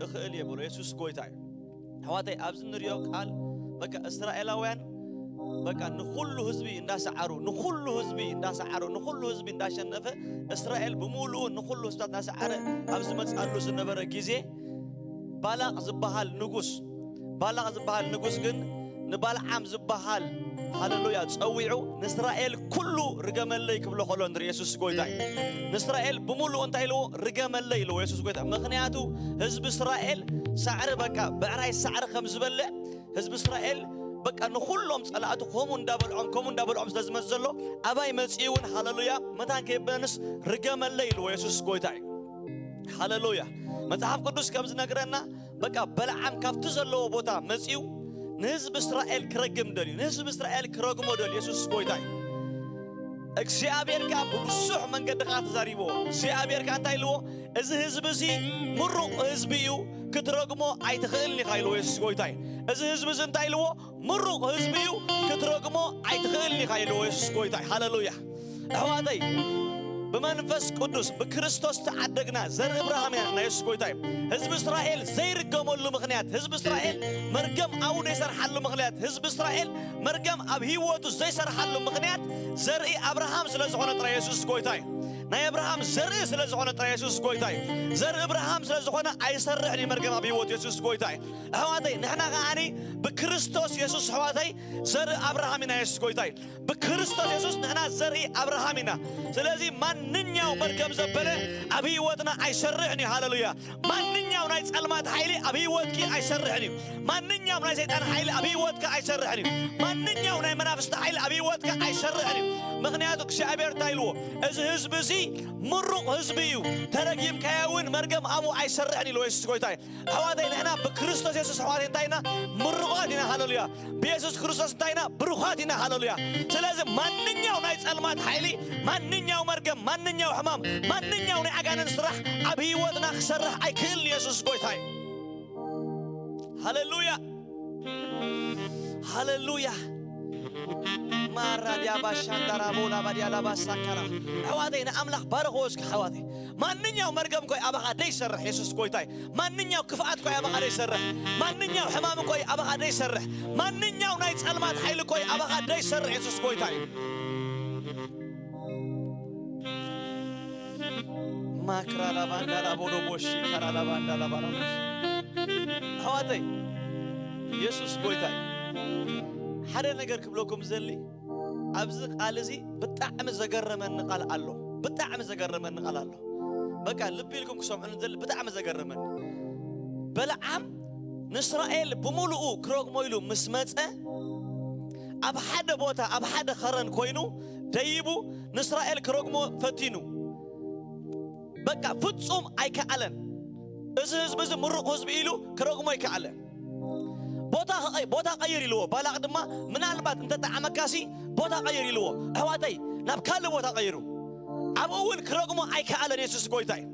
እخእል يبلو يسوس ጎይታይ حواتي ابز نريو قال بقى اسرائيلاوያን بقى نخلو حزبي እንዳሰዓሩ نخلو حزبي እንዳሰዓሩ نخلو حزبي እንዳሸነፈ እስራኤል بمولو نخلو حزبታት እንዳሰዓረ ابز መጻሉ ዝነበረ ጊዜ ባላቅ ዝበሃል ንጉስ ግን ንባልዓም ዝበሃል ሃሌሉያ ጸዊዑ ንእስራኤል ኩሉ ርገመለይ ክብሎ ኸሎ እንድር ኢየሱስ ጎይታይ ንእስራኤል بمولو እንታይ ኢልዎ ርገመለይ ኢልዎ ኢየሱስ ጎይታይ ምኽንያቱ ህዝብ እስራኤል ሳዕሪ በቃ ብዕራይ ሳዕሪ ከም ዝበልዕ ህዝብ እስራኤል በቃ ንኹሎም ጸላእቱ ኮሙ እንዳበልዖም ስለዝመሰሎ አባይ መጽይውን ሃሌሉያ መታን ከይበንስ ርገመለይ ኢልዎ ኢየሱስ ጎይታይ ሃሌሉያ መጽሐፍ ቅዱስ ከም ዝነግረና በቃ በልዓም ካብቲ ዘለዎ ቦታ መጽዩ ንህዝብ እስራኤል ክረግም ደልዩ ንህዝብ እስራኤል ክረግሞ ደልዩ ኢየሱስ ጎይታይ እግዚአብሔር ካ በብዙሕ መንገድኻ ተዛሪቦ እግዚአብሔር ካ እንታይ ኢልዎ እዚ ህዝብ እዚ ምሩቕ ህዝብ እዩ ክትረግሞ ኣይትኽእልኒ ኢልዎ ኢየሱስ ጎይታይ እዚ ህዝብ እዚ እንታይ ኢልዎ ምሩቕ ህዝብ እዩ ክትረግሞ ኣይትኽእልኒ ኢልዎ ኢየሱስ ጎይታይ ሃሌሉያ ኣሕዋተይ بمنفس قدوس بكريستوس تعدقنا زر إبراهيم يا يسوع قويتاي حزب إسرائيل زيرقم له مخنيات حزب إسرائيل مرقم أو نيسر حل مخنيات حزب إسرائيل مرقم أبهي وتو زيسر حل مخنيات زر إبراهيم سلازخونه ترى يسوع قويتاي نا إبراهيم زر سلازخونه ترى يسوع قويتاي زر إبراهيم سلازخونه أيسرعني مرقم أبهي وتو يسوع قويتاي هواتي نحن غاني بكريستوس يسوع هواتي زر إبراهيم يا يسوع قويتاي بكريستوس يسوع نحن زر إبراهيم سلازي من مننياو مركب زبله أبي ودنا أيسرعني هاللويا مننياو نايت علامات حيلي أبي ودك أيسرعني مننياو نايت سيدان حيلي أبي ودك أيسرعني مننياو نايت منافس حيلي أبي ودك أيسرعني مغنياتك شعبير تايلو إذ حزب زي مرق حزبيو ترجم كياون مركب أبو أيسرعني لو يسوعي هواتي نحنا بكريستوس يسوع هواتي تاينا مرقاتنا هاللويا بيسوع كريستوس تاينا بروحاتنا هاللويا لازم مننياو نايت علامات حيلي مننياو مركب مننياو حمام مننياو نعجان نسرح أبي ودنا خسرح أي كل يسوع قويتاي هاللويا هاللويا مرة يا باشان درابولا بدي على بسكرة حوادينا أملاك برغوش حوادي مننياو مرقم كوي أبغى أدي سرح يسوع قويتاي مننياو كفاءات كوي أبغى أدي سرح مننياو حمام كوي أبغى أدي سرح مننياو نايت علامات حيل كوي أبغى أدي سرح يسوع قويتاي ما كرالا باندالا بودو بوشي كرالا باندالا باندالا هواتي يسوع قويتاي حدا نجر كبلوكم زلي أبزق على بتعم زجرمن نقال الله بتعم زجرمن نقال الله بقى لبي لكم كسوم عن زل بتعم زجرمن بلعم نسرائيل بملؤ كروك مويلو مسمته أب حدا بوتا أب حدا خرن كوينو دايبو نسرائيل كروك مو فتينو بقى فتسوم أيك علن إذا مرق حزب إلو كروك مو أيك علن بوتا غير له بالاق دما من البات انت تعمكاسي بوتا غير له هواتي نبكال بوتا غيرو ابول كروغمو ايك على يسوع قويتاي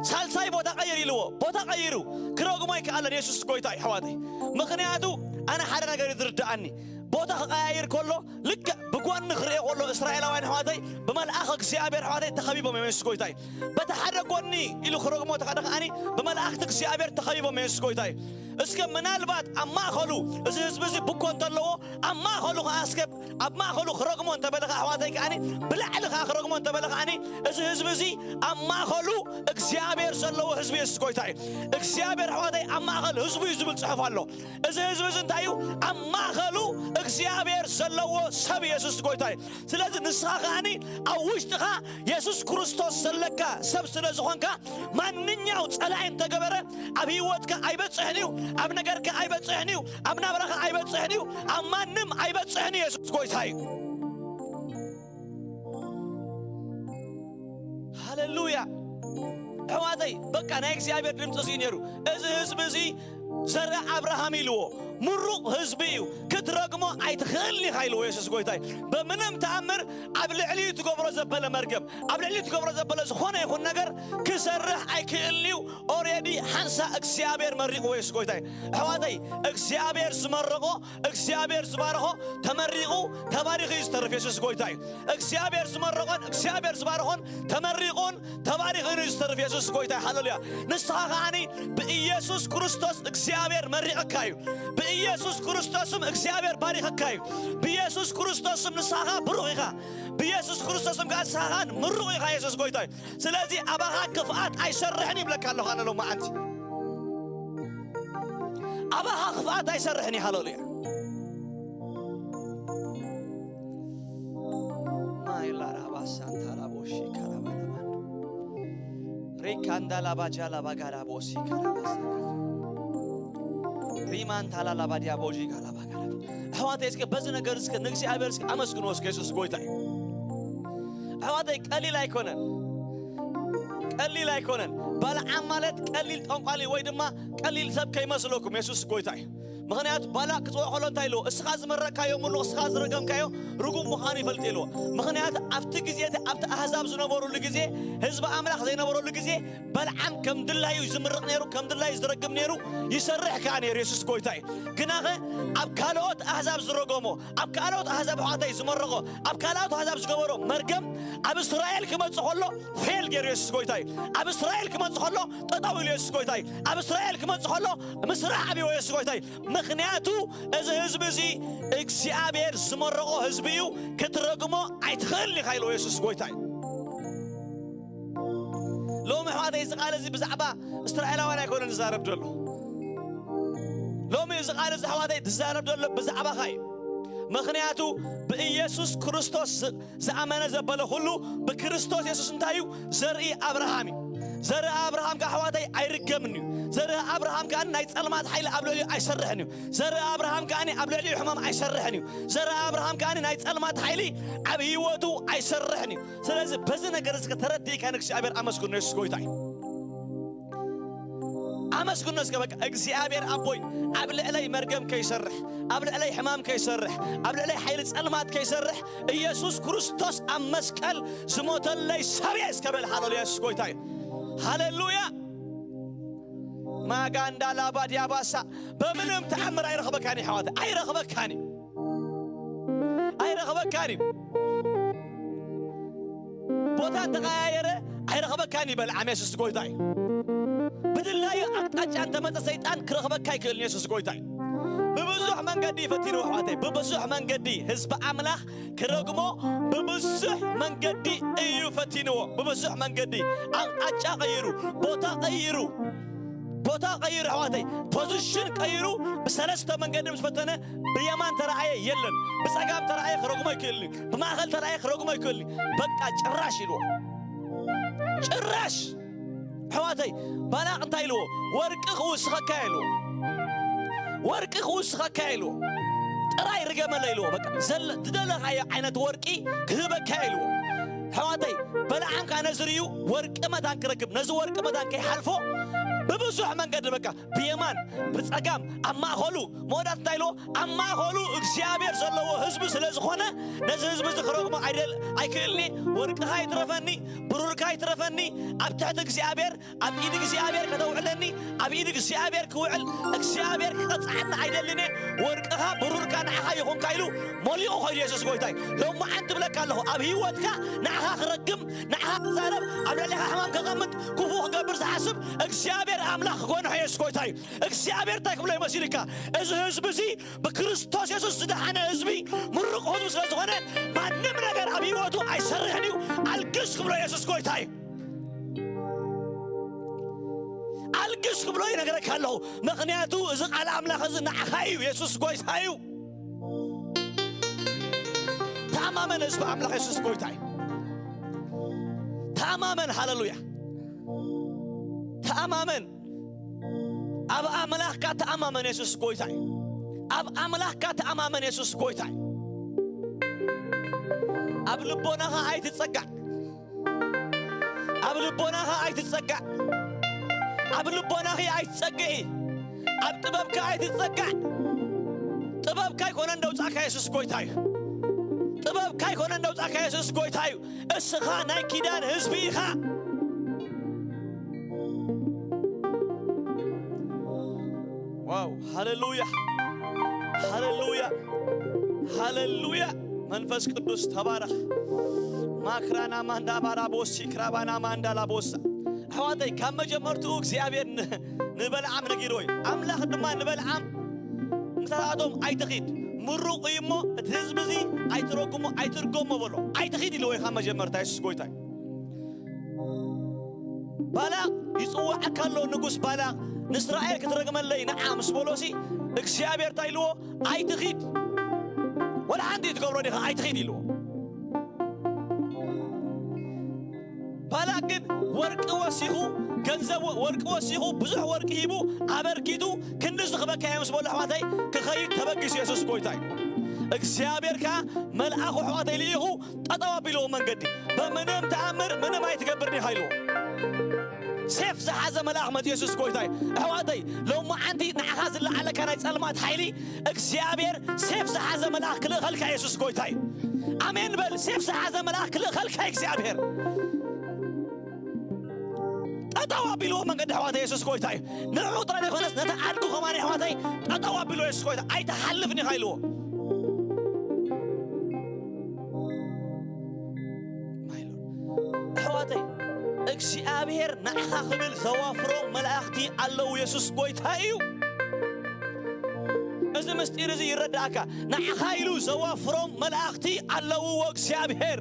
سالساي بوتا غير له بوتا غيرو كروغمو ايك على يسوع قويتاي هواتي مخنياتو انا حدا نغير يردعني بوتا غير كله لك بقوان نخري كله اسرائيلاوين هواتي بملأخ እግዚአብሔር هواتي تخبيبو يسوع قويتاي بتحرقوني الى كروغمو تخدقاني بملأخ እግዚአብሔር تخبيبو يسوع قويتاي اسكب منالبات اما خلو ازي بكون تلو اما خلو اسكب اما خلو خرجمو انت بلغ حواتي كاني بلعلخ خرجمو انت بلغ اني ازي اما خلو እግዚአብሔር ሰለው ህዝብ ይስቆይታይ እግዚአብሔር حواتي اما خل ህዝብ ይዝብል ጽሐፍ አሎ ازي እንታዩ አማ خلو እግዚአብሔር ሰለው ሰብ ኢየሱስ ቆይታይ ስለዚህ ንስኻ ካኒ አውሽጥኻ ኢየሱስ ክርስቶስ ሰለካ ሰብ ስለዝኾንካ ማንኛው ጸላይን ተገበረ ኣብ ህይወትካ አይበጽሕኒው ኣብ ነገርካ አይበጽሕኒው ኣብ ናብራኻ አይበጽሕኒው ኣብ ማንም አይበጽሕኒ ኢየሱስ ቆይታይ ሃሌሉያ ሕዋተይ በቃ ናይ እግዚአብሔር ድምጽ ሲነሩ እዚ ህዝብ እዚ ዘረ አብርሃም ይልዎ ምሩቕ ህዝቢ እዩ ክትረግሞ ኣይትኽእልኒ ኃይሉ ኢየሱስ ጎይታይ በምንም ተአምር ኣብ ልዕሊኡ ትገብሮ ዘበለ መርገም ኣብ ልዕሊኡ ትገብሮ ዘበለ ዝኾነ ይኹን ነገር ክሰርሕ ኣይክእልኒው ኦሬዲ ሓንሳ እግዚአብሔር መሪቑ ኢየሱስ ጎይታይ ኣሕዋተይ እግዚአብሔር ዝመረቆ እግዚአብሔር ዝባረኾ ተመሪቑ ተባሪኹ ዝተርፍ ኢየሱስ ጎይታይ እግዚአብሔር ዝመረቆን እግዚአብሔር ዝባረኾን ተመሪቑን ተባሪኹ ዝተርፍ ኢየሱስ ጎይታይ ሃሌሉያ ንስኻ ከዓኒ በኢየሱስ ክርስቶስ እግዚአብሔር መሪቕካ እዩ በኢየሱስ ክርስቶስም እግዚአብሔር ባሪኽካ እዩ በኢየሱስ ክርስቶስም ንስኻ ብሩኽ ኢኻ በኢየሱስ ክርስቶስም ጋሳኻን ምሩቕ ኢኻ ኢየሱስ ጎይታይ ስለዚህ ኣባኻ ክፍኣት ኣይሰርሕን ይብለካ ኣለኹ ኣነ ሎማ ዓንቲ ኣባኻ ክፍኣት ኣይሰርሕን ሃሌሉያ ሳንታላቦሺ ካራባናማን ሪካንዳላባጃላ ባጋራቦሲ ካራባሳ ሪማን ታላላባዲያቦጂ ጋላባጋራ አሕዋተይ እስከ በዚህ ነገር እስከ እግዚአብሔር እስከ አመስግኖ እስከ ኢየሱስ ጎይታይ አሕዋተይ ቀሊል አይኮነን ባልዓም ማለት ቀሊል ጠንቋሊ ወይ ድማ ቀሊል ሰብ ከይመስለኩም ኢየሱስ ጎይታይ ምክንያቱ ባላቅ ክጽወኸሎ እንታይ ኢልዎ እስኻ ዝመረካዮ ምሉቕ እስኻ ዝረገምካዮ ርጉም ምዃኑ ይፈልጥ ኢልዎ ምክንያቱ ኣብቲ ግዜ ኣብቲ ኣሕዛብ ዝነበሩሉ ግዜ ህዝቢ ኣምላኽ ዘይነበሩሉ ግዜ በልዓም ከም ድላዩ ዝምርቕ ነይሩ ከም ድላዩ ዝረግም ነይሩ ይሰርሕ ከዓ ነይሩ ኢየሱስ ጎይታይ ግናኸ ኣብ ካልኦት ኣሕዛብ ዝረገሞ ኣብ ካልኦት ኣሕዛብ ኣሕዋተይ ዝመረቆ ኣብ ካልኦት ኣሕዛብ ዝገበሮ መርገም ኣብ እስራኤል ክመጽእ ከሎ ፌል ገይሩ ኢየሱስ ጎይታይ ኣብ እስራኤል ክመጽእ ከሎ ጠጠው ኢሉ ኢየሱስ ጎይታይ ኣብ እስራኤል ክመጽእ ከሎ ምስራሕ ኣብዮ ኢየሱስ ጎይታይ ምክንያቱ እዚ ህዝቢ እዚ እግዚአብሔር ዝመረቆ ህዝቢ እዩ ክትረግሞ ኣይትኽእልኒ ኢሉ ኢየሱስ ጎይታይ ሎሚ ኣሕዋተይ እዚ ቃል እዚ ብዛዕባ እስራኤላውያን ኣይኮነን ዝዛረብ ዘሎ ሎሚ እዚ ቃል እዚ ኣሕዋተይ ዝዛረብ ዘሎ ብዛዕባኻ እዩ ምክንያቱ በኢየሱስ ክርስቶስ ዝኣመነ ዘበለ ሁሉ በክርስቶስ ኢየሱስ እንታይ እዩ ዘርኢ አብርሃም እዩ ዘርኢ አብርሃም ከአሕዋተይ ኣይርገምን እዩ ዘርኢ አብርሃም ከ ናይ ጸልማት ኃይል ኣብ ልዕሊኡ ኣይሰርሕን እዩ ዘርኢ አብርሃም ከ ኣብ ልዕሊኡ ሕማም ኣይሰርሕን እዩ ዘርኢ አብርሃም ከ ናይ ጸልማት ኃይሊ ኣብ ህይወቱ ኣይሰርሕን እዩ ስለዚህ በዚ ነገር እስከ ተረዲእካ ንእግዚአብሔር ኣመስግኖ ኢየሱስ ጎይታይ ኣመስግኖ እስከ በቃ እግዚአብሔር ኣቦይ ኣብ ልዕለይ መርገም ከይሰርሕ ኣብ ልዕለይ ሕማም ከይሰርሕ ኣብ ልዕለይ ኃይሊ ጸልማት ከይሰርሕ ኢየሱስ ክርስቶስ ኣብ መስቀል ዝሞተለይ ሰብየ እስከበል ሃሌሉያ ኢየሱስ ጎይታይ ሃሌሉያ ማጋንዳ ላባዲያ ባሳ በምንም ተአምር አይረኸበካኒ ሐዋተ አይረኸበካኒ ቦታን ተቀያየረ አይረኸበካኒ በልዓም ኢየሱስ ጎይታይ بدلاي أقطع أنت متى سيطان كرخبك كاي كل يسوع قويتاي ببزح من قدي فتيرو حواتي ببزح من قدي حزب أملاخ كرقمو ببزح من قدي أيو فتينو ببزح من قدي أقطع غيرو بوتا غير حواتي بوزيشن غيرو بسلسته من قدي مسفتنا بيمان ترعيه يلن بسقام ترعيه كرقمو يكلني بماخل ترعيه كرقمو يكلني بقى جراش يلو جراش حواتي بالاق انتا يلو ورق خوسخا كايلو ورق خوسخا كايلو تراي رقم الليلو بقى زل تدلق عينة ورقي كذبك كايلو حواتي بلاعن كان نزريو ورق مدان كركب نزو ورق مدان كي حلفو ببزوح من قد بقى بيمان بتسقام اما خلو مودات تايلو اما خلو اكسيابير سلو حزب سلازخونه نز حزب زخرغما عيدل ايكلني ورق هاي ترفني برورك هاي ترفني اب تحت اكسيابير اب ايد اكسيابير كتوعلني اب ايد اكسيابير كوعل اكسيابير كتصعدنا عيدلني ورقها برورك نعها يكون كايلو موليو خير يسوس قويتاي لو ما انت بلك الله اب هيوتك نعها خرقم نعها زارب اب عليها حمام كقمت كفو قبر حاسب اكسيابير أملاك كون حيس كويتاي እግዚአብሔር ታክብሎ ይመስልካ እዚ ህዝብ እዚ በክርስቶስ ኢየሱስ ዝደሓነ ህዝቢ ምሩቕ ህዝብ ስለዝኾነ ማንም ነገር ኣብ ህይወቱ ኣይሰርሕን እዩ አልግስ ክብሎ ኢየሱስ ጎይታይ አልግስ ክብሎ ይነግረካ ኣለሁ ምክንያቱ እዚ ቃል ኣምላኽ እዚ ንዓኻ እዩ ኢየሱስ ጎይታይ እዩ ተኣማመን ህዝቢ ኣምላኽ ኢየሱስ ጎይታይ ተኣማመን ሃሌሉያ ተኣማመን أب أملاك كتأمامن يسوع قويتاي أب أملاك كتأمامن يسوع قويتاي أب لبونها هاي تتسقع أب لبونها هاي تتسقع أب لبونها هاي تتسقعي أب تبابك هاي تتسقع ጥበብ ካይኮነ እንደው ጻካ ኢየሱስ ጎይታዩ ጥበብ ካይኮነ እንደው ጻካ ኢየሱስ ጎይታዩ እስኻ ናይ ኪዳን ህዝቢ ኢኻ ዋው ሃሌሉያ ሃሌሉያ ሃሌሉያ መንፈስ ቅዱስ ተባረክ ማክራና ማንዳ ባራቦስ ክራባና ማንዳ ላቦስ አዋጣይ ከመጀመርቱ እግዚአብሔር ንበልዓም ነጊሮይ አምላኽ ድማ ንበልዓም ምታቶም አይተኺድ ምሩቕ ይሞ እትህዝብዚ አይትረጉሞ አይትርጎሞ ብሎ አይተኺድ ኢልወይ ከመጀመርታ ኢየሱስ ጎይታይ ባላቅ ይጽዋዕ ካሎ ንጉስ ባላቅ ንእስራኤል ክትረግመለይ ነዓም ስበሎሲ እግዚአብሔር ታይልዎ አይተኺድ ወላ አንዲ ትገብሮ ዲኻ አይተኺድ ኢልዎ ባላቅ ግን ወርቅ ወሲኹ ገንዘብ ወርቅ ወሲኹ ብዙሕ ወርቅ ሂቡ አበርኪቱ ክንድዝ ክበካይ መስበሎ አሕዋተይ ክኸይድ ተበጊሱ ኢየሱስ ጎይታይ እግዚአብሔርካ መልአኹ አሕዋተይ ልኢኹ ጠጠው አቢልዎ መንገዲ በምንም ተአምር ምንም አይትገብርኒ ኃይልዎ سيف زحازة ملاخ مت يسوس كويتاي أحواتي لو ما عندي نعخاز اللي على كان يتسلمات حيلي اكسيابير سيف زحازة ملاخ كل خلك يسوس كويتاي امين بل سيف زحازة ملاخ كل خلك اكسيابير أتوا بلو من قد أحواتي يسوس كويتاي نعود راني خلاص نتعاركو خماني أحواتي أتوا بلو يسوس كويتاي أي تحلفني خايلو أحواتي እግዚአብሔር ናኻ ኽብል ዘዋፍሮም መላእኽቲ ኣለዉ ኢየሱስ ጎይታዩ እዚ ምስጢር እዚ ይረዳእካ ናኻ ኢሉ ዘዋፍሮም መላእኽቲ ኣለዉ እግዚአብሔር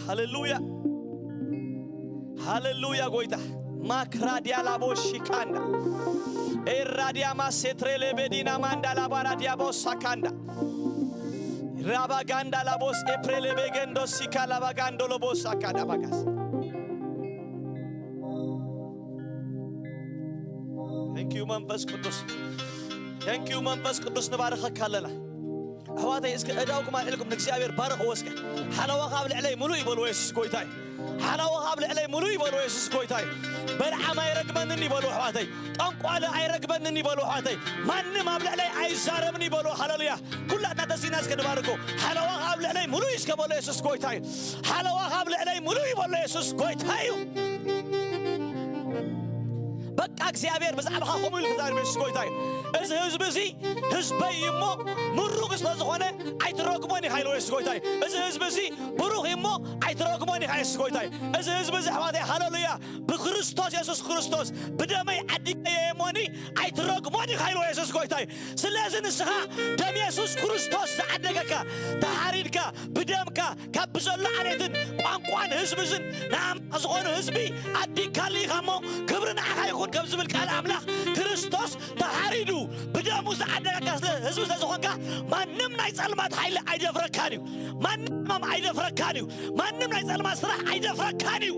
ሃሌሉያ ሃሌሉያ ጎይታ ማክራዲያ ላቦሽካንዳ ኤራዲያ ማሴትሬሌ ቤዲና ማንዳ ላባራዲያ ቦሳካንዳ Rabaganda la bos eprele begendo sika la bagando lo bos akada bagas. Thank you መንፈስ ቅዱስ Thank you መንፈስ ቅዱስ ንባረኸካ ኣለና አሕዋተይ እስከ እዳውኩም አልዕልኩም ንእግዚአብሔር ባረኽ ወስከ ሓለዋ ካብ ልዕለይ ሙሉእ ይበልዎ ኢየሱስ ጎይታይ ሓለዋ ካብ ልዕለይ ሙሉእ ይበልዎ ኢየሱስ ጎይታይ በልዓም አይረግመንን ይበልዎ አሕዋተይ ጠንቋለ አይረግመንን ይበልዎ አሕዋተይ ማንም ኣብ ልዕለይ አይዛረብን ይበልዎ ሃሌሉያ ኩላትና ተሲና እስከ ንባርኮ ሓለዋ ካብ ልዕለይ ሙሉእ እስከ በልዎ ኢየሱስ ጎይታይ ሓለዋ ካብ ልዕለይ ሙሉእ ይበልዎ ኢየሱስ ጎይታዩ በቃ እግዚአብሔር በዛዕባኻ ኹም ኢሉ ክዛረብ ኢየሱስ ጎይታይ እዚ ህዝቢ እዚ ህዝበይ እሞ ምሩቕ ስለዝኾነ ኣይትረግሞን ኢኻ ኢሉ ኢየሱስ ጎይታይ እዚ ህዝቢ እዚ ብሩኽ እሞ ኣይትረግሞን ኢኻ ኢየሱስ ጎይታይ እዚ ህዝቢ እዚ ኣሕዋተይ ሃሌሉያ ብክርስቶስ ኢየሱስ ክርስቶስ ብደመይ ዓዲቀየ እሞኒ ኣይትረግሞን ኢኻ ኢሉ ኢየሱስ ጎይታይ ስለዚ ንስኻ ደም ኢየሱስ ክርስቶስ ዝዓደገካ ተሓሪድካ ብደምካ ካብ ብዘሎ ዓሌትን ቋንቋን ህዝብዝን ንኣምላኽ ዝኾኑ ህዝቢ ዓዲግካሉ ኢኻ እሞ ክብሪ ንዓኻ ይኹን كم زبل قال أملاخ كريستوس تحريدو بدأ مساعدة كاسله هزب زخونك ما نمنا يسألمات حيل عيد فركانيو ما نمنا عيد فركانيو ما نمنا يسألمات صراحة عيد فركانيو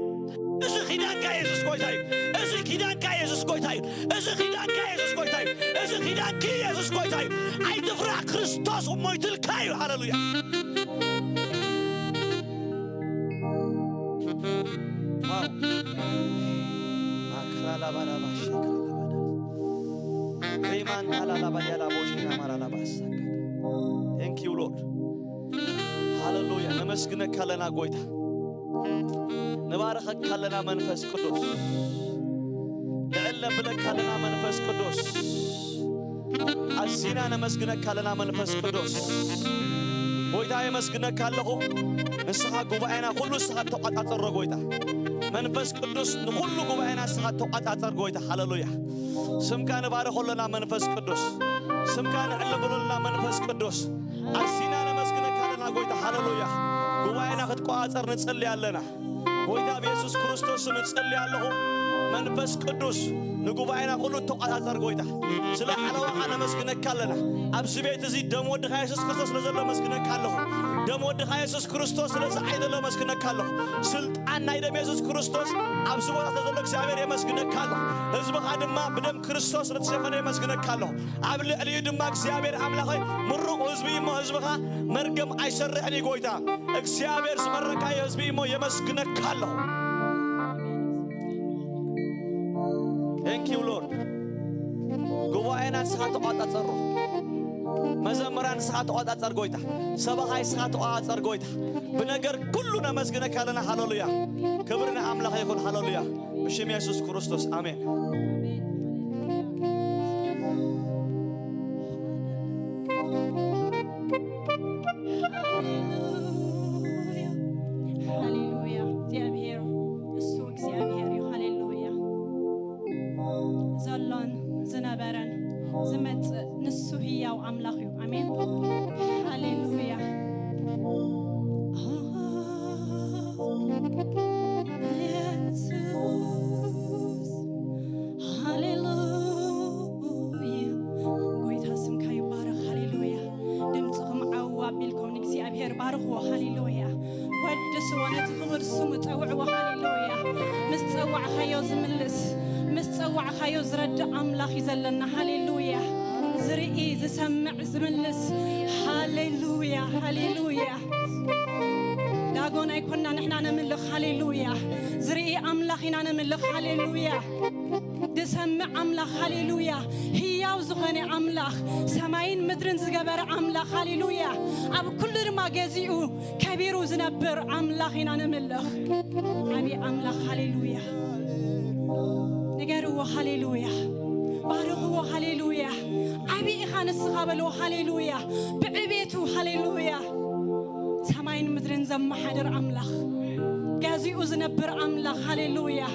إذا خدان كايسوس كويتاي إذا خدان كايسوس كويتاي إذا خدان كايسوس كويتاي إذا خدان كايسوس كويتاي عيد فرك كريستوس وميتل كايو هاللويا la bala bashikra la bada Iman ala la bada la boshina mara la basaka Thank you Lord Hallelujah نመስግነካ ለና ጎይታ ንባረኸካ ለና መንፈስ ቅዱስ ልዕለ ብለካ ለና መንፈስ ቅዱስ አዚና ነመስግነካ ለና መንፈስ ቅዱስ ጎይታ የመስግነካ ኣለኹ ንስኻ ጉባኤና ሁሉ ንስኻ ተቆጣጠር ጎይታ መንፈስ ቅዱስ ንሁሉ ጉባኤና ንስኻ ተቆጣጠር ጎይታ ሃሌሉያ ስምካ ንባረኸለና መንፈስ ቅዱስ ስምካ ንዕለበለና መንፈስ ቅዱስ አዚና ነመስግነካ ለና ጎይታ ሃሌሉያ ጉባኤና ክትቆጣጠር ንጽልይ ኣለና ጎይታ በኢየሱስ ክርስቶስ ንጽልይ ኣለኹ መንፈስ ቅዱስ ንጉባኤና ሁሉ ተቆጣጠር ጎይታ ስለ ዓለዋኻ ነመስግነካ ኣለና ኣብዚ ቤት እዚ ደም ወድኻ ኢየሱስ ክርስቶስ ስለዘሎ መስግነካ ኣለኹ ደም ወድኻ ኢየሱስ ክርስቶስ ስለዝዓይደሎ መስግነካ ኣለኹ ስልጣን ናይ ደም ኢየሱስ ክርስቶስ ኣብዚ ቦታ ስለዘሎ እግዚአብሔር የመስግነካ ኣለኹ ህዝብኻ ድማ ብደም ክርስቶስ ስለተሸፈነ የመስግነካ ኣለኹ ኣብ ልዕሊኡ ድማ እግዚአብሔር ኣምላኸይ ምሩቕ ህዝቢ እሞ ህዝብኻ መርገም ኣይሰርሕኒ ጎይታ እግዚአብሔር ዝመረካዮ ህዝቢ እሞ የመስግነካ ኣለኹ Thank you Lord. ጉባኤና ንስኻ ተቆጣጸሩ መዘምራን ንስኻ ተቆጣጸር ጎይታ ሰባኻይ ንስኻ ተቆጣጸር ጎይታ ብነገር ኩሉ ነመስግነካ ኣለና ሃሌሉያ ክብርና ኣምላኽ ይኹን ሃሌሉያ ብሽም ኢየሱስ ክርስቶስ አሜን دسمع أملاخ هاليلويا هياو زخني أملاخ سماين مدرن زجبر أملاخ هاليلويا أبو كل ما جزيو كبير وزنبر أملاخنا نملخ أبي أملاخ هاليلويا نجروا هاليلويا بارغوا هاليلويا أبي إخان الصغابلو هاليلويا بعبيتو هاليلويا سماين مدرن زم حدر أملاخ جزيو زنبر أملاخ هاليلويا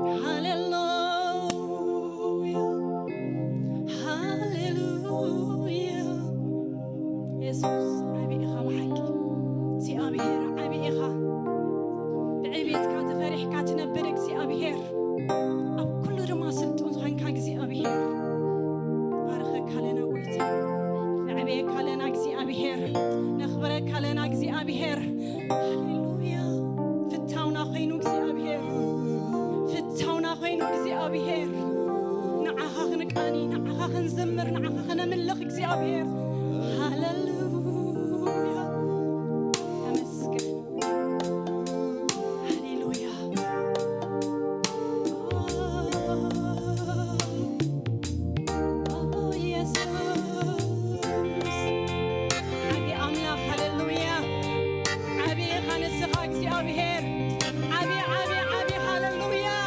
Hallelujah, Hallelujah. Jesus, أبي إخا محكي. سي أبي هير، أبي إخا. بعبيت كانت فرح كانت نبرك سي أبي هير. أب كل رماسل تونزخن كاك سي أبي هير. بارخك هلنا قويتي. نعبيك هلنا سي أبي هير. نخبرك هلنا سي أبي هير. هاليلويا. في التاون أخينوك سي أبي هير. تاونا خينو كزي أبيهر نعاها خنقاني نعاها خنزمر نعاها خنملخ كزي أبيهر هاللويا أمسكن هاللويا يسوس أبي أملاخ هاللويا أبي خانسخا كزي أبيهر أبي هاللويا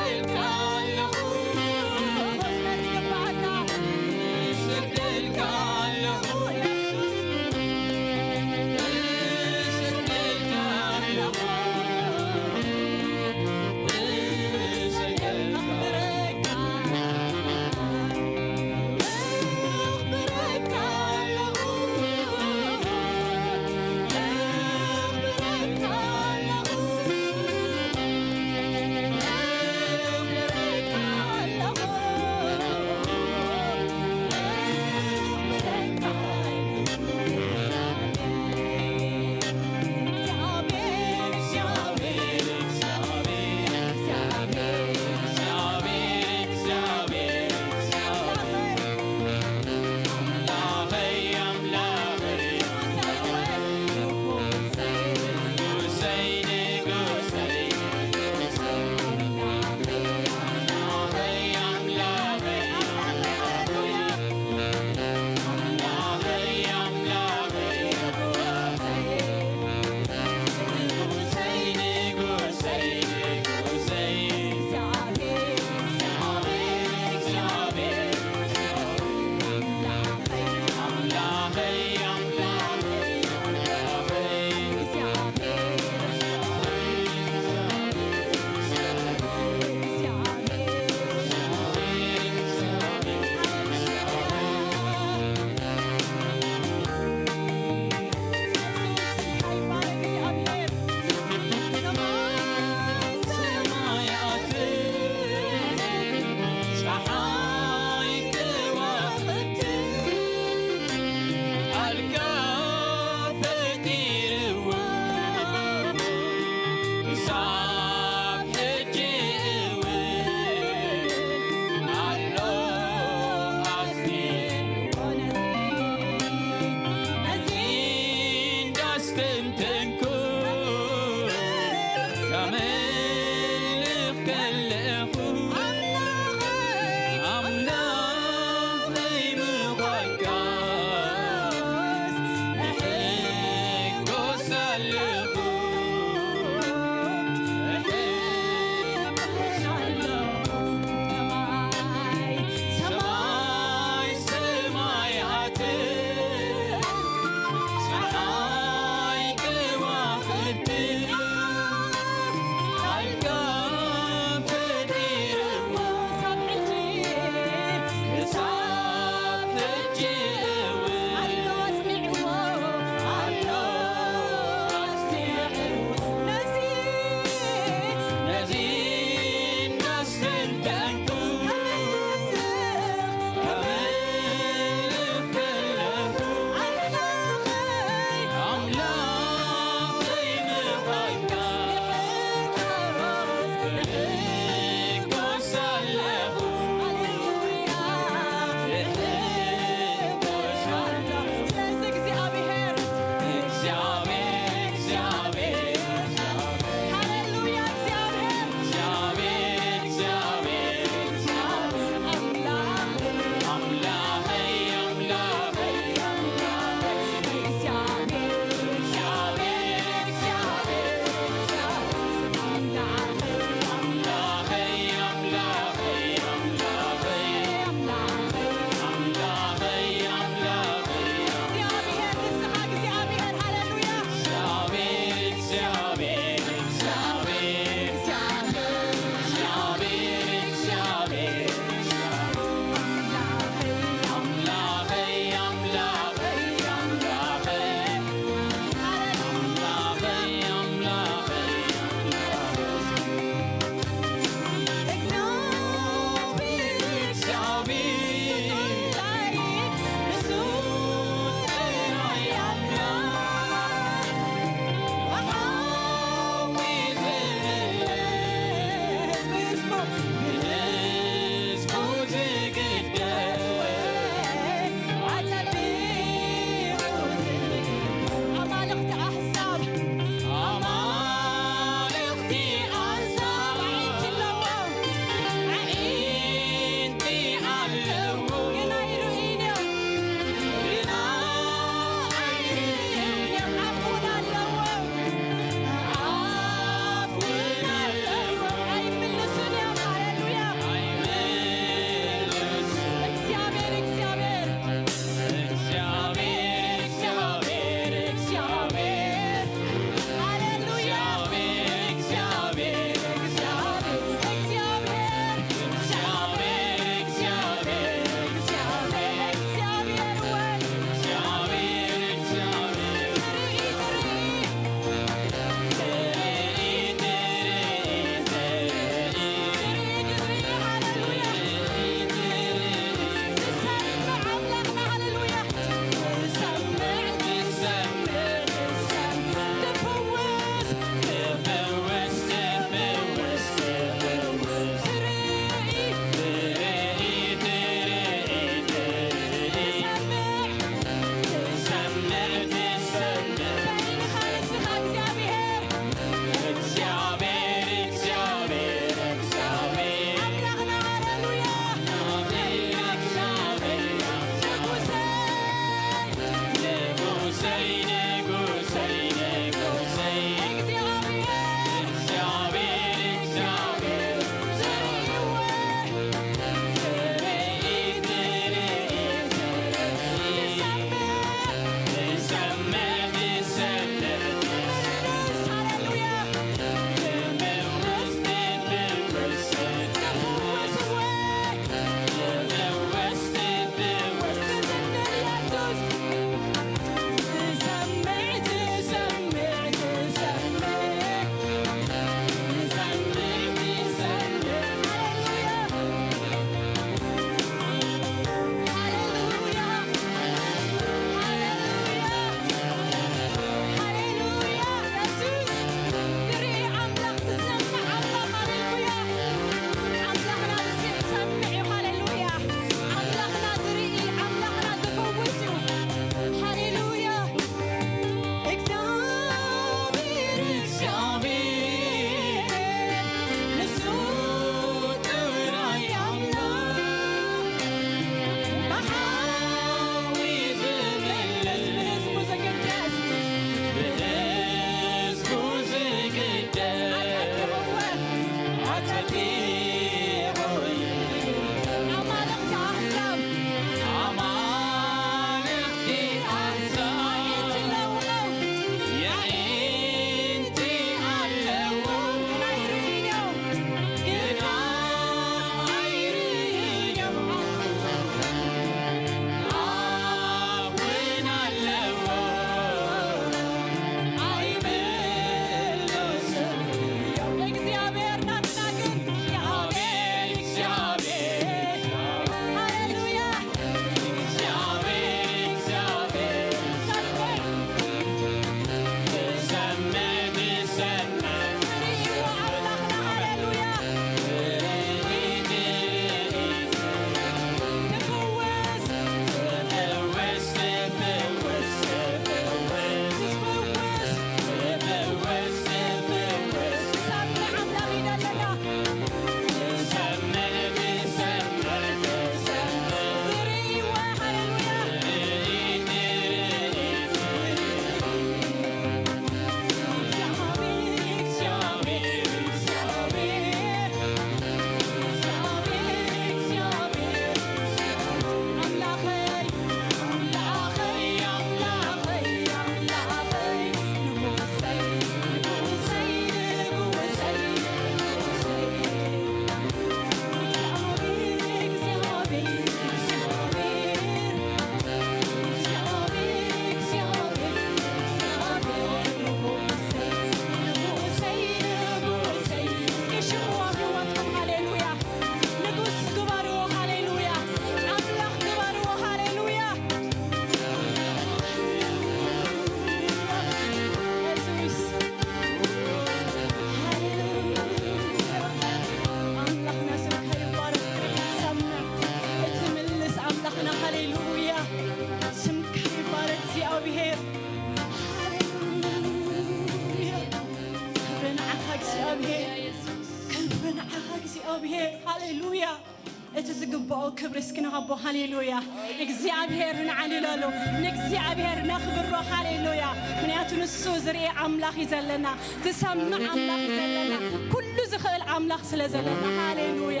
اتزقبوا كبرسكنا هبو هاليلويا እግዚአብሔር ንዓሊላሉ ንእግዚአብሔር ነኽብሮ ሃሌሉያ ምክንያቱ ንሱ ዝርኢ ኣምላኽ ይዘለና ዝሰምዕ ኣምላኽ ይዘለና ኩሉ ዝኽእል ኣምላኽ ስለ ዘለና ሃሌሉያ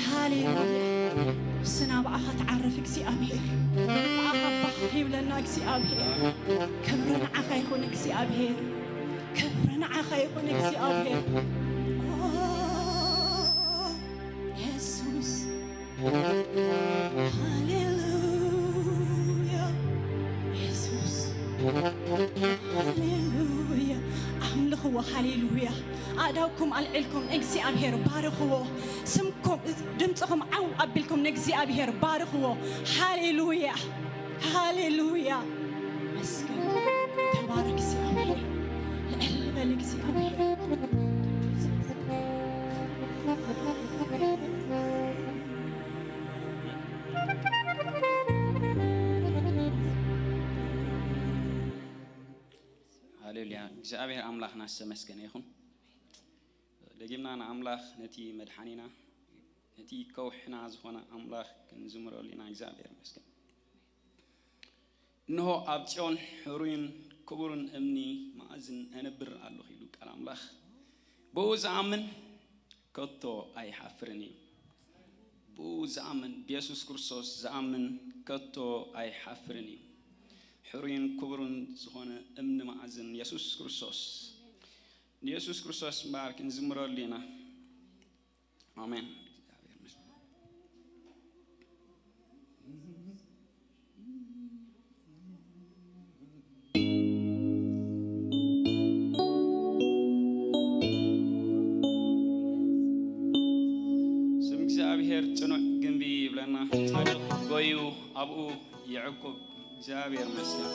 ሃሌሉያ ስና በኣኻ ትዓርፍ እግዚአብሔር በኣኻ ባህ ይብለና እግዚአብሔር ክብሪ ንዓኻ ይኹን እግዚአብሔር ክብሪ ንዓኻ ይኹን እግዚአብሔር ኢየሱስ هاليلويا يسوس هاليلويا أملخوا هاليلويا أداوكم العلكم نجزي أبهر بارخوا سمكم دمتكم عو قبلكم نجزي أبهر بارخوا هاليلويا هاليلويا مسكن تبارك سي أبهر القلب نجزي أبهر هاليلويا እግዚአብሔር አምላኽና ተመስገነ ይሁን ለጊምናና አምላኽ ነቲ መድኃኒና ነቲ ከውሕና ዝኾነ አምላኽ ክንዝምረሉና እግዚአብሔር ይመስገን እንሆ ኣብ ጽዮን ሕሩይን ክቡርን እምኒ ማዕዝን ኣነብር ኣለኹ ኢሉ ቃል አምላኽ ብኡ ዝኣምን ከቶ ኣይሓፍርን እዩ ብኡ ዝኣምን ብኢየሱስ ክርስቶስ ዝኣምን ከቶ ኣይሓፍርን እዩ ሕሩይን ክቡርን ዝኾነ እምኒ ማዕዝን ኢየሱስ ክርስቶስ ኢየሱስ ክርስቶስ ባርክ እንዝምረሉና አሜን ስም እግዚአብሔር ጽኑዕ ግንቢ ይብለና ጻድቕ ጎዩ ኣብኡ ይዕቁብ እግዚአብሔር ይመስገን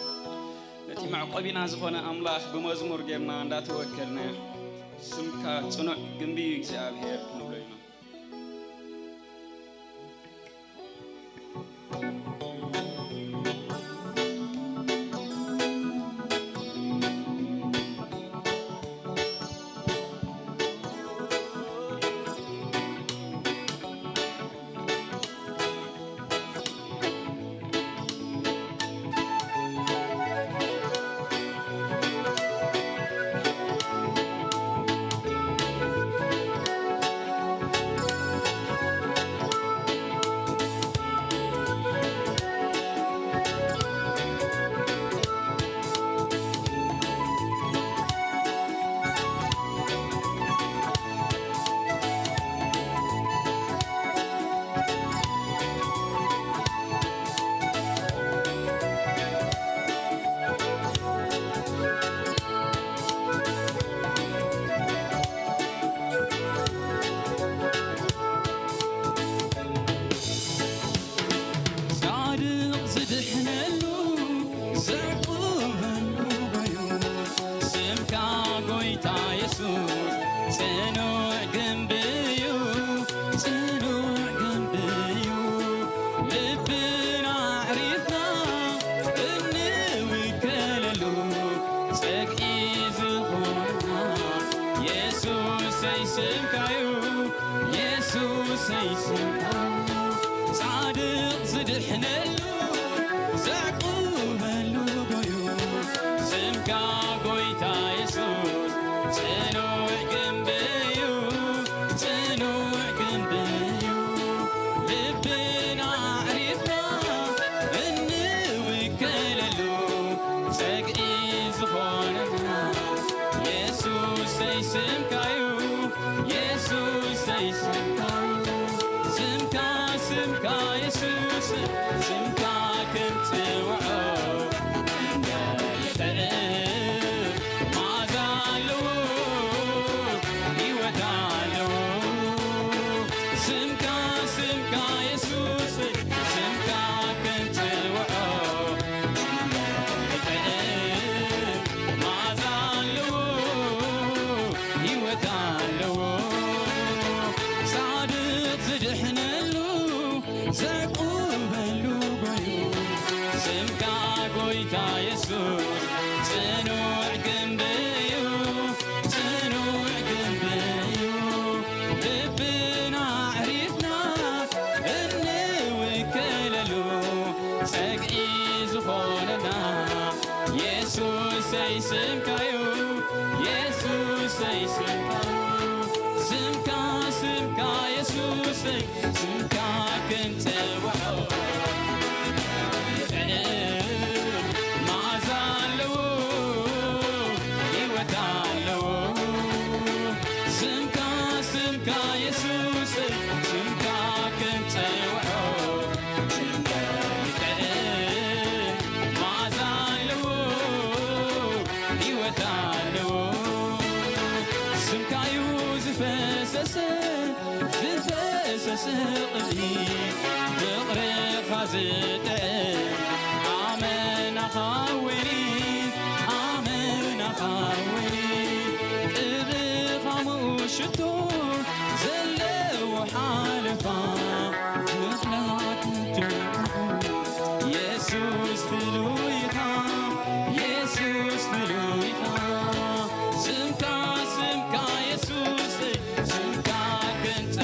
ነቲ ማዕቆቢና ዝኾነ አምላኽ በመዝሙር ጌርና እንዳተወከልና ስምካ ጽኑዕ ግንቢ እግዚአብሔር ንብለና سمكايو يسوس سمكايو سمكا سمكا يسوس سمكا كنت وحو ما زالو يوتالو سمكا سمكا يسوس سمكا كنت وحو سقلي بقري خازت آمن أخاوني آمن أخاوني إذا خموشتو زلو حالفا فخلات يسوس فلويها يسوس فلويها سمكا سمكا يسوس سمكا كنت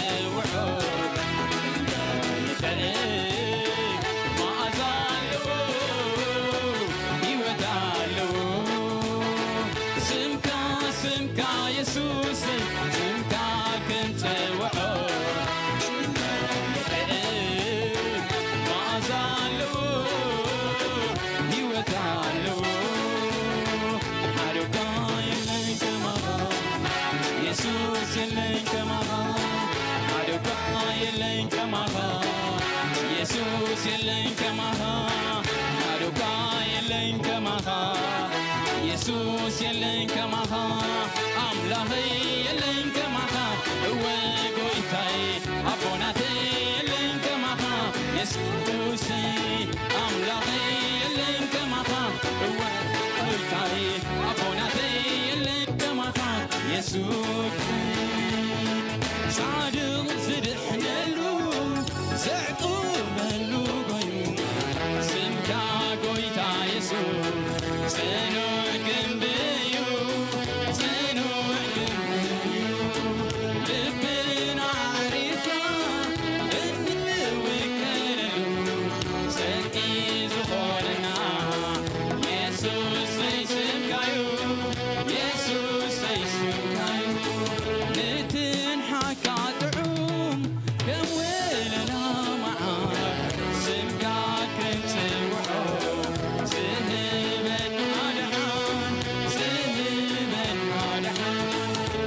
يسوس يلين كماها أروكا يلين كماها يسوس يلين كماها أملاهي يلين كماها وقويتاي أبوناتي يلين كماها يسوس أملاهي يلين كماها وقويتاي أبوناتي يلين كماها يسوس صادق زرحنا له زعقوا ملو قيوم سمكا قويتا يسوع سنو القنبيو سنو القنبيو لبنا عريفا اني وكللو سنقي زخولنا يسوع سيسمكايو يسوع سيسمكايو نتنحكى تعوم كم ويلنا معاك سمكا كنت وحو سهبن مالحان سهبن مالحان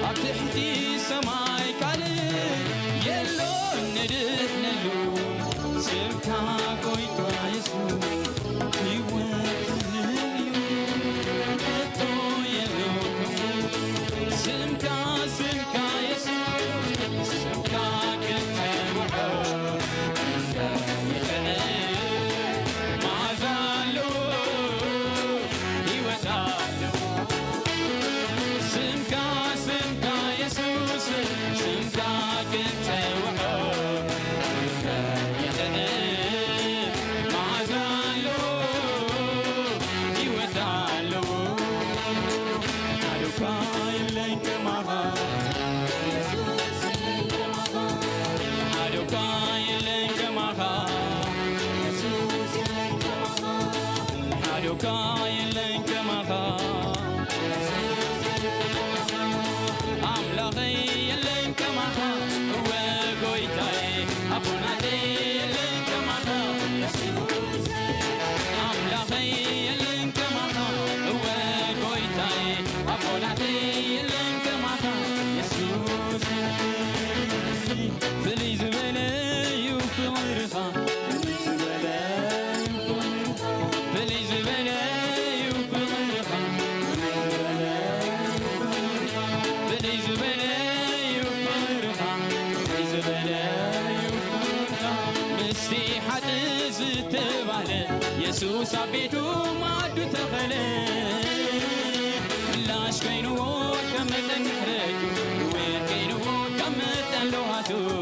أبتحتي سماي كالي يلو ندهنلو سمكا قويتو يسوع سمكا سمكا يسوع سمكا كنت وحو ما زالو يوتالو سمكا سمكا يسوع سمكا كنت وحو ما زالو يوتالو أروكا يلين كماها أروكا يلين كماها أروكا يلين كماها أملاغي يلين كماها وقويتاي أبوناتي يلين كماها أملاغي يلين كماها وقويتاي أبوناتي يلين كماها يسوس فليز بلاي وفي غيرها فليز بلاي وفي غيرها فليز بلاي وفي غيرها فليز بلاي وفي غيرها مسيحة زتبالي يسوس عبيتو معدو تخلي لاش كينو كم تنحرجو وين كينو كم تنلوهاتو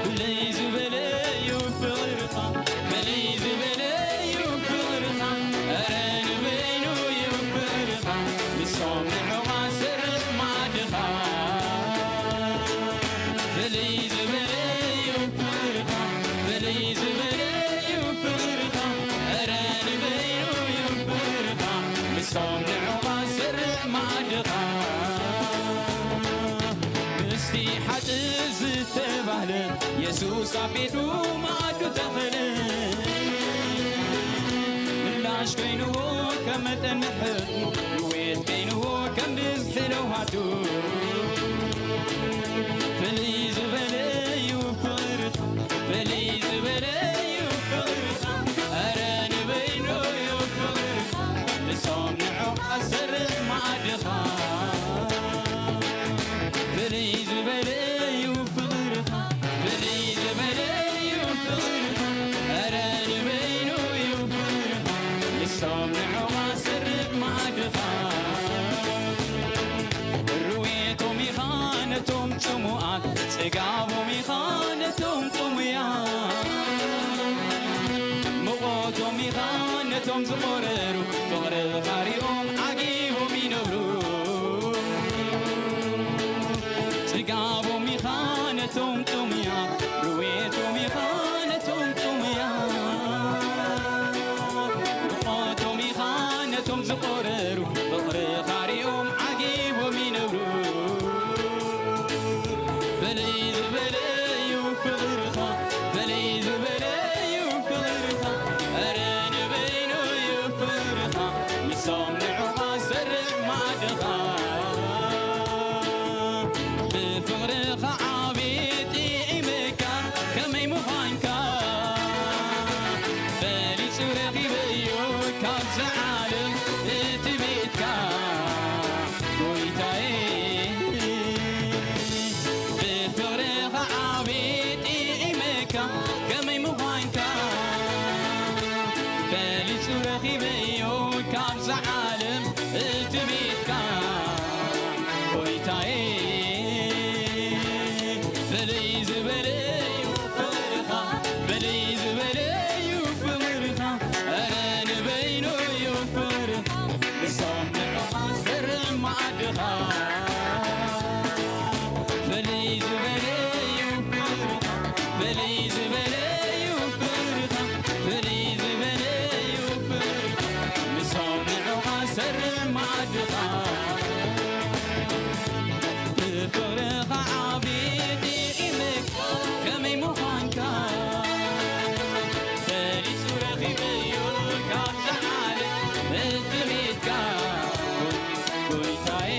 بليز بلاي وفي غيرها بليز بلاي وفي غيرها أران بينو يوفي غيرها بصومع وعسرت معدها بليز بلاي وفي غيرها بليز بلاي وفي غيرها أران بينو يوفي حاش كينو كمتن محكمو رويت كينو كم بزحلو هاتو فليز بلاي وفرط فليز بلاي وفرط أراني بينو يفرط لصامنعو أسرق مع دخان فليز بلاي وفرط فليز بلاي وفرط أراني بينو يفرط لصامنعو أسرق مع دخان رويتهم خانتهم تموات سقابهم خانتهم طميات مغوتهم خانتهم زمررو فغر غاريهم عقيبهم ينبرو سقابهم خانتهم طميات رويتهم خانتهم طميات مغوتهم خانتهم زمررو فغر غاريهم عقيبهم ينبرو فليز بلاي وفغرها فليز بلاي وفغرها أران بينو يفغرها مصامنعها سرق مع دخا بفغرها عابيتي إمكا كمي مخانكا فلي سورخي بيو كاب زعالم اتبيتكا ويتاي كمي مهانكا بالي سورخي بيو كاب زعالم التبيتكا ويتاي فليز بلاي وفرخا فليز بلاي وفرخا أران بينو يفرخا لصامنعها سر مع دخا فليز بلاي وفرخا فليز بلاي وفرخا فليز بلاي وفرخا مصامنعها سر مع دخا بفرخا عبيدي إمك كمي مخانكا فلي سورخي بيو كاب زعالي التبيتكا ويتاي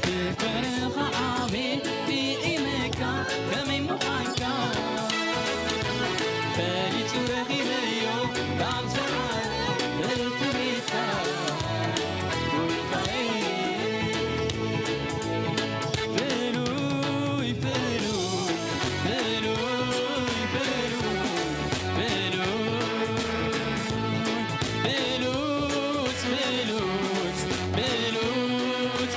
بفرخا عبيدي كمي مخانكا فلي تورخي بيو كاب زعالي التبيتكا ويتاي فلوي فلوي فلوي فلوي فلوس فلوس فلوس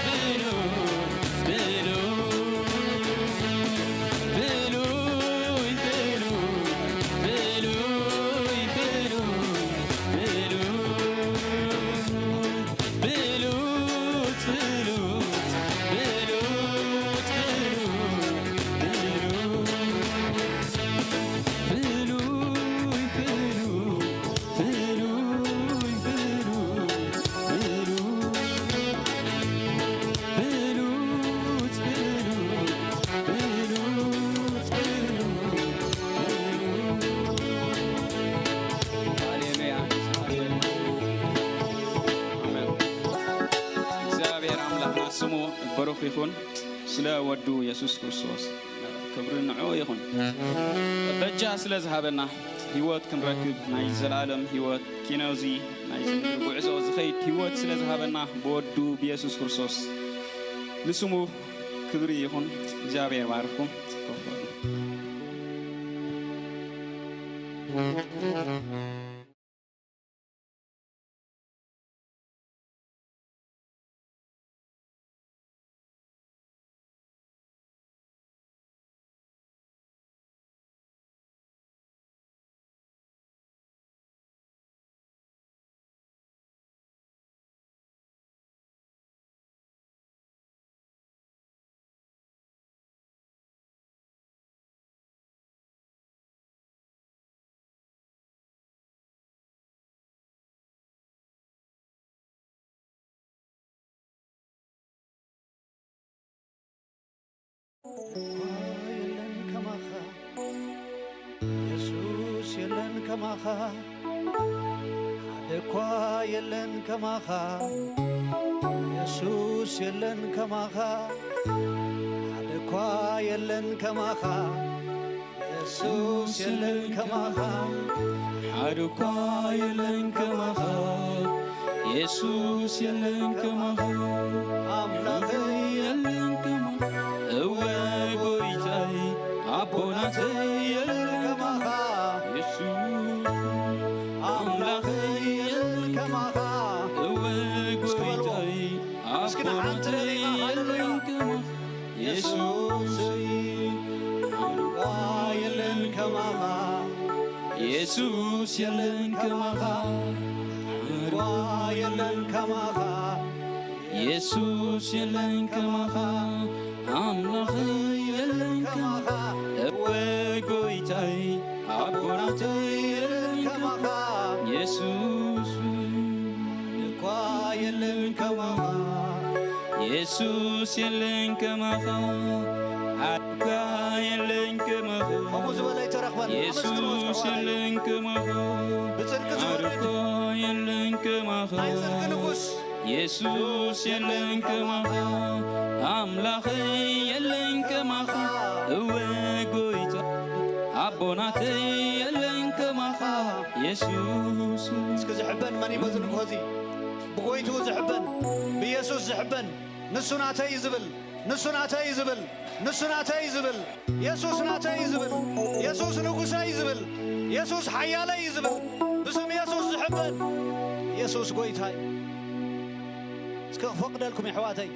ስሙ በሮክ ይሁን ስለ ወዱ ኢየሱስ ክርስቶስ ክብር ንዑ ይሁን በጃ ስለ ዝሃበና ህይወት ክንረክብ ናይ ዘላለም ህይወት ኪኖዚ ናይ ጉዕዞ ዝኸይድ ህይወት ስለ ዝሃበና በወዱ ኢየሱስ ክርስቶስ ንስሙ ክብር ይሁን እግዚአብሔር ባርኩም يلن كماخا يسوس يلن كماخا حدكوا يلن كماخا يسوس يلن كماخا حدكوا يلن كماخا يسوس يلن كماخا حدكوا يلن كماخا يسوس يلن كماخا أملاخي يلن كماخا أوي قويتاي عبوناتي يلن كماخا يسوس أملاخي يلن كماخا أوي قويتاي عبوناتي يلن كماخا يسوس يلن كماخا يسوس يلن كماخا يلن كماخا يسوس يلن كماخا أملاخي يلن كماخا أوي قويتاي عبوناتي يلن كماخا يسوس يلن كماخا يسوس يلن كماخا عبكا يلن كماخا فموز ولا يترقبن يسوس يلن كماخا بصدق زورد عبكا يلن كماخا ناي صدق نقص يسوس يلن كماخا أملاخي يلن كماخا أوي قويتا عبوناتي يلن كماخا يسوس اسك زحبن ماني بزن كوزي بقويتو زحبن بيسوس زحبن نسوناتي يزبل نسوناتي يزبل نسوناتي يزبل يسوس ناتي يزبل يسوس نقصا يزبل يسوس حيالي يزبل بسم يسوس زحبن يسوس قويتاي اسك فقد لكم يا حواتي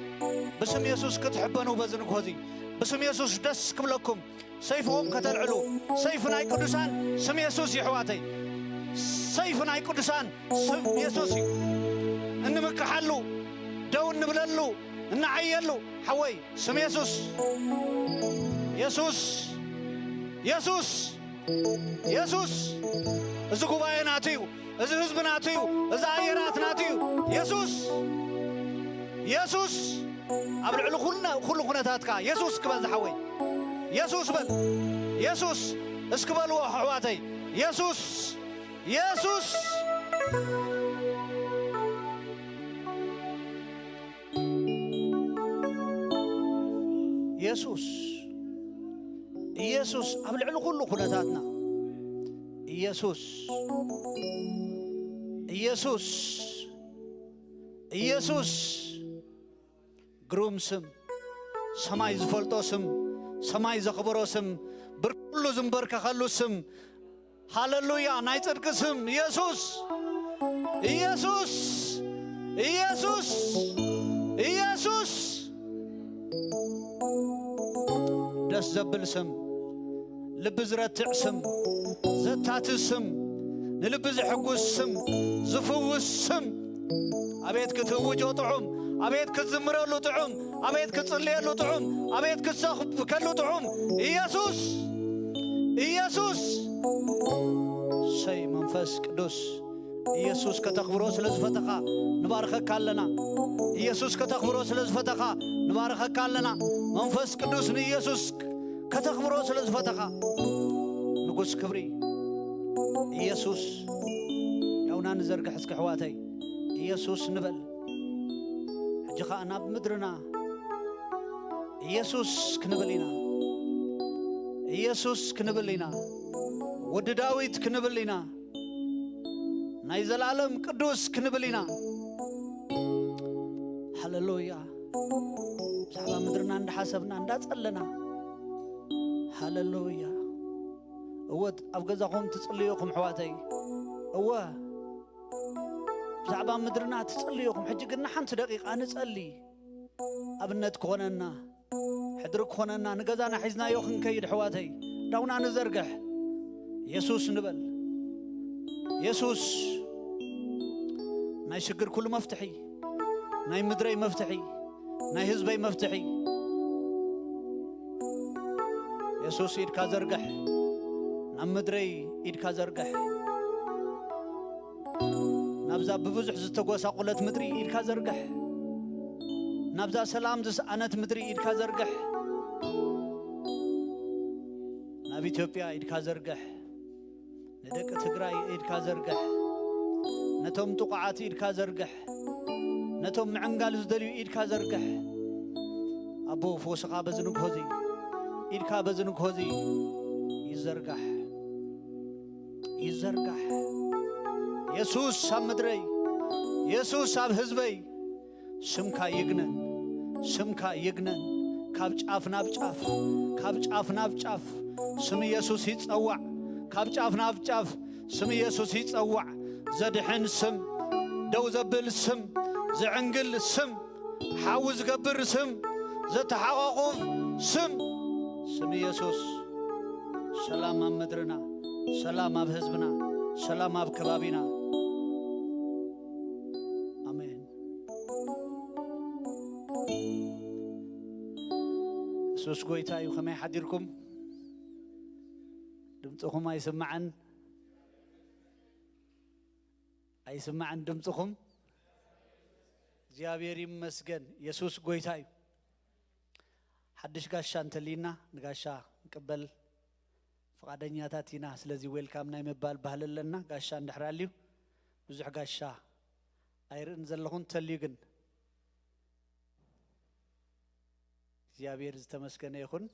بسم يسوس كتحبنوا بزن كوزي بسم يسوس دس كبلكم سيفهم كتلعلو سيفنا قدسان سم يسوس يا حواتي سيفنا قدسان سم يسوس انمك حلو دو نبللو نعيلو حوي سم يسوس يسوس يسوس يسوس إذا كوباي ناتيو إذا حزب ناتيو إذا عيرات ناتيو يسوس يسوس قبل علو كل خناتاتك يسوس كبل حوي يسوس بل يسوس اسكبل وحواتي يسوس يسوس يسوس يسوس قبل علو كل خناتاتنا يسوس يسوس يسوس قروم سم سماي زفلطو سم سماي زخبرو سم بركلو زنبرك خلو سم هاللويا ناي صدق سم يسوس يسوس يسوس يسوس دس زبل سم لب زرتع سم زتات سم نلب زحقوس سم زفوس سم أبيت كتوجو طعم أبيت كتزمرو له طعم أبيت كتصلي له طعم أبيت كتساخب كله طعم يسوس يسوس شيء منفس قدوس يسوس كتخبروس لزفتقا نبارخك لنا يسوس كتخبروس لزفتقا نبارخك لنا منفس قدوس يسوس كتخبروس لزفتقا نقص كبري يسوس يونا نزرق حسك حواتي يسوس نبل حجخا أنا بمدرنا يسوس كنبلينا يسوس كنبلينا ود داويت كنبلينا نايز العالم قدوس كنبلينا هاللويا بزعبا مدرنا عند حسبنا عند أصلنا هاللويا أود أفجزكم تصليكم حواتي أوه بزعبا مدرنا تصليكم حجي قلنا حنت دقيقة نصلي أبنت كوننا حدرك كوننا نجزانا حزنا يوخن كيد حواتي داونا نزرقح يسوس نبل يسوس ناي شقر كل مفتحي ناي مدري مفتحي ناي هزبي مفتحي يسوس إيد كازرقح نام مدري إيد كازرقح نبزا بفزح زتقوسا قلت مدري إيد كازرقح نبزا سلام زس أنت مدري إيد كازرقح نبي إثيوبيا إيد كازرقح ندك تግራይ إيد كازرقح نتوم تقعات إيدكا زرقح نتوم معنقال زدليو إيدكا زرقح أبو فوسقا بزنك هزي إيدكا بزنك هزي يزرقح يزرقح يسوس سامدري يسوس ساب حزبي سمكا يغنن سمكا يغنن كابچ افنا بچاف كابچ افنا بچاف سم يسوس يصوع كابچ افنا بچاف سم يسوس يصوع زدحن سم دو زبل سم زعنقل سم حاوز قبر سم زتحققف سم سم يسوس سلام مدرنا سلام اب حزبنا سلام اب كبابينا امين سوس قويتا يخمي حديركم دمتكم أيسمعن دمتكم زيابير مسجن يسوس قويتا حدش قاشان تلينا نقاشا نقبل فقادنياتاتنا سلازي ويلكام ناي مبال بهلل لنا قاشان دحراليو بزح قاشا اير انزل لهون تليقن زيابير زتمسكن يخون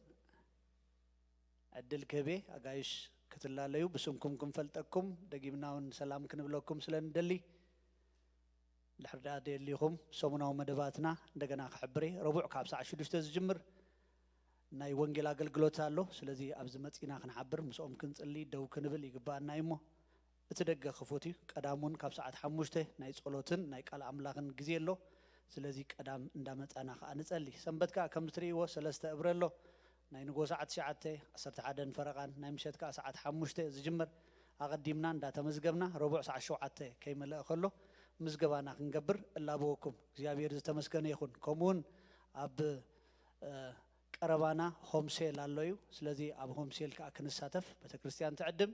عدل كبي اقايش كتلاليو بسمكم كنفلتكم دقيبناون سلام كنبلوكم سلن دلي الحرداد الليهم سومناو مدباتنا دقنا خحبري ربوع كاب ساعة شدوش تزجمر ناي وانجل اقلقلوت الله سلازي ابز متينا خنحبر مسوم كنصلي دو كنبل يقبانا يمو اتدقى خفوتي قدامون كاب ساعة حموشته ناي صلوتن ناي قال املاغن غزيلو سلازي قدام اندامت انا خانصلي سنبتكا كم تريو سلسته ابرلو ناي نغو ساعة ساعته 11 فرقان ناي مشتكا ساعة حموشته زجمر اقديمنا اندا تمزغبنا ربع ساعة شوعته كيملا خلو مزغبانا خنغبر الا بوكم እግዚአብሔር ዝተመስገነ ይኹን ኮሙን አብ ቀረባና ሆምሴል አለዩ ስለዚህ አብ ሆምሴል ከአክንሳተፍ ቤተክርስቲያን ተዕድም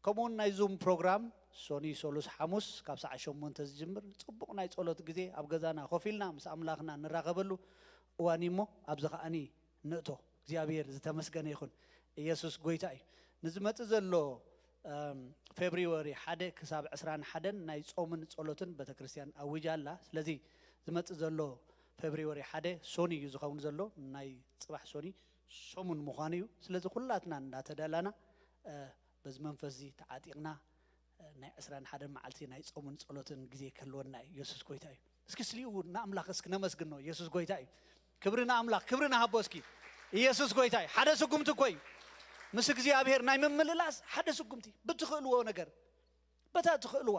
ኮሙን ናይ ዙም ፕሮግራም ሶኒ ሶሉስ ሐሙስ ካብ ሰዓት 8 ዝጅምር ጽቡቅ ናይ ጸሎት ጊዜ አብ ገዛና ኮፊልና ምስ አምላኽና ንራኸበሉ እዋኒሞ አብ ዘኻኒ ንእቶ እግዚአብሔር ዝተመስገነ ይኹን ኢየሱስ ጎይታ እዩ ንዝመጽ ዘሎ ፌብሩዋሪ 1 ክሳብ 21 ናይ ጾምን ጸሎትን ቤተክርስቲያን አውጃላ ስለዚህ ዝመጽ ዘሎ ፌብሩዋሪ 1 ሶኒ እዩ ዝኸውን ዘሎ ናይ ጽባሕ ሶኒ ሶሙን ምዃኑ እዩ ስለዚህ ኩላትና እንዳተዳላና በዚ መንፈስ እዚ ተዓጢቅና ናይ 21 መዓልቲ ናይ ጾምን ጸሎትን ጊዜ ከልወና ኢየሱስ ጎይታ እዩ እስኪ ስሊኡ ንአምላኽ እስኪ ነመስግን ነው ኢየሱስ ጎይታ እዩ ክብርና አምላኽ ክብርና ሃቦ እስኪ ኢየሱስ ጎይታ እዩ ሓደ ስጉምቲ ኮይ ምስ እግዚአብሔር ናይ መምልላስ ሓደ ስጉምቲ ብትኽእልዎ ነገር በታ ትኽእልዋ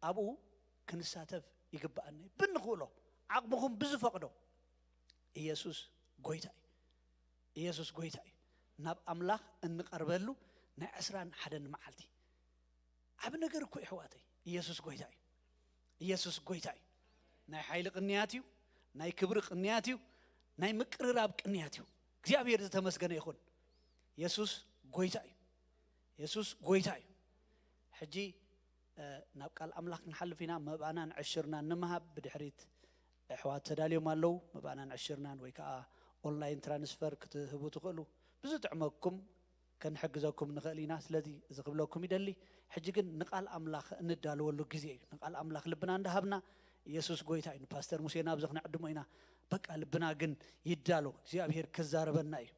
አብኡ ክንሳተፍ ይግባአና ብንኽእሎ ዓቅምኩም ብዝፈቅዶ ኢየሱስ ጎይታ እዩ ኢየሱስ ጎይታ እዩ ናብ አምላኽ እንቀርበሉ ናይ 21 መዓልቲ አብ ነገር እኮ ይሕዋተይ ኢየሱስ ጎይታ እዩ ኢየሱስ ጎይታ እዩ ናይ ኃይል ቅንያት እዩ ናይ ክብሪ ቅንያት እዩ ናይ ምቅርራብ ቅንያት እዩ እግዚአብሔር ዝተመስገነ ይኹን ኢየሱስ ጎይታ እዩ ኢየሱስ ጎይታ እዩ ሕጂ ናብ ቃል አምላኽ ንሐልፊና መባናን ዕሽርና ንመሃብ ብድሕሪት እሕዋት ተዳልዮም አለው መባናን ዕሽርናን ወይ ከዓ ኦንላይን ትራንስፈር ክትህቡ ትኽእሉ ብዙ ጥዕመኩም ከንሕግዘኩም ንኽእል ኢና ስለዚ ዝኽብለኩም ይደሊ ሕጂ ግን ንቃል አምላኽ እንዳልወሉ ጊዜ እዩ ንቃል አምላኽ ልብና እንዳሃብና ኢየሱስ ጎይታ እዩ ፓስተር ሙሴ ናብ ዝኽነዕድሞ ኢና በቃ ልብና ግን ይዳሎ እግዚአብሔር ክዛረበና እዩ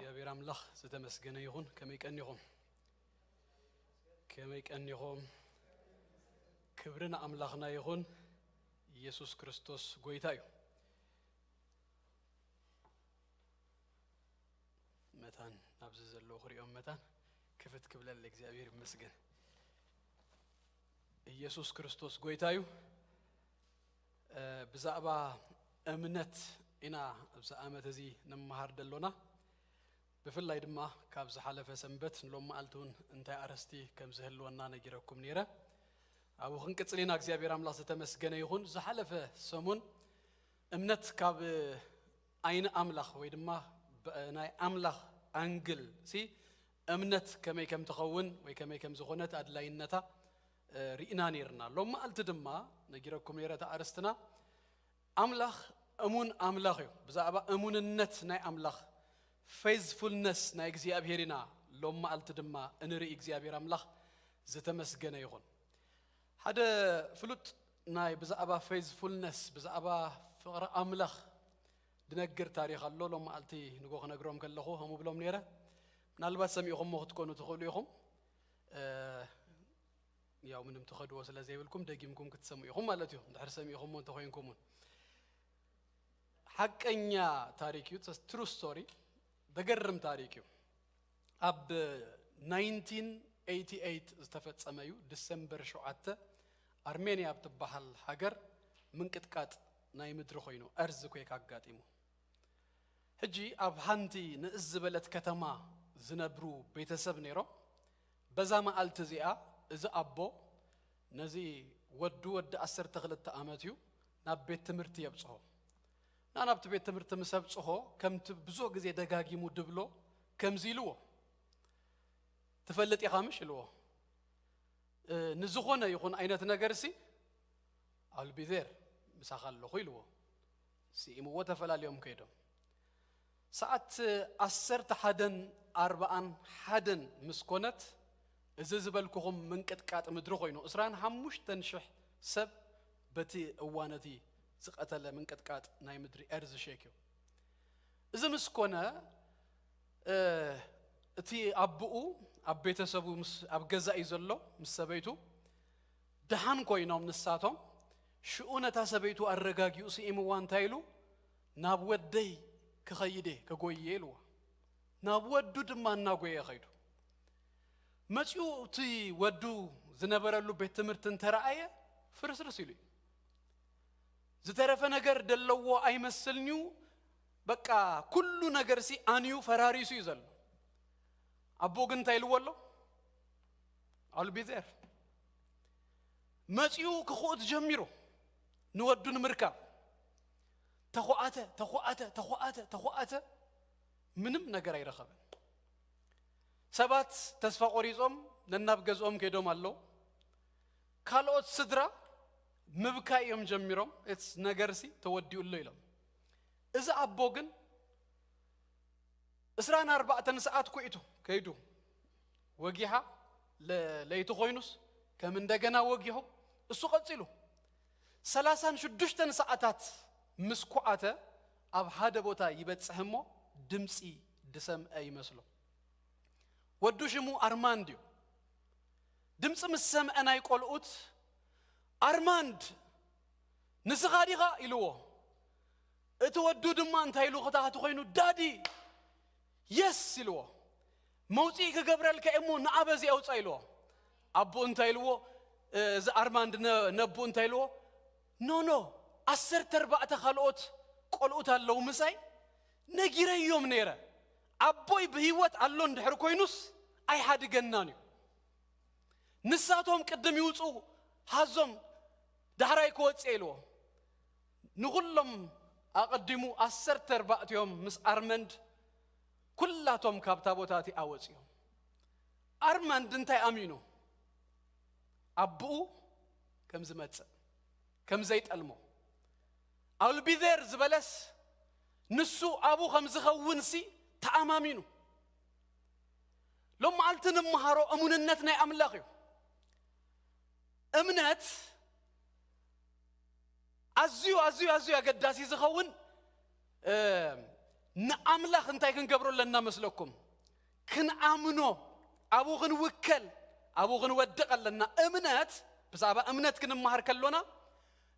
እግዚአብሔር አምላኽ ዝተመስገነ ይሁን ከመይ ቀኒኹም ክብርና አምላኽና ይሁን ኢየሱስ ክርስቶስ ጎይታ እዩ መታን ናብዚ ዘሎ ክሪኦም መታን ክፍት ክብለለ እግዚአብሔር ይመስገን ኢየሱስ ክርስቶስ ጎይታ እዩ ብዛዕባ እምነት ኢና ኣብዚ ዓመት እዚ ንመሃር ደሎና بفلاي دما كابز حلفة سنبت لما قلتون انت أرستي كم زهل وانا نجركم نيرة أو خنك تصلينا أجزاء بيرام لا ستمس جنيهون زحلفة سمون እምነት ካብ አይን አምላኽ ወይ ድማ ናይ አምላኽ አንግል ሲ እምነት ከመይ ከም ተኸውን ወይ ከመይ ከም ዝኾነት አድላይነታ ሪእና ነርና ሎማ አልት ድማ ነጊረኩም ነረታ አርስትና አምላኽ እሙን አምላኽ እዩ ብዛዕባ እሙንነት ናይ አምላኽ faithfulness ናይ እግዚአብሔርና ሎማ አልት ድማ እንርኢ እግዚአብሔር አምላኽ ዝተመስገነ ይኹን ሓደ ፍሉጥ ናይ ብዛዕባ faithfulness ብዛዕባ ፍቅሪ አምላኽ ድነግር ታሪኽ አሎ ሎማ አልቲ ንጎ ክነግሮም ከለኹ ሀሙ ብሎም ነረ ምናልባት ሰሚዕኹም ክትኮኑ ትኽእሉ ኢኹም ያው ምንም ተኸድዎ ስለዘይብልኩም ደጊምኩም ክትሰምዑ ኢኹም ማለት እዩ እንድሕር ሰሚዕኹም እንተኮይንኩም ሐቀኛ ታሪክ እዩ true story ደገርም ታሪክ እዩ አብ 1988 ዝተፈጸመ እዩ ዲሰምበር 7 አርሜኒያ ብትበሃል ሃገር ምንቅጥቃጥ ናይ ምድሪ ኮይኑ earthquake አጋጢሙ ሕጂ አብ ሃንቲ ንእዝ በለት ከተማ ዝነብሩ ቤተሰብ ነይሮም በዛ መዓልት እዚኣ እዚ አቦ ነዚ ወዱ 12 ዓመት እዩ ናብ ቤት ትምህርቲ የብጽሖ ናናብት ቤት ትምህርቲ ምሰብጽሖ ከምት ብዙ ጊዜ ደጋጊሙ ድብሎ ከምዚልዎ ተፈልጥ ይኻምሽ ኢልዎ ንዝኾነ ይኹን አይነት ነገርሲ I'll be there ምሳኻለኹ ኢልዎ ሲኢምዎ ተፈላልዮም ከይዶም ሰዓት 11:41 ምስኮነት እዚ ዝበልኩኹም ምንቅጥቃጥ ምድሪ ኮይኑ 25,000 ሰብ በቲ እዋነቲ ዝቀተለ ምንቅጥቃጥ ናይ ምድሪ እርዝ ሸኪዩ እዚ ምስኮነ እቲ አብኡ አብ ቤተሰቡ አብ ገዛኢ ዘሎ ምስ ሰበይቱ ደሃን ኮይኖም ንሳቶም ሽኡነታ ሰበይቱ አረጋጊኡ ሲኢምዋ እንታይ ኢሉ ናብ ወደይ ክኸይደ ከጎየ ኢልዋ ናብ ወዱ ድማ እናጎየ ኸይዱ መጽኡ እቲ ወዱ ዝነበረሉ ቤት ትምህርቲ እንተረአየ ፍርስርስ ኢሉ ዝተረፈ ነገር ደለዎ አይመስልኒው በቃ ኩሉ ነገር ሲ አንዩ ፈራሪሱ ይዘሉ አቦ ግን ታይልወሎ I'll be there መጽኡ ክኹት ጀሚሩ ንወዱን ምርካብ ተኹአተ ምንም ነገር አይረኸበን ሰባት ተስፋ ቆሪጾም ነናብ ገዝኦም ከዶም አለው ካልኦት ስድራ ምብካዮም ጀሚሮም እስ ነገርሲ ተወዲኡሎ ኢሎም እዚ አቦ ግን 24 ሰዓት ቆይቱ ከይዱ ወጊሃ ለይቱ ኮይኑስ ከም እንደገና ወጊሁ እሱ ቀጽሉ 36 ሰዓታት ምስኩዓተ አብ ሓደ ቦታ ይበጽሕሞ ድምጺ ድሰምዐ ይመስሎ ወዱ ሽሙ አርማንድ እዩ ድምጽ ምሰምዐ ናይ ቆልኡት አርማንድ ንስኻዲኻ ኢልዎ እቲ ወዱ ድማ እንታይ ኢሉ ኸታቱ ኮይኑ ዳዲ የስ ኢልዎ መውጺ ክገብረልከ እሞ ንዓበዚ አውጻ ኢልዎ አቦ እንታይ ኢልዎ እዚ አርማንድ ነቡ እንታይ ኢልዎ ኖ 14 ካልኦት ቆልኡት አለው ምሳይ ነጊረዮም ነይረ አቦይ በህይወት አሎ እንድሕር ኮይኑስ አይሓድገናን እዩ ንሳቶም ቅድም ይውጹ ሃዞም ዳህራይ ክወጽ ኢልዎ ንኹሎም አቀዲሙ 14 ዮም ምስ አርመንድ ኩላቶም ካብታ ቦታቲ አወጽዮም አርመንድ እንታይ አሚኑ አብኡ ከም ዝመጽእ ከም ዘይጠልሞ I'll be there ዝበለስ ንሱ አቡ ከም ዝኸውን ሲ ተአማሚኑ ሎም አልትን መሃሮ እሙንነት ናይ አምላኽ እዩ እምነት አዝዩ አገዳሲ ዝኸውን ንአምላኽ እንታይ ክንገብረለና መስለኩም ክንአምኖ አቡ ክንውከል አቡ ክንወድቀለና እምነት ብዛዕባ እምነት ክንመሃር ከሎና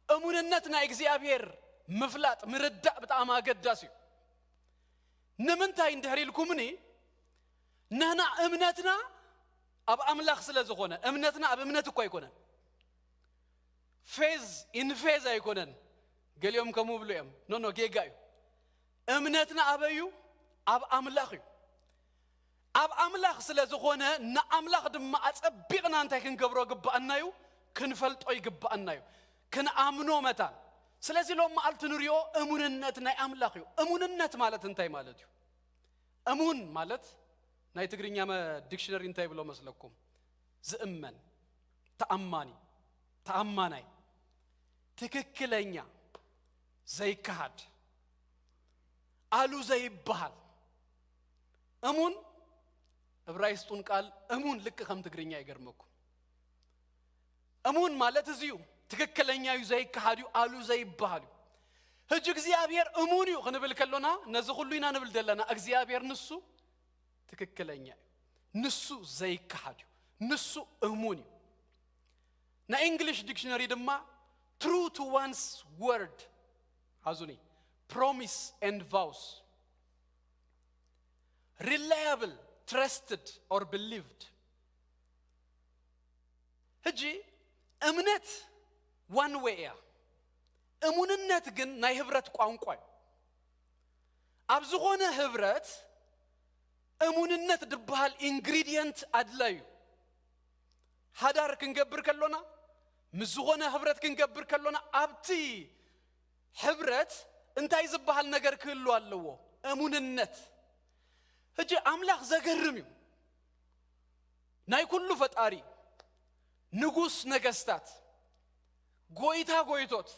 እሙንነት ናይ እግዚአብሔር ምፍላጥ ምርዳእ በጣም አገዳሲ እዩ ንምንታይ እንድህሪልኩምኒ ነህና እምነትና አብ አምላኽ ስለዝኾነ እምነትና አብ እምነት እኮ አይኮነን ፌዝ ኢን ፌዝ አይኮነን ገሊዮም ከሙ ብሉዮም ኖ ጌጋ እዩ እምነትና አበዩ አብ አምላኽ እዩ አብ አምላኽ ስለዝኾነ ንአምላኽ ድማ አጸቢቕና እንታይ ክንገብሮ ግባአናዩ ክንፈልጦ ይግባአናዩ ክንአምኖ መታን ስለዚህ ሎም ማልት ንሪዮ እሙንነት ናይ አምላኽ እዩ እሙንነት ማለት እንታይ ማለት እዩ እሙን ማለት ናይ ትግርኛ ዲክሽነሪ እንታይ ብሎ መስለኩም ዝእመን ተአማኒ ተአማናይ ትክክለኛ ዘይካድ አሉ ዘይባል እሙን ዕብራይስጡን ቃል እሙን ልክ ከም ትግርኛ ይገርመኩም እሙን ማለት እዚዩ ትክክለኛ ዩ ዘይካድ ዩ አሉ ዘይባል ህጅ እግዚአብሔር እሙን ዩ ክንብል ከሎና ነዚ ሁሉ ኢና ንብል ደለና እግዚአብሔር ንሱ ትክክለኛ ንሱ ዘይካድ ንሱ እሙን ዩ ና እንግሊሽ ዲክሽነሪ ድማ true to one's word አዙኒ promise and vows reliable trusted or believed ህጂ እምነት one way እሙንነት ግን ናይ ህብረት ቋንቋ አብዝኾነ ህብረት እሙንነት ድባል ኢንግሪዲየንት አድላዩ ሃዳር ክንገብር ከሎና ምዝኾነ ህብረት ክንገብር ከሎና አብቲ ህብረት እንታይ ዝባል ነገር ክህሉ አለዎ እሙንነት ህጂ አምላኽ ዘገርም እዩ ናይ ኩሉ ፈጣሪ ንጉስ ነገስታት ጎይታ ጎይቶት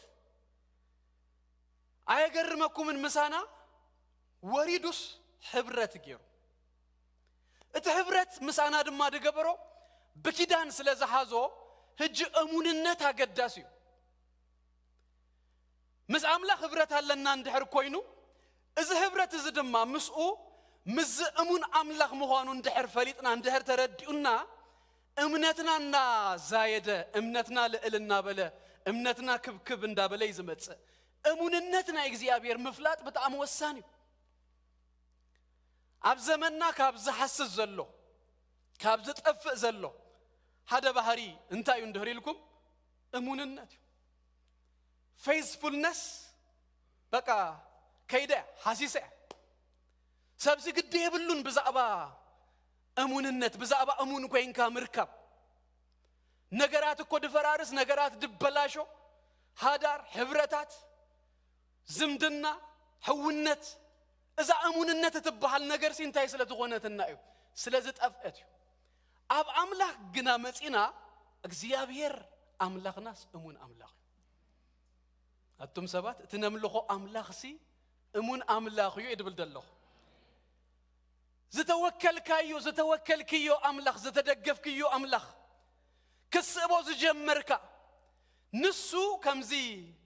አየገርመኩምን ምሳና ወሪዱስ ህብረት ገይሩ እቲ ህብረት ምሳና ድማ ደገበሮ በኪዳን ስለዛሃዞ ህጂ እሙንነት አገዳስ እዩ ምስ አምላኽ ህብረት አለና እንድሕር ኮይኑ እዚ ህብረት እዚ ድማ ምስኡ ምዝ እሙን አምላኽ ምዃኑ እንድሕር ፈሊጥና እንድሕር ተረዲኡና እምነትናና ዛየደ እምነትና ልዕልና በለ እምነትና ክብክብ እንዳበለ ይዝመጽእ እሙንነትና እግዚአብሔር ምፍላጥ በጣም ወሳኝ እዩ አብ ዘመንና ካብ ዝሐስስ ዘሎ ካብ ዝጠፍእ ዘሎ ሓደ ባህሪ እንታይ እንድህር ኢልኩም እሙንነት faithfulness በቃ ከይደ ሐሲሰ ሰብዚ ግድ ይብሉን ብዛዕባ እሙንነት ብዛዕባ እሙን ኮይንካ ምርከብ ነገራት እኮ ድፈራርስ ነገራት ድበላሾ ሃዳር ህብረታት ዝምድና ህውነት እዛ እሙንነት ትባሃል ነገር ሲንታይ ስለትኾነትና እዩ ስለዚ ጠፍአት እዩ አብ አምላኽ ግና መጺና እግዚአብሔር አምላኽናስ እሙን አምላኽ አቱም ሰባት ትነምልኾ አምላኽሲ እሙን አምላኽ እዩ ይድብል ደለኹ ዝተወከልካዮ ዝተወከልክዮ አምላኽ ዝተደገፍክዮ አምላኽ ክስቦ ዝጀመርካ ንሱ ከምዚ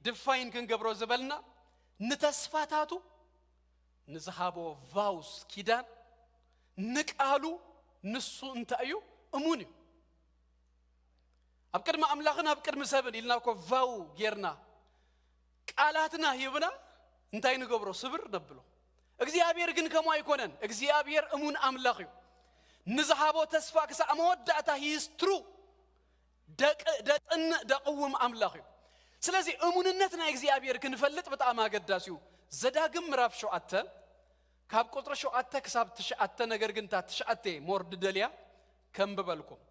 ድፋይን ክንገብሮ ዝበልና ንተስፋታቱ ንዝሃቦ ቫውስ ኪዳን ንቃሉ ንሱ እንታይ እዩ እሙን እዩ አብ ቅድመ አምላኽና አብ ቅድመ ሰብን ኢልና እኮ ቫው ጌርና ቃላትና ይብና እንታይ ንገብሮ ስብር ነብሎ እግዚአብሔር ግን ከመ አይኮነን እግዚአብሔር እሙን አምላኽ እዩ ንዝሃቦ ተስፋ ክሳዕ መወዳእታ ሂስ ትሩ ደጥን ደቅውም አምላኽ እዩ ስለዚ እሙንነትና እግዚአብሔር ክንፈልጥ በጣም አገዳስ እዩ ዘዳግም ምዕራፍ 7 ካብ ቁጥር 7 ክሳብ 9 ነገር ግን ታ 9 ሞርድ ደልያ ከምበልኩም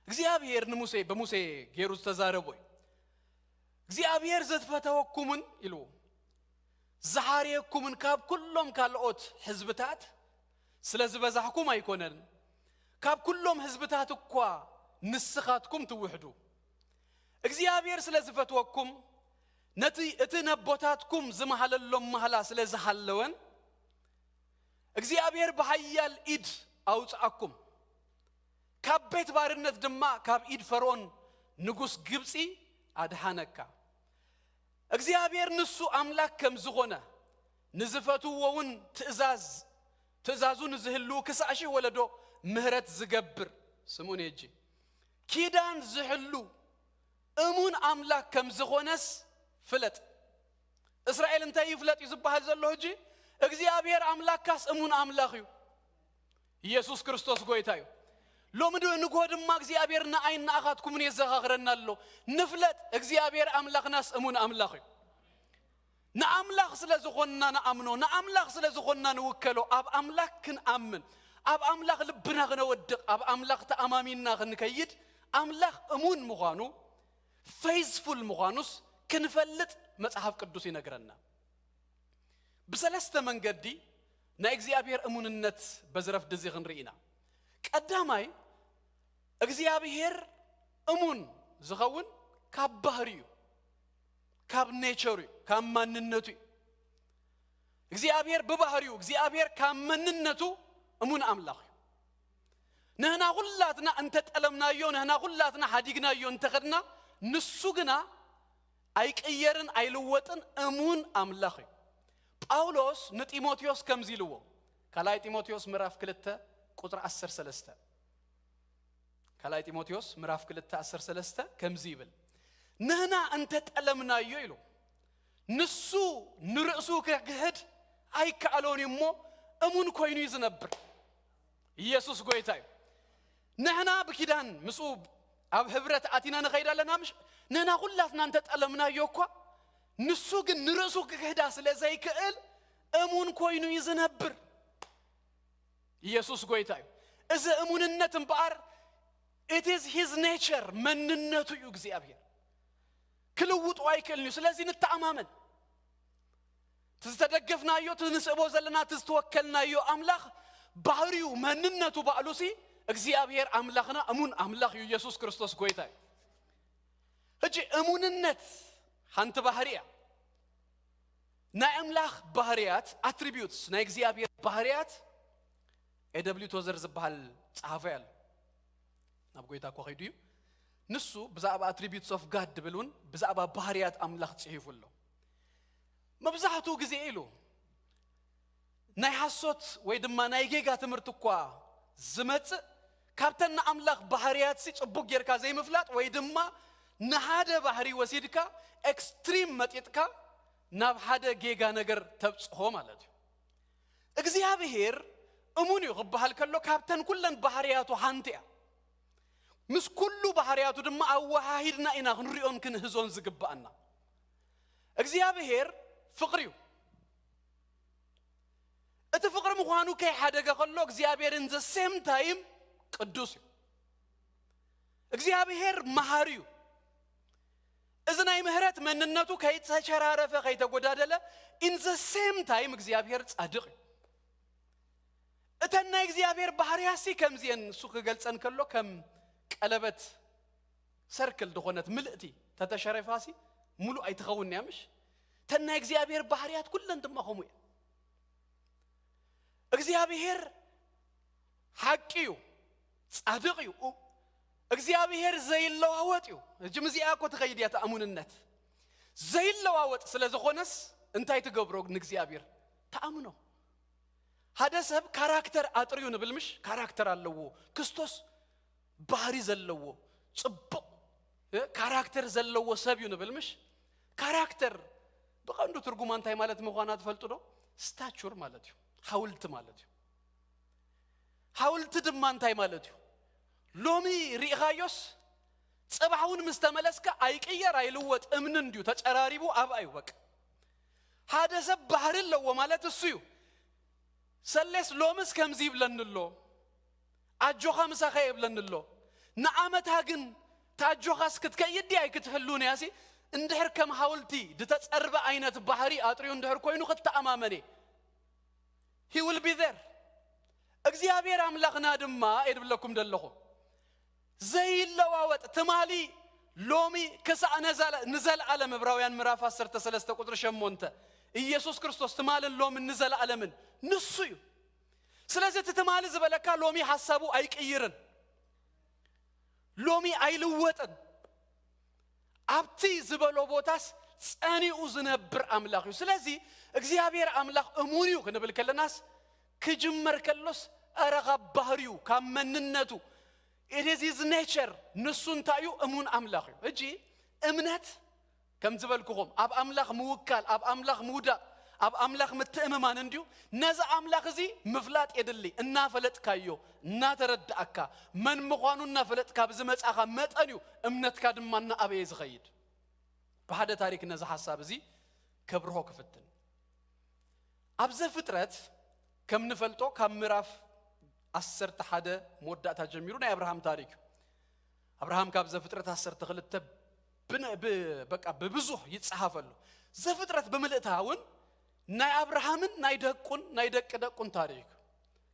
እግዚአብሔር ንሙሴ በሙሴ ጌሩ ተዛረቦይ እግዚአብሔር ዘትፈተወኩምን ኢሉ ዘሐሪየኩምን ካብ ኩሎም ካልኦት ህዝብታት ስለዚ በዛሕኩም አይኮነን ካብ ኩሎም ህዝብታት እኳ ንስኻትኩም ትውሕዱ እግዚአብሔር ስለዚ ፈተወኩም ነቲ እቲ ነቦታትኩም ዝመሃለሎም መሃላ ስለዝሃለወን እግዚአብሔር በኃያል ኢድ አውጻአኩም ካብ ቤት ባርነት ድማ ካብ ኢድ ፈርዖን ንጉስ ግብጺ አድሃነካ እግዚአብሔር ንሱ አምላክ ከም ዝኾነ ንዝፈትወውን ትእዛዙን ዝህሉ ክሳሽ ወለዶ ምህረት ዝገብር ስሙን እጂ ኪዳን ዝህሉ እሙን አምላክ ከም ዝኾነስ ፍለጥ እስራኤል እንታይ ይፍለጥ ይዝባሃል ዘሎ እጂ እግዚአብሔር አምላካስ እሙን አምላኽ እዩ ኢየሱስ ክርስቶስ ጎይታ እዩ ሎምዶ ንጎድማ እግዚአብሔርና አይና አኻትኩምን የዘኻኽረናሎ ንፍለጥ እግዚአብሔር አምላኽናስ እሙን አምላኽ እዩ ንአምላኽ ስለዝኾንና ንአምኖ ንአምላኽ ስለዝኾንና ንውከሎ አብ አምላኽ ክንአምን አብ አምላኽ ልብና ክንወድቕ አብ አምላኽ ተአማሚና ክንከይድ አምላኽ እሙን ምዃኑ faithful ምዃኑስ ክንፈልጥ መጽሐፍ ቅዱስ ይነግረና በሰለስተ መንገዲ ናይ እግዚአብሔር እሙንነት በዝረፍ ድዚ ክንርኢና ቀዳማይ እግዚአብሔር እሙን ዝኸውን ካብ ባህሪዩ ካብ ኔቸሩ ካብ ማንነቱ እግዚአብሔር በባህሪው እግዚአብሔር ካብ ማንነቱ እሙን አምላክ ነህና ሁላትና እንተ ጠለምናዮ ነህና ሁላትና ሐዲግናዮ እንተኸድና ንሱ ግና አይቀየርን አይልወጥን እሙን አምላክ ጳውሎስ ንጢሞቴዎስ ከምዚልዎ ካላይ ጢሞቴዎስ ምዕራፍ 2 ቁጥር 13 ካላይ ጢሞቴዎስ ምዕራፍ 2 13 ከምዚ ይብል ነህና እንተ ጠለምናዮ ይሉ ንሱ ንርእሱ ከግህድ አይካሎን እሞ እሙን ኮይኑ ይዝነብር ኢየሱስ ጎይታዩ ነህና በኪዳን ምጹብ አብ ህብረት አቲና ነኸይዳለና ምሽ ነህና ሁላትና እንተ ጠለምናዮ እኮ ንሱ ግን ንርእሱ ከግህዳ ስለዘይክእል እሙን ኮይኑ ይዝነብር ኢየሱስ ጎይታዩ እዚ እሙንነት እምባር it is his nature መንነቱ እዩ እግዚአብሔር ክልውጡ አይክልኒ ስለዚህ ንተአማመን ትስተደገፍናዮ ትንስቦ ዘለና ትስተወከልናዮ አምላክ ባህሪው መንነቱ ባሉሲ እግዚአብሔር አምላክና እሙን አምላክ እዩ ኢየሱስ ክርስቶስ ጎይታዩ እጂ እሙንነት ሓንቲ ባህሪያ ናይ አምላክ ባህሪያት attributes ናይ እግዚአብሔር ባህሪያት AW ቶዘር ዝበሃል ጻፈያል ናብ ጎይታ ኮ ኸይዱ ንሱ ብዛዕባ attributes of God ብሉን ብዛዕባ ባህሪያት አምላክ ጽሒፉሎ መብዛሕቱ ግዜ ኢሉ ናይ ሐሶት ወይ ድማ ናይ ጌጋ ትምርት እኳ ዝመጽ ካብተና አምላክ ባህሪያት ጽቡቅ ጌርካ ዘይምፍላጥ ወይ ድማ ንሓደ ባህሪ ወሲድካ ኤክስትሪም መጥጥካ ናብ ሓደ ጌጋ ነገር ተብጽሖ ማለት እዩ እግዚአብሔር እሙን እዩ ክበሃል ከሎ ካብተን ኩለን ባህሪያቱ ሓንቲያ ምስ ኩሉ ባህሪያቱ ድማ አዋሃሂድና ኢና ክንሪኦን ክንህዞን ዝግባአና እግዚአብሔር ፍቅር እዩ እቲ ፍቅር ምዃኑ ከይ ሓደገ ከሎ እግዚአብሔር in the same time ቅዱስ እዩ እግዚአብሔር መሐሪ እዩ እዚ ናይ ምህረት መንነቱ ከይ ተቸራረፈ ከይ ተጎዳደለ in the same time እግዚአብሔር ጻድቅ እዩ እተና እግዚአብሔር ባህሪያሲ ከምዚን እሱ ክገልጸን ከሎ ከም ቀለበት ሰርክል ድኾነት ምልእቲ ተተሸረፋሲ ሙሉ አይተኸውን ያምሽ ተና እግዚአብሔር ባህሪያት ኩለን ድማ ኸሙ እግዚአብሔር ሐቂዩ ጻድቅዩ እግዚአብሔር ዘይለዋወጥ እዩ ጅምዚያ እኮ ተኸይድያ ተአሙንነት ዘይለዋወጥ ስለዝኾነስ እንታይ ትገብሮ ንእግዚአብሔር ተአምኖ ሓደ ሰብ ካራክተር አጥሪዩ ንብልምሽ ካራክተር አለዎ ክርስቶስ ባህሪ ዘለዎ ጽቡቅ ካራክተር ዘለዎ ሰብ እዩ ንብልምሽ ካራክተር በቀንዱ ትርጉም አንታይ ማለት ምዃና ትፈልጡ ዶ ስታቹር ማለት እዩ ሐውልት ማለት እዩ ሐውልት ድማ አንታይ ማለት እዩ ሎሚ ሪኻዮስ ጽባውን ምስተመለስከ አይቀየር አይልወጥ እምን እንዲዩ ተጨራሪቡ አብአዩ በቃ ሓደ ሰብ ባህሪ ለዎ ማለት እሱ እዩ ሰለስ ሎምስ ከምዚ ይብለንሎ አጆኻ ምሳኸ ይብለንሎ ንዓመታ ግን ታጆኻስ ክትከይዲ አይክትህሉን ያሲ እንድሕር ከም ሐውልቲ ድተጸርበ አይነት ባህሪ አጥሪው እንድሕር ኮይኑ ከተአማመኔ he will be there እግዚአብሔር አምላክና ድማ እድብለኩም ደለኹ ዘይለዋወጥ ተማሊ ሎሚ ከሳዕ ንዘል ዓለም ዕብራውያን ምዕራፍ 13 ቁጥር 8 ኢየሱስ ክርስቶስ ተማልን ሎሚ ንዘል ዓለምን ንሱ እዩ ስለዚህ ተማሊ ዝበለካ ሎሚ ሐሳቡ አይቀይርን ሎሚ አይልወጥን አብቲ ዝበሎ ቦታስ ጸኒኡ ዝነብር አምላክ እዩ ስለዚህ እግዚአብሔር አምላክ እሙን እዩ ክንብል ከለናስ ክጅመር ከሎስ አረጋ ባህሪው ካመንነቱ it is his nature ንሱን ታዩ እሙን አምላክ እዩ እጂ እምነት ከም ዝበልኩኹም አብ አምላክ ምውካል አብ አምላክ ሙዳ አብ አምላክ ምትእመማን እንዲዩ ነዛ አምላክ እዚ ምፍላጥ የድሊ እና ፈለጥካዮ እና ተረዳአካ መን ምዃኑና ፈለጥካ ብዝመጻኻ መጠንዩ እምነትካ ድማና አበየ ዝኸይድ በሓደ ታሪክ ነዛ ሐሳብ እዚ ከብርሆ ክፍትን አብ ዘፍጥረት ከም ንፈልጦ ካብ ምዕራፍ 11 መወዳእታ ጀሚሩ ናይ አብርሃም ታሪክ አብርሃም ካብ ዘፍጥረት 12 በቃ በብዙህ ይጻሐፈሉ ዘፍጥረት በመልእታውን ናይ አብርሃምን ናይ ደቁን ታሪክ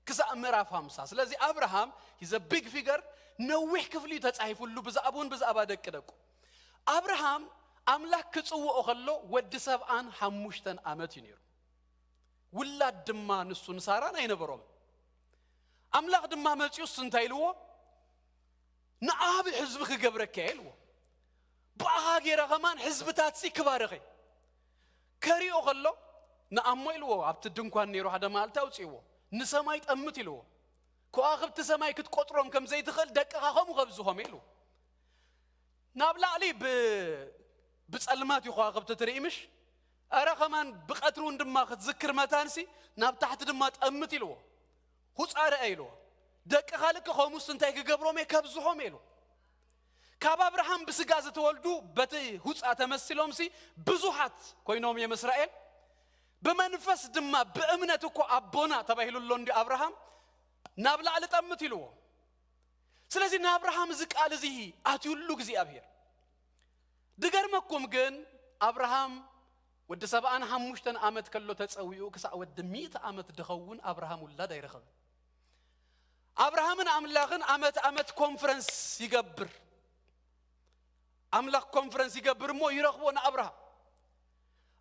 ክዛ ምዕራፍ 50 ስለዚህ አብርሃም is a big figure ነዊሕ ክፍሊ ተጻሒፉሉ ብዛዕቡን ብዛዕባ ደቁ አብርሃም አምላክ ክጽውኦ ከሎ ወዲ 75 ዓመት ይነሩ ውላድ ድማ ንሱን ሳራን አይነበሮም አምላክ ድማ መጽዩስ እንታይልዎ ንአብ ህዝብ ክገብረከ ይልዎ ባሃገረ ከማን ህዝብታትሲ ክባረኸ ከሪኦ ከሎ ንአሞይልዎ ኣብቲ ድንኳን ነይሩ ሓደ ማልታ ውጽይዎ ንሰማይ ጠምት ይልዎ ከዋኽብቲ ሰማይ ክትቆጥሮም ከም ዘይትኽእል ደቅኻ ኸሙ ኸብዝሆም ይልዎ ናብላዕሊ ብጸልማት ይኸዋኽብቲ ትርኢምሽ አረ ከማን ብቀትሩን ድማ ክትዝክር መታንሲ ናብ ታሕቲ ድማ ጠምት ይልዎ ሁጻረ አይልዎ ደቅኻ ልክ ኸሙስ እንታይ ክገብሮም ከብዝሆም ይልዎ ካብ አብርሃም በስጋ ዝተወልዱ በቲ ሁጻ ተመስሎምሲ ብዙሃት ኮይኖም የእስራኤል በመንፈስ ድማ በእምነት እኮ አቦና ተባይሉሎ እንዲ አብርሃም ናብላዕሊ ጠምት ይልዎ ስለዚህ ናብርሃም ዝቃል እዚ አትዩሉ እግዚአብሔር ድገርመኩም ግን አብርሃም ወደ 75 ዓመት ከሎ ተጸውዩ ክሳዕ ወደ 100 ዓመት ድኸውን አብርሃም ውላድ አይረኸብ አብርሃምን አምላኽን ዓመት ኮንፈረንስ ይገብር አምላክ ኮንፈረንስ ይገብርሞ ይረኽቦና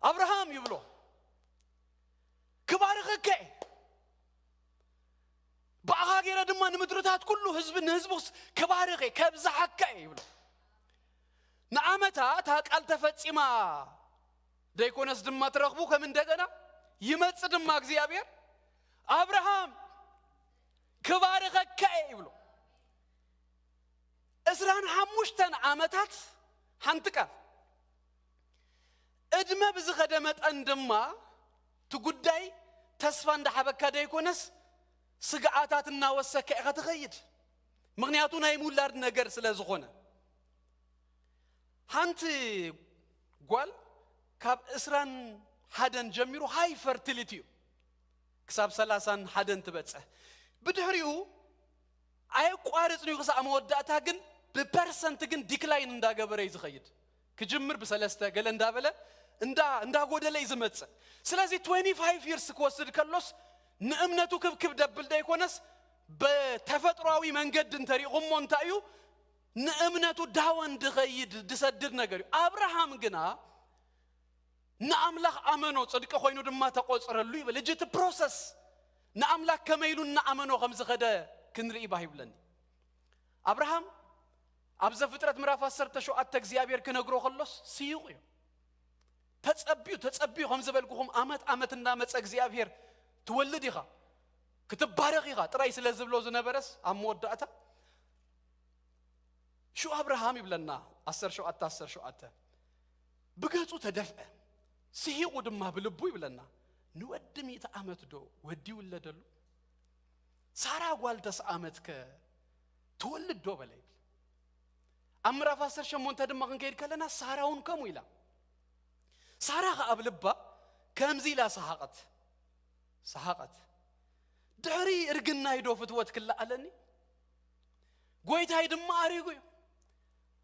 አብርሃም ይብሎ ክባርኸከ በአሃገረ ድማ ንምድርታት ኩሉ ህዝቡስ ክባርኸ ከብዛሐከ ይብሎ ንዓመታት ቃል ተፈጽማ ደይኮነስ ድማ ትረኽቡ ከም እንደገና ይመጽ ድማ እግዚአብሔር አብርሃም ክባርኸከ ይብሎ እስራን 5 ዓመታት ሓንጥቃል እድመ ብዝኸደ መጠን ድማ ትጉዳይ ተስፋ እንደሐበካ ደይኮነስ ስጋዓታትና ወሰከ ኢኻ ትኸይድ ምክንያቱ ናይ ሙላድ ነገር ስለዝኾነ ሓንቲ ጓል ካብ እስራን ሓደን ጀሚሩ ሃይ ፈርቲሊቲ ክሳብ 31 ትበጽሕ ብድሕሪኡ አይቋርጽ ነው ክሳብ መወዳእታ ግን በፐርሰንት ግን ዲክላይን እንዳገበረ ይዝኸይድ ክጅምር በሰለስተ ገለ እንዳበለ እንዳጎደለ ይዝመጽ ስለዚህ 25 years ከወስድ ከሎስ ንእምነቱ ክብክብ ደብል ደይኮነስ በተፈጥሯዊ መንገድ እንተሪቁም እንታዩ ንእምነቱ ዳወን ድኸይድ ድሰድድ ነገር አብርሃም ግና ንአምላኽ አመኖ ጽድቅ ኮይኑ ድማ ተቆጽረሉ ይብል እጅት ፕሮሰስ ንአምላኽ ከመይሉና አመኖ ከም ዝኸደ ክንርኢ ባይብለኒ አብርሃም አብዘ ፍጥረት ምዕራፍ 17 እግዚአብሔር ክነግሮ ከሎስ ሲይቁ ተጸብዩ ከም ዝበልኩኹም ዓመት እንዳመጸ እግዚአብሔር ትወልድ ኢኻ ክትባረኽ ኢኻ ጥራይ ስለ ዝብሎ ዝነበረስ አመወዳእታ ሹ አብርሃም ይብለና 17 ብገጹ ተደፍዐ ሲይቁ ድማ ብልቡ ይብለና ንወድ 100 ዓመት ዶ ወዲ ይወለደሉ ሳራ ጓል 9 ዓመት ትወልድ ዶ በላይ አምራፍ 18 ድማ ክንከይድ ከለና ሳራውን ከሙ ኢላ ሳራ ከአብልባ ከምዚ ላ ሰሐቀት ድሕሪ እርግና ሂዶ ፍትወት ክላአለኒ ጎይታይ ድማ አሪጉ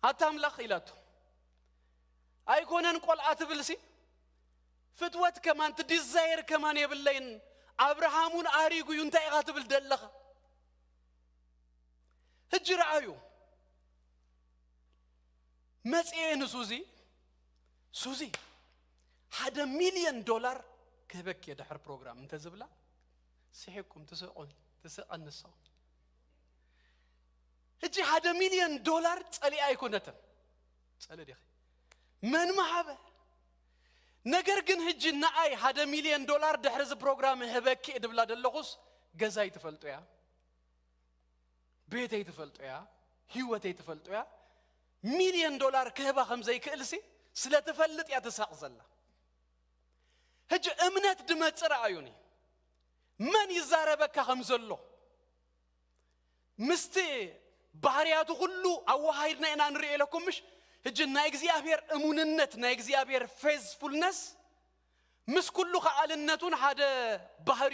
አታምላኽ ኢላቱ አይኮነን ቆልዓት ብልሲ ፍትወት ከማን ትዲዛይር ከማን የብለይን አብርሃሙን አሪጉ እንታይ ኢኻ ትብል ደለኸ ህጅራአዩ መጽኤን ሱዚ $1 million كهبك يدحر بروجرام انت زبلا سيحكم تسقنسوا هجي $1 million تسالي ايكونتن تسالي دي من محبه ነገር ግን ህጅ ናአይ $1 million ድሕርዝ ፕሮግራም ህበክ እድብላ ደለኹስ ገዛይ ተፈልጦያ ቤተይ ተፈልጦያ ህይወተይ ተፈልጦያ $1 million ክህባ ከምዘይ ክእልሲ ስለተፈልጥ ያ ተሳቅ ዘላ ህጅ እምነት ድመጽራ አዩኒ ማን ይዛረበካ ከምዘሎ ምስቲ ባህሪያቱ ሁሉ አዋሃይድና ኢና ንሪኢ ለኩምሽ ህጅና እግዚአብሔር እሙንነት ና እግዚአብሔር ፌዝፉልነስ ምስ ኩሉ ኸአልነቱን ሓደ ባህሪ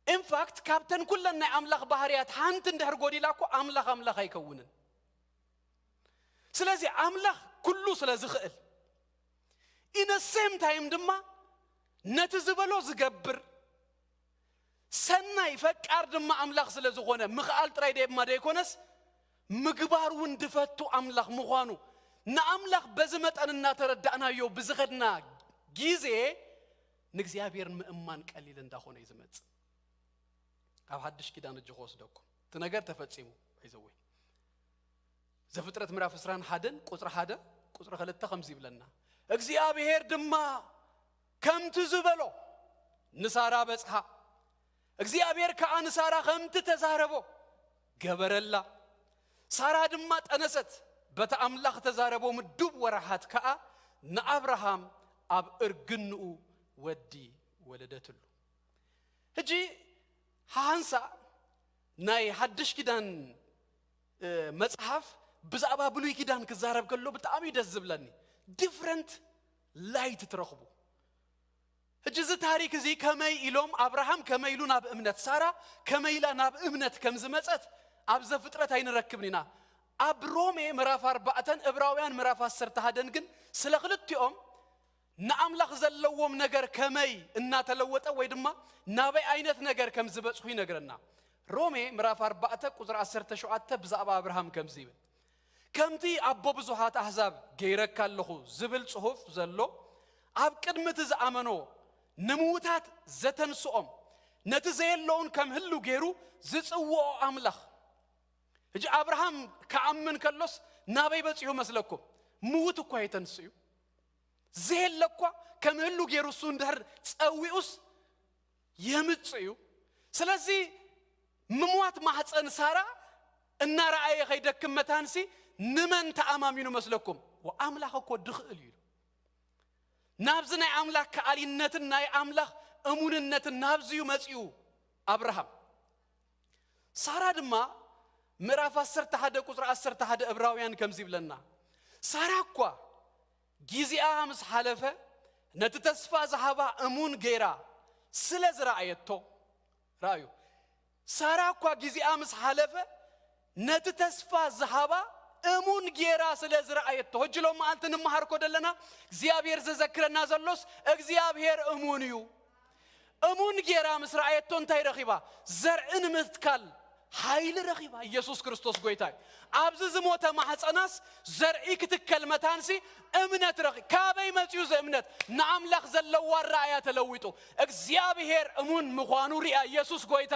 ኢን ፋክት ካፕተን ኩለና አምላኽ ባህሪያት ሃንት እንደህር ጎዲላኮ አምላኽ አይከውንን ስለዚህ አምላኽ ኩሉ ስለዝኽእል in the same time ድማ ነቲ ዝበሎ ዝገብር ሰናይ ፈቃር ድማ አምላኽ ስለዝኾነ ምኽኣል ጥራይ ድማ ደይኮነስ ምግባር እውን ድፈቱ አምላኽ ምዃኑ ንአምላኽ በዚ መጠን እናተረዳእናዮ ብዝኸድና ጊዜ ንእግዚአብሔር ምእማን ቀሊል እንዳኾነ ይዝመጽ ኣብ ሓድሽ ኪዳን እጅ ክወስደኩም እቲ ነገር ተፈጺሙ ይዘወይ ዘፍጥረት ምዕራፍ 21 ቁጽሪ 1 ቁጽሪ 2 ከምዚ ይብለና እግዚአብሔር ድማ ከምቲ ዝበሎ ንሳራ በጽሓ እግዚአብሔር ከዓ ንሳራ ከምቲ ተዛረቦ ገበረላ ሳራ ድማ ጠነሰት በታ አምላኽ ተዛረቦ ምዱብ ወራሓት ከዓ ንአብርሃም ኣብ እርግንኡ ወዲ ወለደትሉ ሕጂ ሃንሳ ናይ ሓድሽ ኪዳን መጽሓፍ ብዛዕባ ብሉይ ኪዳን ክዛረብ ከሎ ብጣዕሚ ደስ ዝብለኒ ዲፍረንት ላይት ትረኽቡ ሕጂ እዚ ታሪክ እዚ ከመይ ኢሎም አብርሃም ከመይ ኢሉ ናብ እምነት ሳራ ከመይ ኢላ ናብ እምነት ከም ዝመጸት ኣብ ዘፍጥረት ኣይንረክብኒና ኣብ ሮሜ ምዕራፍ 4 ዕብራውያን ምዕራፍ 11 ግን ስለ ክልቲኦም ንአምላኽ ዘለዎም ነገር ከመይ እናተለወጠ ወይ ድማ ናበይ ዓይነት ነገር ከም ዝበጽሑ ይነግረና ሮሜ ምዕራፍ 4 ቁጽሪ 17 ብዛዕባ አብርሃም ከምዚ ይብል ከምቲ ኣቦ ብዙሓት ኣሕዛብ ገይረካ ኣለኹ ዝብል ጽሑፍ ዘሎ ኣብ ቅድሚት ዝኣመኖ ንምውታት ዘተንስኦም ነቲ ዘየለውን ከም ህሉ ገይሩ ዝጽውዖ አምላኽ ሕጂ አብርሃም ከኣምን ከሎስ ናበይ በጽሑ መስለኩም ምውት እኳ የተንስዩ ዘየለኳ ከም ህሉ ገይሩ እሱ እንድሕር ጸዊኡስ የምጽዩ ስለዚ ምሟት ማሕፀን ሳራ እናረአየ ኸይደክም መታንሲ ንመን ተኣማሚኑ መስለኩም ወአምላኽ እኮ ድኽእል እዩ ናብዚ ናይ አምላኽ ከኣሊነትን ናይ አምላኽ እሙንነትን ናብዚዩ መጽዩ አብርሃም ሳራ ድማ ምዕራፍ 11 ቁጽሪ 11 ዕብራውያን ከምዚ ይብለና ሳራ እኳ ጊዜኣ ምስ ሓለፈ ነቲ ተስፋ ዝሃባ እሙን ገይራ ስለ ዝረአየቶ ራእዩ ሳራ እኳ ጊዜኣ ምስ ሓለፈ ነቲ ተስፋ ዝሃባ እሙን ገይራ ስለ ዝረአየቶ ሕጂ ሎም መዓልቲ ንምሃርኮ ደለና እግዚአብሔር ዘዘክረና ዘሎስ እግዚአብሔር እሙን እዩ እሙን ገይራ ምስ ረአየቶ እንታይ ረኺባ ዘርዕን ምትካል ኃይል ረኺባ ኢየሱስ ክርስቶስ ጎይታ ኣብዚ ዝሞተ ማሕፀናስ ዘርኢ ክትከል መታንሲ እምነት ረኺ ካበይ መጽዩ ዘእምነት ንአምላኽ ዘለዋ ራእያ ተለዊጡ እግዚአብሔር እሙን ምዃኑ ሪኣ ኢየሱስ ጎይታ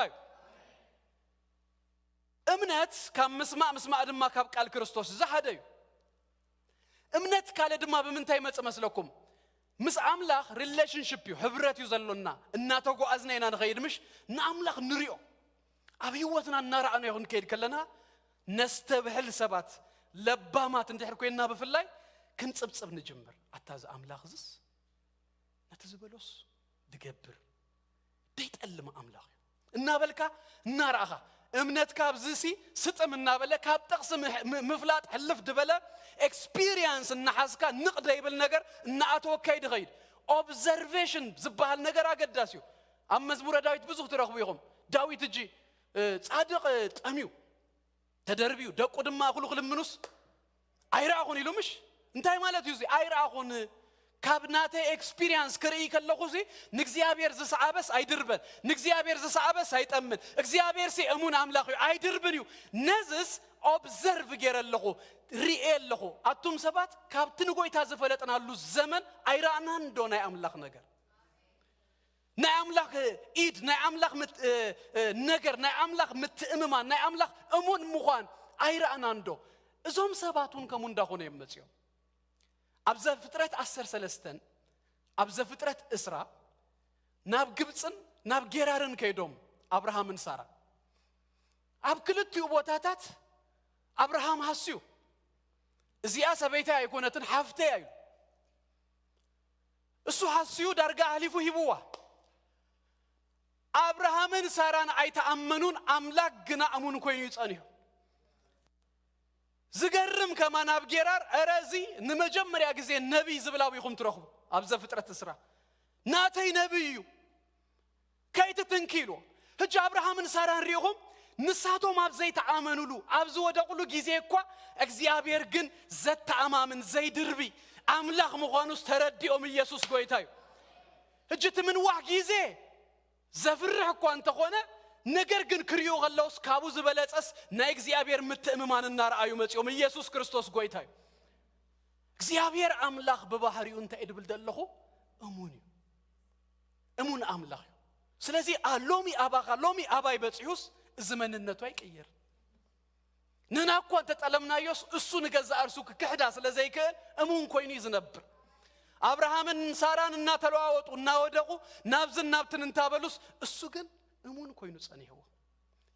እምነት ካብ ምስማዕ ድማ ካብ ቃል ክርስቶስ ዝሓደዩ እምነት ካለ ድማ ብምንታይ መጽ መስለኩም ምስ አምላኽ ሪሌሽንሺፕ እዩ ህብረት እዩ ዘሎና እናተጓዓዝና ኢና ንኸይድ ምሽ ንአምላኽ ንሪኦ ኣብ ህይወትና እናረኣና ይኹን ከይድ ከለና ነስተብሕል ሰባት ለባማት እንድሕር ኮይና ብፍላይ ክንጽብጽብ ንጅምር ኣታዚ አምላኽ ዝስ ነቲ ዝበሎስ ድገብር ደይጠልም አምላኽ እናበልካ እናረኣኻ እምነትካ ኣብዚሲ ስጥም እናበለ ካብ ጠቕሲ ምፍላጥ ሕልፍ ድበለ ኤክስፒሪየንስ እናሓዝካ ንቕደ ይብል ነገር እናኣተወካ ይድኸይድ ኦብዘርቬሽን ዝበሃል ነገር ኣገዳሲ እዩ ኣብ መዝሙረ ዳዊት ብዙሕ ትረኽቡ ኢኹም ዳዊት እጂ ጻድቕ ጠምዩ ተደርቢዩ ደቁ ድማ ኩሉ ክልምኑስ ኣይረኣኹን ኢሉ ምሽ እንታይ ማለት እዩ እዚ ኣይረኣኹን ካብ ናተይ ኤክስፒሪየንስ ክርኢ ከለኹ ሲ ንእግዚአብሔር ዝሰዓበስ ኣይድርበን ንእግዚአብሔር ዝሰዓበስ ኣይጠምን እግዚአብሔር ሲ እሙን አምላኽ እዩ ኣይድርብን እዩ ነዝስ ኦብዘርቭ ገይረለኹ ሪኤ ኣለኹ ኣቱም ሰባት ካብቲ ንጎይታ ዝፈለጥናሉ ዘመን ኣይረኣናን ዶ ናይ አምላኽ ነገር ናይ አምላኽ ኢድ ናይ አምላኽ ነገር ናይ አምላኽ ምትእምማን ናይ አምላኽ እሙን ምዃን ኣይረኣናን ዶ እዞም ሰባቱን ከምኡ እንዳኾነ የመጽዮም ኣብ ዘፍጥረት 13 ኣብ ዘፍጥረት እስራ ናብ ግብፅን ናብ ጌራርን ከይዶም አብርሃምን ሳራ ኣብ ክልቲኡ ቦታታት አብርሃም ሃስዩ እዚኣ ሰበይታ ኣይኮነትን ሓፍተይ እዩ እሱ ሃስዩ ዳርጋ ኣሊፉ ሂብዋ አብርሃምን ሳራን ኣይተኣመኑን አምላክ ግና እሙን ኮይኑ ይጸንዩ ዝገርም ከማን ኣብ ጌራር አረዚ ንመጀመሪያ ጊዜ ነቢይ ዝብላው ይኹም ትረኽቡ ኣብ ዘፍጥረት እስራ ናተይ ነቢይ እዩ ከይትትንኪሉ ሕጂ አብርሃምን ሳራን ሪኹም ንሳቶም ኣብ ዘይተኣመኑሉ ኣብዚ ወደቁሉ ግዜ እኳ እግዚአብሔር ግን ዘተኣማምን ዘይድርቢ አምላኽ ምዃኑስ ተረዲኦም ኢየሱስ ጎይታ እዩ እጅት ምንዋሕ ግዜ ዘፍርሕ እኳ እንተኾነ ነገር ግን ክሪዮ ገለውስ ካብኡ ዝበለጸስ ናይ እግዚአብሔር ምትእምማን እናርአዩ መጽኦም ኢየሱስ ክርስቶስ ጎይታ እዩ እግዚአብሔር አምላኽ በባህሪው እንታይ ድብል ደለኹ እሙን አምላኽ እዩ ስለዚህ አሎሚ አባኻ ሎሚ አባይ በጽዩስ ዝመንነቱ አይቀየር ነናኳ ተጠለምናዮስ እሱ ንገዛ እርሱ ክሕዳ ስለዘይከል እሙን ኮይኑ ይዝነብር አብርሃምን ሳራን እና ተለዋወጡ እና ወደቁ ናብዝን ናብትን እንታበሉስ እሱ ግን እሙን ኮይኑ ጸኒህዎ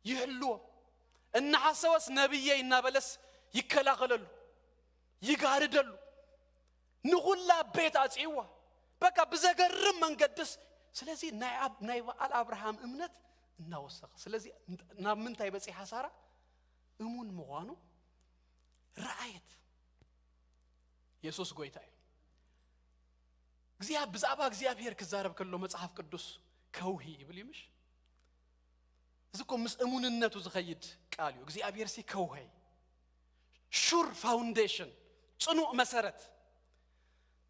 ይህልዎ እና ሐሰወስ ነብዬ እናበለስ ይከላኸለሉ ይጋርደሉ ንሁላ ቤት አጽይዋ በቃ በዘገርም መንገድስ ስለዚህ ናይ በዓል አብርሃም እምነት እናወሰኸ ስለዚህ ናምንታይ በጽይ ሐሳራ እሙን ምዃኑ ረአየት ኢየሱስ ጎይታ ብዛዕባ እግዚአብሔር ክዛረብ ከሎ መጽሐፍ ቅዱስ ከውሂ ይብል ይምሽ እዝኮ ምስ እሙንነቱ ዝኸይድ ቃል እዩ እግዚአብሔር ሲ ከውሂ ሹር ፋውንዴሽን ጽኑዕ መሰረት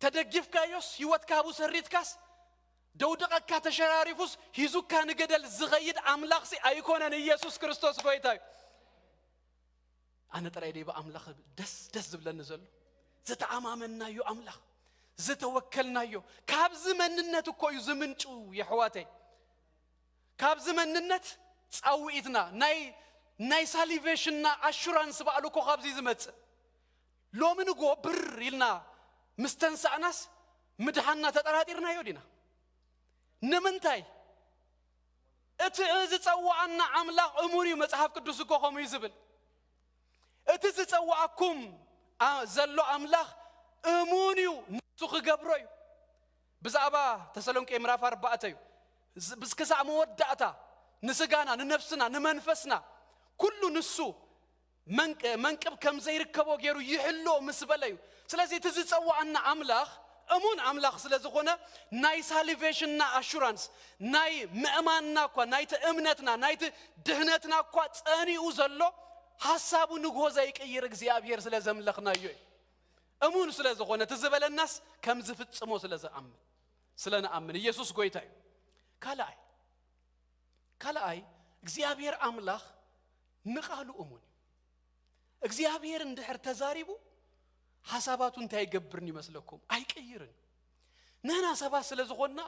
ተደግፍካዮስ ህይወት ካቡ ሰሪትካስ ደውደቀካ ተሸራሪፉስ ሂዙካ ንገደል ዝኸይድ አምላኽ ሲ አይኮነን ኢየሱስ ክርስቶስ ጎይታ አነ ጥራይ ደይ በአምላኽ ደስ ዝብለኒ ዘሎ ዘተአማመናዮ አምላኽ ዘተወከልናዮ ካብዝ መንነት እኮ እዩ ዝምንጩ የሕዋተይ ካብዝ መንነት ጻውኢትና ናይ ሳሊቬሽንና አሹራንስ ባሉ እኮ ካብዚ ዝመጽ ሎምንጎ ብር ይልና ምስተንሳእናስ ምድሃና ተጠራጢርናዮ ዲና ንምንታይ እቲ ዝጸዋዓና አምላኽ እሙን እዩ መጽሐፍ ቅዱስ እኮ ከምኡ ይዝብል እቲ ዝጸዋዓኩም ዘሎ አምላኽ እሙን እዩ ንሱ ክገብሮ እዩ ብዛዕባ ተሰሎንቄ ምዕራፍ 4 እዩ ብስከሳዕ መወዳእታ ንስጋና ንነፍስና ንመንፈስና ኩሉ ንሱ መንቅብ ከም ዘይርከቦ ገይሩ ይሕሎ ምስበለ እዩ ስለዚህ እቲ ዝጸዋዓና አምላኽ እሙን አምላኽ ስለዝኾነ ናይ ሳሊቬሽንና አሹራንስ ናይ ምእማንና እኳ ናይቲ እምነትና ናይቲ ድህነትና እኳ ጸኒኡ ዘሎ ሐሳቡ ንግሆ ዘይቀይር እግዚአብሔር ስለዘምለኽናዮ እሙን ስለዝኾነ ትዝበለናስ ከም ዝፍጽሞ ስለነአምን ኢየሱስ ጎይታ እዩ ካልአይ እግዚአብሔር አምላኽ ንቃሉ እሙን እግዚአብሔር እንድሕር ተዛሪቡ ሐሳባቱ እንታይ ይገብርን ይመስለኩም አይቀይርን ነና ሰባት ስለዝኾና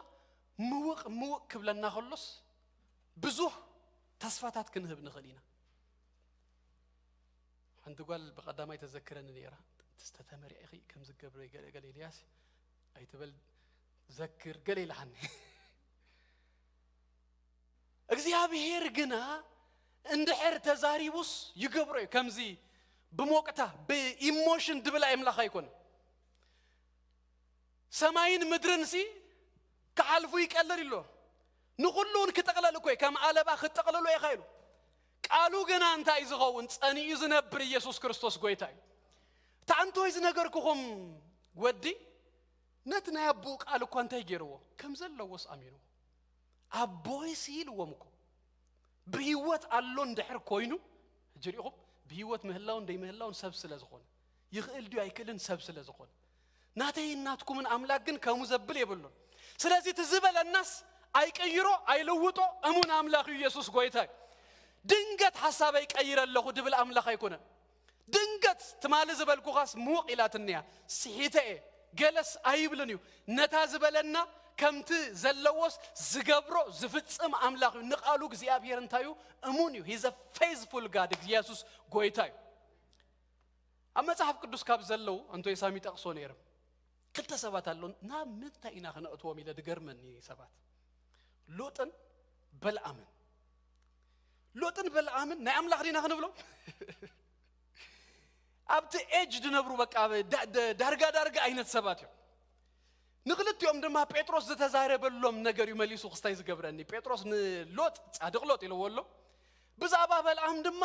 ምውቅ ክብለና ኸሎስ ብዙህ ተስፋታት ክንህብ ንኽእሊና አንተ ጓል በቀዳማይ ተዘክረን ነራ ተስተተመሪ እኺ ከም ዝገብረ ገለ ኢልያስ አይተበል ዘክር ገለ ይልሐኒ እግዚአብሔር ግና እንድሕር ተዛሪቡስ ይገብሮ ከምዚ በሞቅታ በኢሞሽን ድብላ ይምላኽ አይኮን ሰማይን ምድርን ሲ ከአልፉ ይቀለል ይሎ ንኹሉን ክጠቅለል እኮ ከም አለባ ክጠቅለሉ ይኻይሉ ቃሉ ገና እንታይ ዝኸውን ጸኒዩ ዝነብር ኢየሱስ ክርስቶስ ጎይታ እዩ ታንቶ ይዝ ነገርኩም ወዲ ነትና ያቡ ቃል እኮ እንታይ ገይርዎ ከም ዘለውስ አሚኑ አቦይ ሲልዎምኮ በህይወት አሎ እንድሕር ኮይኑ ጅሪኹም በህይወት ምህላው እንደይምህላውን ሰብ ስለዝኾነ ይኽእል ዲዩ አይክልን ሰብ ስለዝኾነ ናተይ እናትኩምን አምላክ ግን ከሙ ዘብል ይብሉ ስለዚህ ትዝበለናስ አይቀይሮ አይለውጦ እሙን አምላክ ኢየሱስ ጎይታ ድንገት ሐሳብ አይቀይረለሁ ድብል አምላክ አይኮነ ድንገት ትማል ዝበልኩ ኻስ ሙቅ ኢላትንያ ሲሒተ ገለስ አይብልንዩ ነታ ዝበለና ከምቲ ዘለዎስ ዝገብሮ ዝፍጽም አምላክ ንቃሉ እግዚአብሔር እንታዩ እሙን እዩ ሂዝ አ ፌዝፉል ጋድ ኢየሱስ ጎይታ እዩ ኣብ መጽሐፍ ቅዱስ ካብ ዘለው አንቶ የሳሚ ጠቅሶ ነይርም ክልተ ሰባት አለው ና ምንታይ ኢና ክነእትዎም ኢለ ድገርመኒ ሰባት ሎጥን በልዓምን ናይ አምላክ ዲና ክንብሎ ኣብቲ ኤጅ ድነብሩ በቃ ዳርጋ አይነት ሰባት እዩ ንክልትዮም ድማ ጴጥሮስ ዝተዛረበሎም ነገር ይመሊሱ ክስታይ ዝገብረኒ ጴጥሮስ ንሎጥ ጻድቅ ሎጥ ኢለወሎ ብዛዕባ በልዓም ድማ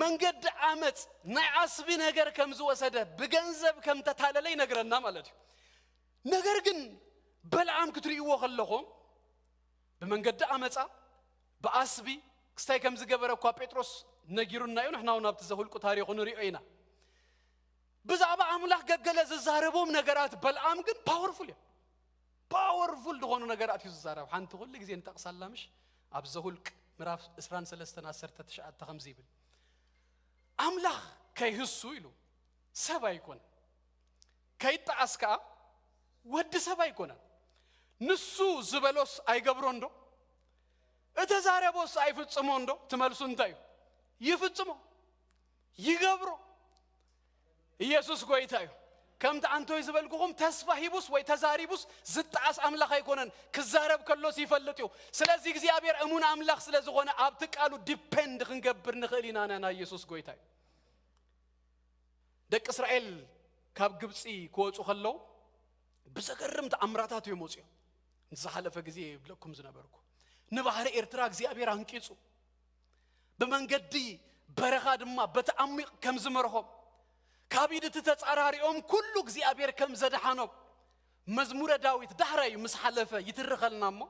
መንገድ ዓመጽ ናይ ዓስቢ ነገር ከም ዝወሰደ ብገንዘብ ከም ተታለለ ይነግረና ማለት እዩ ነገር ግን በልዓም ክትሪእዎ ከለኹም በመንገድ ዓመጻ በአስቢ كستاي كم زجبر أكوا بيتروس نجيرنا يون إحنا ونابت زهول كتاريخ ونريئنا بزعبا عملاق جلز الزهربوم نجارات بالعام جن باورفول دخانو نجارات يززهرب حان تقول لك زين تقصال لامش أبزهول مراف إسران سلستنا سرت تشعت تخمزيبل عملاق كي هسويلو سبا يكون كي تعسكا ود سبا يكون نسو زبلوس أي قبروندو اتزاربوس أي فتسموندو تملسون تايو يفتسمو يقبرو يسوس قويتايو كم تعنتو يزبلكم تسفهيبوس ويتزاريبوس زت عس أملاخ يكونن كزارب كله سيفلتيو سلازي زيابير أمون أملاخ سلازغونا عبتك قالوا ديبند خنقبر نخلينا أنا يسوس قويتايو دك إسرائيل كاب قبسي كوتو خلو بزقرم تأمراتاتو يموسيو نزحل فجزي بلكم زنبركو نبهر إرتراك زيابير هنكيسو بمنقدي برغاد ما بتأمق كم زمرهم كابيد تتسعراري كله زيابير كم زدحانو مزمور داويت دحراي مسحلفه يترخلنا مو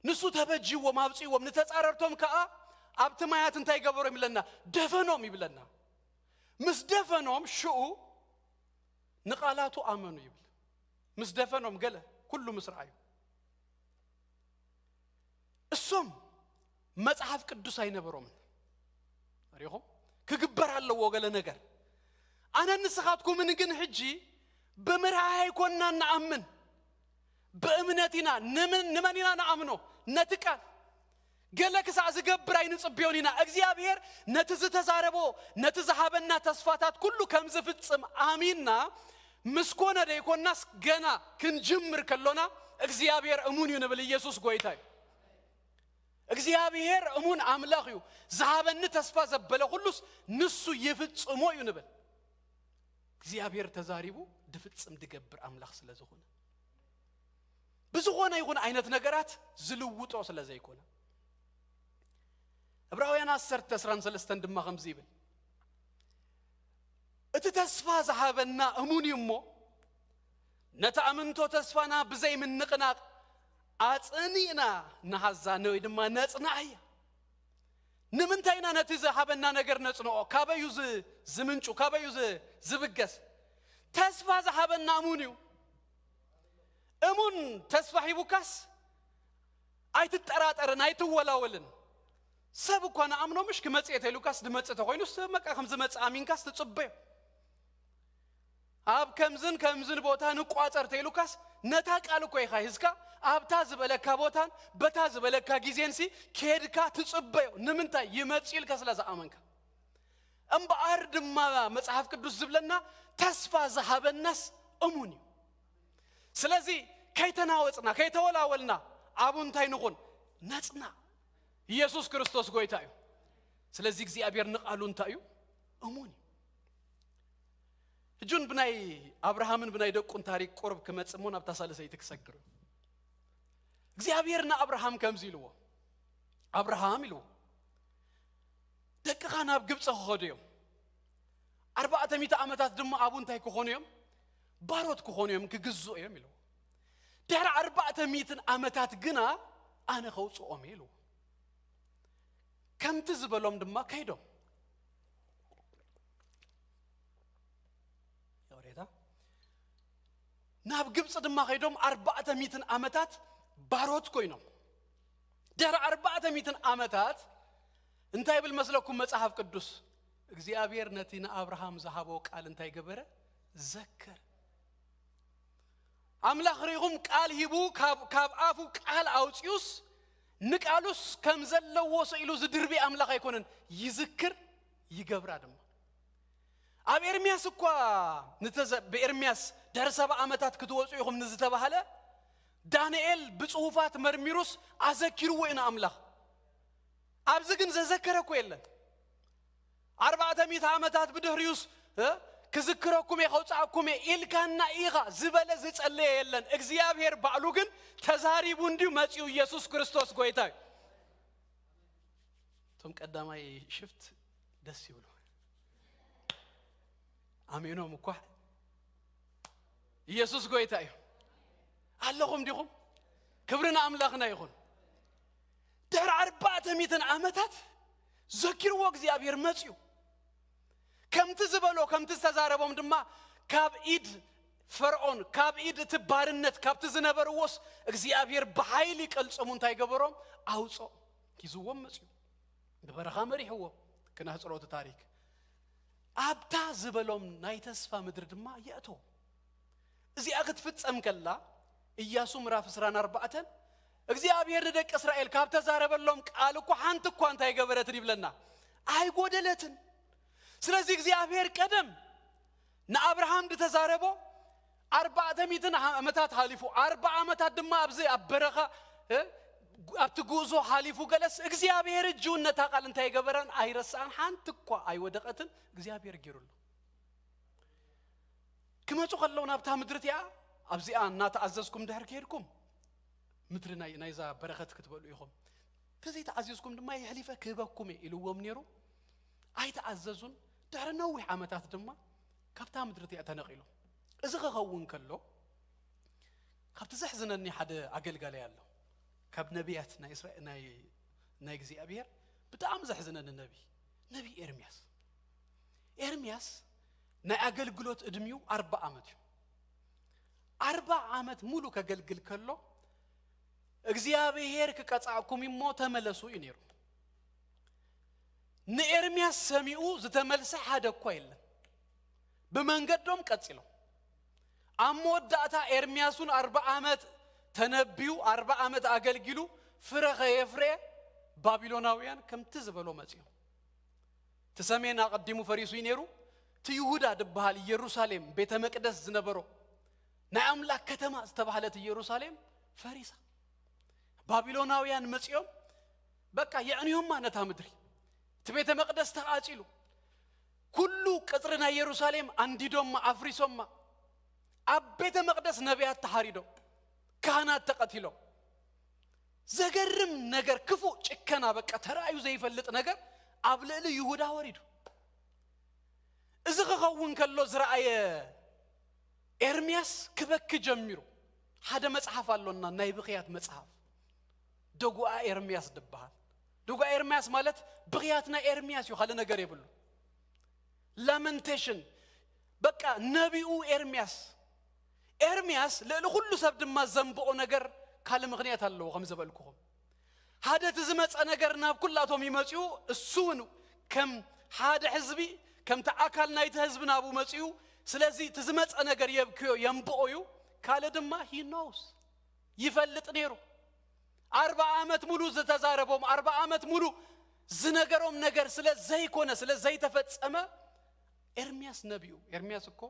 نسو تبجي ومابصي ومنتسعررتهم كا ابت مايات انتي غبرو يملنا دفنوم يبلنا مس دفنوم شو نقالاتو امنو يبل مس دفنوم قال كله مسرعيو السم مصحف قدوس اينبروم ريهم كغبر الله وغله ነገር أنا نسخاتكم من جن حجي بمرعاي كنا نأمن بأمنتنا نمننا نأمنه نتكال قال لك ساعة جبر عين صبيوننا أجزيابير نتزتزاربو نتزحبنا تصفاتات كله كم زفت سم آميننا مسكونا ده يكون ناس جنا كنجمر كلنا أجزيابير أمونيو نبلي يسوع قويتاي أجزيابير أمون عملاقيو زحبنا تصفات زبلا كلوس نسو يفت سمو ينبل زيابير تزاريبو دفت سم دقبر أملاخ سلازخونا بزخونا يكون عينت نقرات زلووتو سلازا يكونا أبراويانا سرت تسران سلستان دما خمزيبل اتتسفا زحابنا أمون يمو نتأمنتو تسفانا بزي من نقناق أتنينا نحزانو يدما نتنعيا نمنتاينا نتزحابنا نقر نتنعو كابا يوز زمنشو كابا يوز زبقس تسفا زحابنا أمونيو أمون تسفا حيبوكاس أي تترات أرن أي تولاولن سبكو أنا أمنو مش كمتسيت لوكاس دمتسيت خوينو سمك أخمز متس آمين كاس تتصبه أب كمزن بوتان نقاطر تيلوكاس نتاك على كوي خايزكا أب تازب لك بوتان بتازب لك جيزينسي كيركا تتصبه نمنتا يمتسيل كاس لازا آمنك أم بأرد ما مصحف قدوس زبلنا تسفا ذهب الناس أموني سلازي كي تناوصنا كي تولاولنا أبون تاي نكون نصنا يسوع كريستوس غويتايو سلازي እግዚአብሔር نقالون تايو أموني جون بناي أبراهامن بناي دقون تاريخ قرب كمتصمون ابتسالسي تكسكر እግዚአብሔርና أبراهام كمزيلو أبراهام يلو دقخانا بግብጽ ሆደዮ 400 ዓመታት ደሞ አቡን ታይ ኮሆነዮም ባሮት ኮሆነዮም ክግዝኦም ይሉ ዳር 400 ዓመታት ግና አነ ኸውጽኦም ይሉ ከምት ዝበሎም ድማ ከይዶም ያወሬታ ናብ ግብጽ ድማ ከይዶም 400 ዓመታት ባሮት ኮይኖም ዳር 400 ዓመታት እንታይ ብል መስለኩም መጽሐፍ ቅዱስ እግዚአብሔር ነቲና አብርሃም ዘሃበው ቃል እንታይ ገበረ ዘከር አምላኽ ሪኹም ቃል ሂቡ ካብ አፉ ቃል አውጽዩስ ንቃሉስ ከም ዘለዎ ሰኢሉ ዝድርቢ አምላኽ አይኮነን ይዝክር ይገብራ ደሞ አብ ኤርሚያስ እኮ በኤርሚያስ ዳር 7 ዓመታት ክትወጹ ይኹም ንዝተባሃለ ዳንኤል ብጽሁፋት መርሚሩስ አዘኪሩ ወይና አምላኽ አብዝ ግን ዘዘከረኩ የለን 400 ዓመታት ብድህሪዩስ ክዝክረኩም የኸውጻኩም ኢልካና ኢኻ ዝበለ ዝጸለየ የለን እግዚአብሔር ባዕሉ ግን ተዛሪቡ እንዲሁ መጽኡ ኢየሱስ ክርስቶስ ጎይታ ቶም ቀዳማይ ሽፍት ደስ ይብሉ አሜኖም እኮ ኢየሱስ ጎይታ ኣለኹም ዲኹም ክብርና አምላኽና ይኹን در 400 ዓመታት ዘኪርዎ እግዚአብሔር መጽዩ ከም ትዝበሎ ከም ተዛረቦም ድማ ካብ ኢድ ፈርዖን ካብ ኢድ ትባርነት ካብ ትዝነበርዎስ እግዚአብሔር በኃይል ይቀልጽሙ እንታይ ገበሮም አውጾ ኪዝዎም መጽዩ በበረኻ መሪሕዎ ከናጽሮት ታሪክ አብታ ዝበሎም ናይ ተስፋ ምድር ድማ የእቶ እዚኣ ክትፍጸም ከላ ኢያሱ ምዕራፍ 24 እግዚአብሔር ደቅ እስራኤል ካብ ተዛረበሎም ቃል እኮ ሓንቲ እኮ እንታይ ገበረትን ይብለና አይጎደለትን ስለዚህ እግዚአብሔር ቀደም ንአብርሃም ተዛረቦ 400 ዓመታት ሓሊፉ 40 ዓመታት ድማ ኣብዘ አበረኻ ኣብትጉዞ ሓሊፉ ገለስ እግዚአብሔር እጁነታ ቃል እንታይ ገበረን አይረሳን ሓንቲ እኮ አይወደቀትን እግዚአብሔር ገይሩሉ ክመጹ ከለውና ኣብታ ምድርቲያ ኣብዚኣ እናተኣዘዝኩም ድሕር ከይድኩም ምድር ናይዛ በረኸት ክትበሉ ኢኹም ከዘይ ተኣዘዝኩም ድማ ይሕሊፈ ክህበኩም ኢልዎም ነይሩ ኣይተኣዘዙን ድሕር ነዊሕ ዓመታት ድማ ካብታ ምድርቲያ ተነቂሉ እዚ ክኸውን ከሎ ካብቲ ዘሕዝነኒ ሓደ ኣገልጋሊ ኣሎ ካብ ነቢያት ናይ እስራኤል ናይ እግዚአብሔር በጣም ዘሕዝነኒ ነቢ ኤርምያስ ናይ አገልግሎት እድሜው 40 ዓመት 40 ዓመት ሙሉ ከገልግል ከሎ እግዚአብሔር ከቀጻኩም ይሞ ተመለሱ ይነሩ ንኤርምያስ ሰሚኡ ዝተመልሰ ሓደ እኮ የለን በመንገዶም ቀጽለው አሞዳታ ኤርምያሱን 40 ዓመት ተነብዩ 40 ዓመት አገልግሉ ፍረኸ የፍሬ ባቢሎናውያን ከም ትዝበሎ መጽዩ ተሰሜና ቀዲሙ ፈሪሱ ይነሩ ትይሁዳ ድባል ኢየሩሳሌም ቤተ መቅደስ ዝነበሮ ናይ አምላክ ከተማ ዝተባህለት ኢየሩሳሌም ፈሪሳ ባቢሎናውያን መጽዮም በቃ ያዕኒዮም ማነታ ምድሪ ትቤተ መቅደስ ተቃጺሉ ኩሉ ቅጥርና ኢየሩሳሌም አንዲዶማ አፍሪሶማ አብ ቤተ መቅደስ ነቢያት ተሐሪዶ ካህናት ተቀትሎ ዘገርም ነገር ክፉ ጭከና በቃ ተራዩ ዘይፈልጥ ነገር አብለል ይሁዳ ወሪዱ እዚ ከኸውን ከሎ ዝራአየ ኤርምያስ ክበክ ጀሚሩ ሓደ መጽሐፍ አለና ናይ ብኺያት መጽሐፍ ደጉአ ኤርምያስ ድባል ደጉአ ኤርምያስ ማለት ብኺያትና ኤርምያስ ይኸለ ነገር ይብሉ ላመንቴሽን በቃ ነቢኡ ኤርምያስ ለሁሉ ሰብ ድማ ዘንበኦ ነገር ካለ ምክንያት አለው ከም ዘበልኩኩም ሓደ ትዝመጸ ነገር ናብ ኩላቶም ይመጽዩ እሱን ከም ሓደ ህዝቢ ከም ተአካል ናይቲ ህዝብ ናቡ መጽዩ ስለዚህ ትዝመጸ ነገር የብክዮ የምበኦዩ ካለ ድማ he knows ይፈልጥ ነሩ 40 ዓመት ሙሉ ዝተዛረቦም 40 ዓመት ሙሉ ዝነገሮም ነገር ስለ ዘይኮነ ስለ ዘይተፈጸመ ኤርምያስ ነቢዩ ኤርምያስ እኮ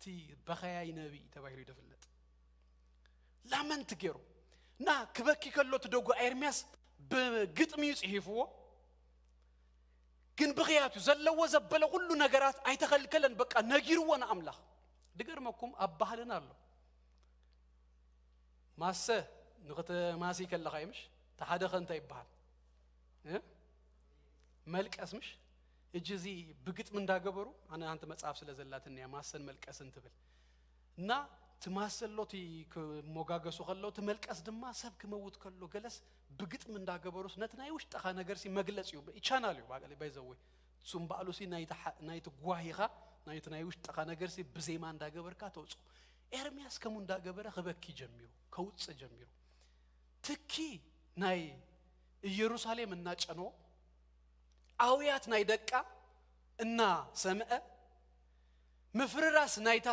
ቲ በኸያይ ነቢ ተባሂሉ ይደፍለጥ ላመንት ገሩ ና ክበኪ ከሎ ተደጎ ኤርምያስ በግጥም ይጽሕፍዎ ግን በኺያቱ ዘለዎ ዘበለ ሁሉ ነገራት አይተከልከለን በቃ ነጊርወና አምላክ ድገርመኩም አባህልን አለ ማሰ ንግተ ማሲ ከለኻይምሽ ተሓደ ኸንታ ይባል መልቀስምሽ እጅዚ ብግጥም እንዳገበሩ አንተ መጽሐፍ ስለዘላትና ያማሰን መልቀስ እንትብል እና ትማሰሎቲ ከሞጋገሱ ከለው ተመልቀስ ድማ ሰብክ መውት ከሎ ገለስ ብግጥም እንዳገበሩስ ነትናይ ውሽጥ ጠኻ ነገር ሲ መግለጽ እዩ ይቻናል እዩ ባይዘው ሱም ባሉሲ ናይት ጓሂኻ ናይትናይ ውሽጥ ጠኻ ነገር ሲ በዜማ እንዳገበርካ ተውጹ ኤርምያስ ከሙ እንዳገበረ ከበኪ ጀሚሩ ከውጽ ጀሚሩ ትኪ ናይ ኢየሩሳሌም እና ጨኖ አውያት ናይ ደቃ እና ሰምዐ መፍረራስ ናይታ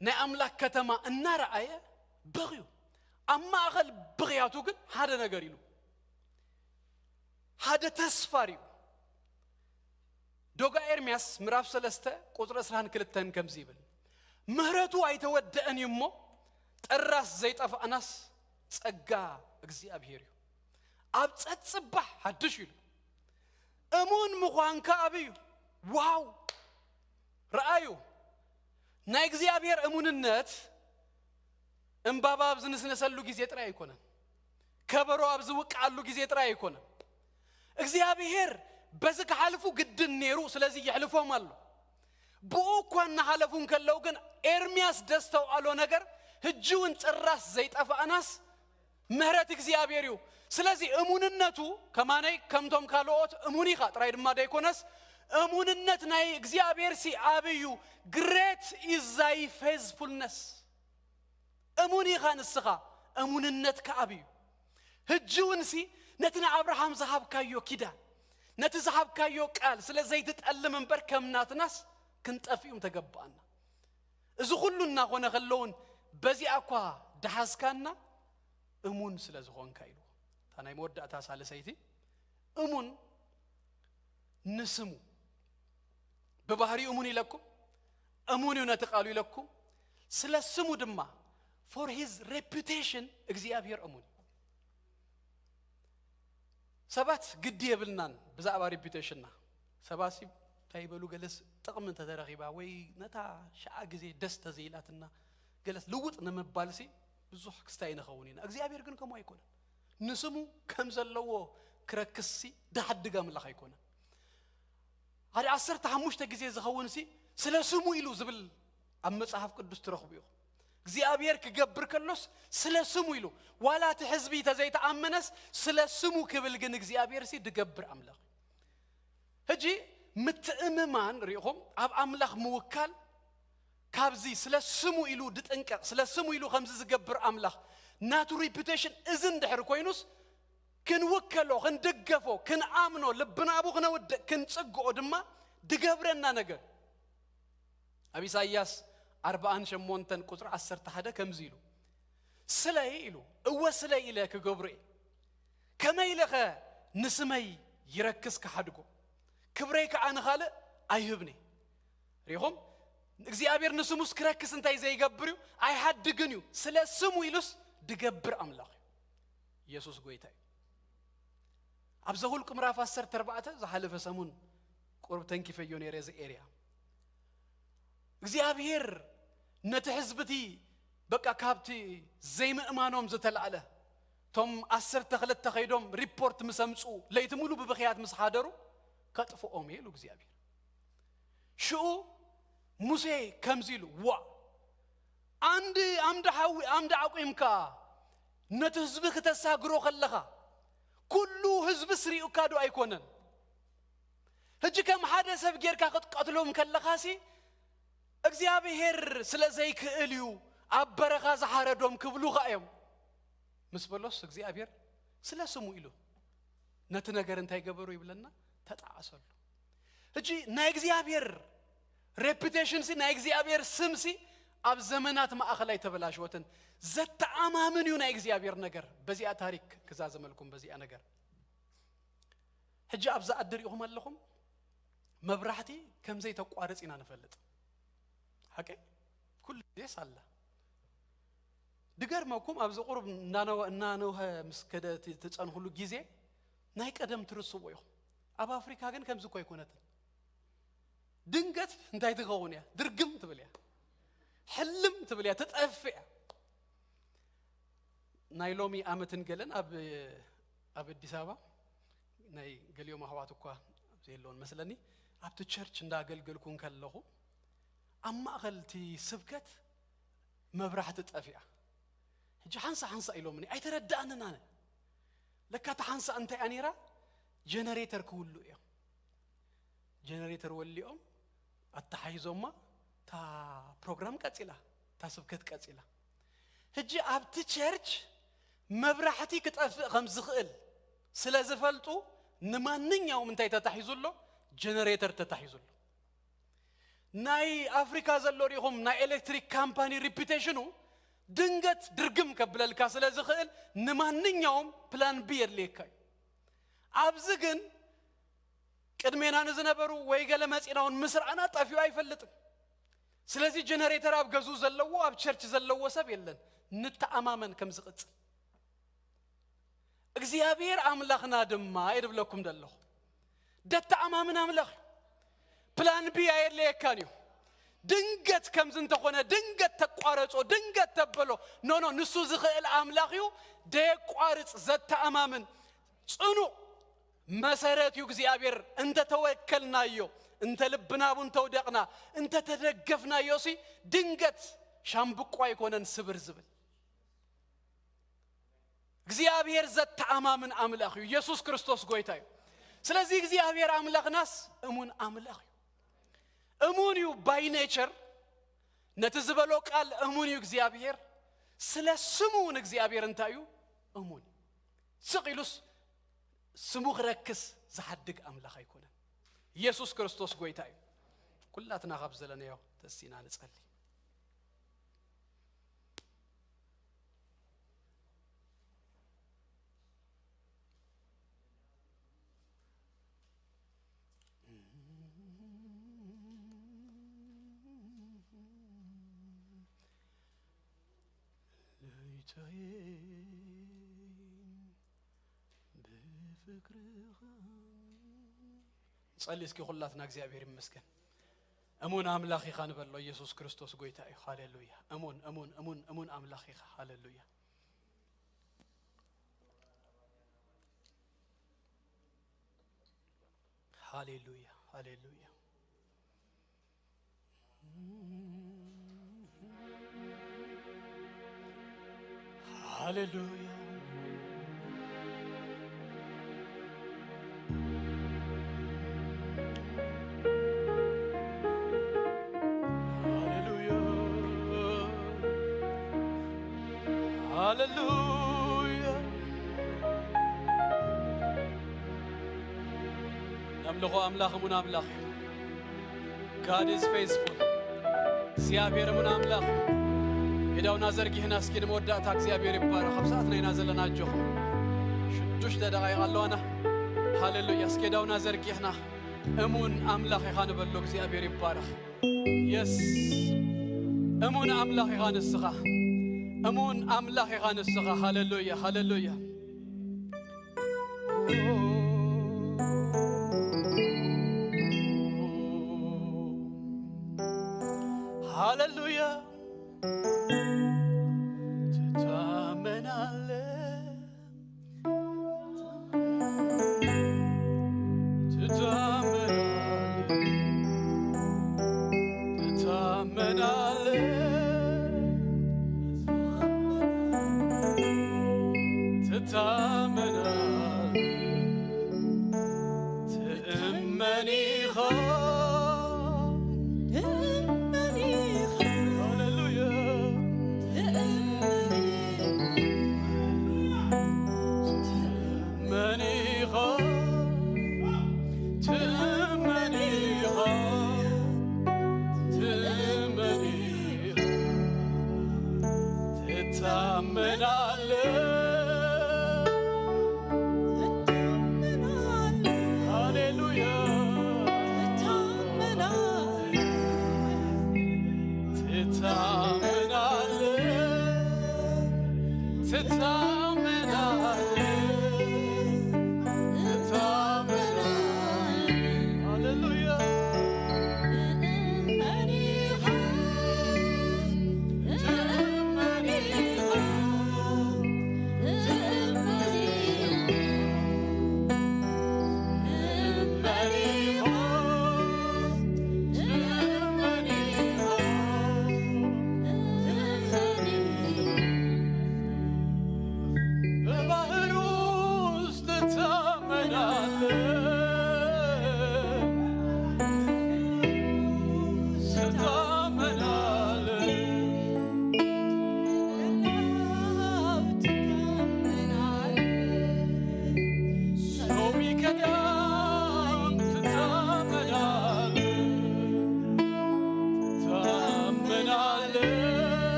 ናይ አምላክ ከተማ እና ረአየ በግዩ አማ አኸል በግያቱ ግን ሓደ ነገር ይሉ ሓደ ተስፋሪው ዶጋ ኤርምያስ ምዕራፍ 3 ቁጥር 12 ከምዚ ይብል ምህረቱ አይተወደአን ይሞ ጠራስ ዘይጠፋናስ ጸጋ እግዚአብሔር እዩ አብ ጸጽባህ ሐድሽ ይሉ እሙን ምዃንካ አብዩ ዋው ረአዩ ናይ እግዚአብሔር እሙንነት እንባባ ብዝንስነሰሉ ጊዜ ጥራ ይኮነን ከበሮ አብዝውቃሉ ጊዜ ጥራ ይኮነን እግዚአብሔር በዝክ ሐልፉ ግድን ነሩ ስለዚህ ይحلفوም አሉ በኡኳና ሐለፉን ከለው ግን ኤርምያስ ደስተው አሎ ነገር ህጁን ጥራስ ዘይጠፋናስ ምህረት እግዚአብሔር እዩ ስለዚህ እሙንነቱ ከማናይ ከምቶም ካልኦት እሙኒ ኻ ጥራይ ድማ ዳይኮነስ እሙንነት ናይ እግዚአብሔር ሲ አብዩ great is thy faithfulness እሙኒ ኻ ንስኻ እሙንነት ከአብዩ ህጅውን ሲ ነትና አብርሃም ዘሃብካዮ ኪዳን ነቲ ዘሃብካዮ ቃል ስለዚህ ትጠልም እንበር ከምናትናስ ክንጠፊውም ተገባና እዚ ሁሉና ሆነ ከለውን በዚህ አኳ ደሃስካና እሙን ስለዝሆንካ ይሉ ታናይ መወዳታ ሳለሰይቲ እሙን ንስሙ በባህሪ እሙን ይለኩም እሙን ይነተቃሉ ይለኩም ስለስሙ ድማ for his reputation እግዚአብሔር እሙን ሰባት ግድ ይብልናን በዛባ reputation ና ሰባሲ ታይበሉ ገለስ ጥቅምን ተደረኺባ ወይ ነታ ሻዓ ግዜ ደስተ ዘይላትና ገለስ ልውጥ ነመባልሲ ብዙሕ ክስታይ ነኸውኒና እግዚአብሔር ግን ከመ አይኮነ ንስሙ ከም ዘለዎ ክረክሲ ዳሕድጋ ምለኽ አይኮነ አዲ 15 ግዜ ዝኸውን ሲ ስለ ስሙ ኢሉ ዝብል ኣብ መጽሐፍ ቅዱስ ትረኽቡ እግዚአብሔር ክገብር ከሎስ ስለ ስሙ ኢሉ ዋላቲ ህዝቢ ተዘይተአመነስ ስለ ስሙ ክብል ግን እግዚአብሔር ሲ ድገብር አምላኽ ህጂ ምትእምማን ሪኹም ኣብ አምላኽ ምውካል ካብዚ ስለ ስሙ ኢሉ ድጥንቀቅ ስለ ስሙ ኢሉ ከምዚ ዝገብር አምላኽ ናቱ ሪፑቴሽን እዝን ድሕር ኮይኑስ ክንውከሎ ክንድገፎ ክንአምኖ ልብናቡ ክነውድ ክንጽግኦ ድማ ድገብረና ነገር ኣብ ኢሳይያስ 48 ቁጥር 11 ከምዚ ኢሉ ስለይ ኢሉ እወስለይ ኢለ ክገብርእ ከመይለኸ ንስመይ ይረክስ ከሓድጎ ክብረይ ከዓነ ካልእ ኣይህብኒ ሪኹም እግዚአብሔር ንስሙስ ክረክስ እንታይ ዘይገብር እዩ ኣይሓድግን እዩ ስለ ስሙ ኢሉስ ድገብር አምላኽ ኢየሱስ ጎይታይ ኣብ ዘሁልቅ ምዕራፍ 14 ዝሓለፈ ሰሙን ቁርብ ተንኪፈዮ ነይረ እዚ ኤሪያ እግዚአብሔር ነቲ ህዝብቲ በቃ ካብቲ ዘይምእማኖም ዝተላዕለ ቶም 12 ኸይዶም ሪፖርት ምሰምጹ ለይቲ ሙሉ ብብኺያት ምስ ሓደሩ ከጥፍኦም ኢሉ እግዚአብሔር ሽኡ ሙሴ ከምዚ ኢሉ ዋ አምድ ዓቂምካ ነቲ ህዝቢ ከተሳግሮ ከለኻ ኩሉ ህዝቢ ስሪኡ ካዶ ኣይኮነን ህጂ ከም ሓደ ሰብ ጌርካ ክትቀትሎም ከለኻሲ እግዚአብሔር ስለዘይ ክእልዩ ኣብ በረኻ ዝሓረዶም ክብሉኻ እዮም ምስ በሎስ እግዚአብሔር ስለ ስሙ ኢሉ ነቲ ነገር እንታይ ገበሩ ይብለና ተጣዓሰሉ ህጂ ናይ እግዚአብሔር reputation ሲ ናይ እግዚአብሔር ስም ሲ ኣብ ዘመናት ማእኸላይ ተበላሽወትን ዘተአማምን እዩ ናይ እግዚአብሔር ነገር በዚያ ታሪክ ክዛዘመልኩም በዚያ ነገር ህጂ ኣብዛ አድሪኹም ኣለኹም መብራህቲ ከም ዘይ ተቋርጽ ኢና ነፈልጥ حقي كل ديس الله دغرمكم ابز قرب نانوه مسكده تتصن ሁሉ ጊዜ ናይ ቀደም ትርስዎ ይኹ ኣብ አፍሪካ ግን ከምዚ ኮይ ኮነት ድንገት እንታይ ትኸውን ያ ድርግም ትብልያ ሕልም ትብልያ ተጠፍያ ናይ ሎሚ አመትን ገለን ኣብ አዲስ አበባ ናይ ገሊዮ ማህዋት እኮ ዘይሎን መስለኒ ኣብቲ ቸርች እንዳገልገልኩን ከለኹ አማኸልቲ ስብከት መብራህት ጠፊያ ህጂ ሓንሳ ኢሎምኒ አይተረዳእንና ለካ ተሓንሳ እንታይ አኒራ ጀነሬተር ክውሉ እዩ ጀነሬተር ወሊኦም አተሓይዞማ ታ ፕሮግራም ቀጽላ ታ ስብከት ቀጽላ ህጂ ኣብቲ ቸርች መብራህቲ ክጠፍ ከም ዝኽእል ስለዝፈልጡ ንማንኛውም እንታይ ተታሒዙሎ ጀነሬተር ተታሒዙሎ ናይ አፍሪካ ዘሎሪኹም ናይ ኤሌክትሪክ ካምፓኒ ሪፑቴሽኑ ድንገት ድርግም ከብለልካ ስለዝኽእል ንማንኛውም ፕላን ቢ የድልየካ ኣብዚ ግን ቅድሜና ንዝነበሩ ወይ ገለ መጺናውን ምስርዓና ጠፊው አይፈልጥም ስለዚህ ጀነሬተር ኣብ ገዙ ዘለዎ ኣብ ቸርች ዘለዎ ሰብ የለን ንተአማመን ከም ዝቅጽ እግዚአብሔር አምላኽና ድማ ይድብለኩም ደለኹ ደተአማመን አምላኽ ፕላን ቢ አይለየካን እዩ ድንገት ከም ዝንተኾነ ድንገት ተቋረጾ ድንገት ተበሎ ኖ ንሱ ዝኽእል አምላኽ እዩ ደቋርጽ ዘተአማመን ጽኑ መሰረት እዩ እግዚአብሔር እንተ ተወከልናዮ እንተ ልብናቡን ተውደቅና እንተ ተደገፍናዮ ሲ ድንገት ሻምብቆ አይኮነን ስብር ዝብል እግዚአብሔር ዘተአማምን አምላኽ እዩ ኢየሱስ ክርስቶስ ጎይታ እዩ ስለዚህ እግዚአብሔር አምላኽናስ እሙን አምላኽ እዩ እሙን እዩ ባይ ኔቸር ነትዝበሎ ቃል እሙን እዩ እግዚአብሔር ስለ ስሙን እግዚአብሔር እንታዩ እሙን ስቂሉስ ስሙ ክረክስ ዝሐድግ አምላኽ አይኮነን ኢየሱስ ክርስቶስ ጎይታ እዩ ኩላትና ካብ ዘለናዮ ተሲና ንጸልይ ጸልይ እስኪ ሁላትና እግዚአብሔር ይመስገን እሙን አምላኽ ኢኻ ንበሎ ኢየሱስ ክርስቶስ ጎይታ እዩ ሃሌሉያ እሙን አምላኽ ኢኻ ሃሌሉያ ሃሌሉያ ሃሌሉያ ሃሌሉያ ሃሌሉያ ነምልኾ አምላኽ እሙን አምላኽ God is faithful እግዚአብሔር እሙን አምላኽ የዳውና ዘርጊህና እስኪ ንመወዳእታ እግዚአብሔር ይባረኽ ኣብ ሰዓትና ኢና ዘለና ጆኹ 6 ደቂቃ ኣለዋና ሃሌሉያ እስኪ ዳውና ዘርጊህና እሙን አምላኽ ኢኻ ንበሎ እግዚአብሔር ይባረኽ የስ እሙን አምላኽ ኢኻ ንስኻ እሙን አምላኽ ኢኻ ንስኻ ሃሌሉያ ሃሌሉያ ሃሌሉያ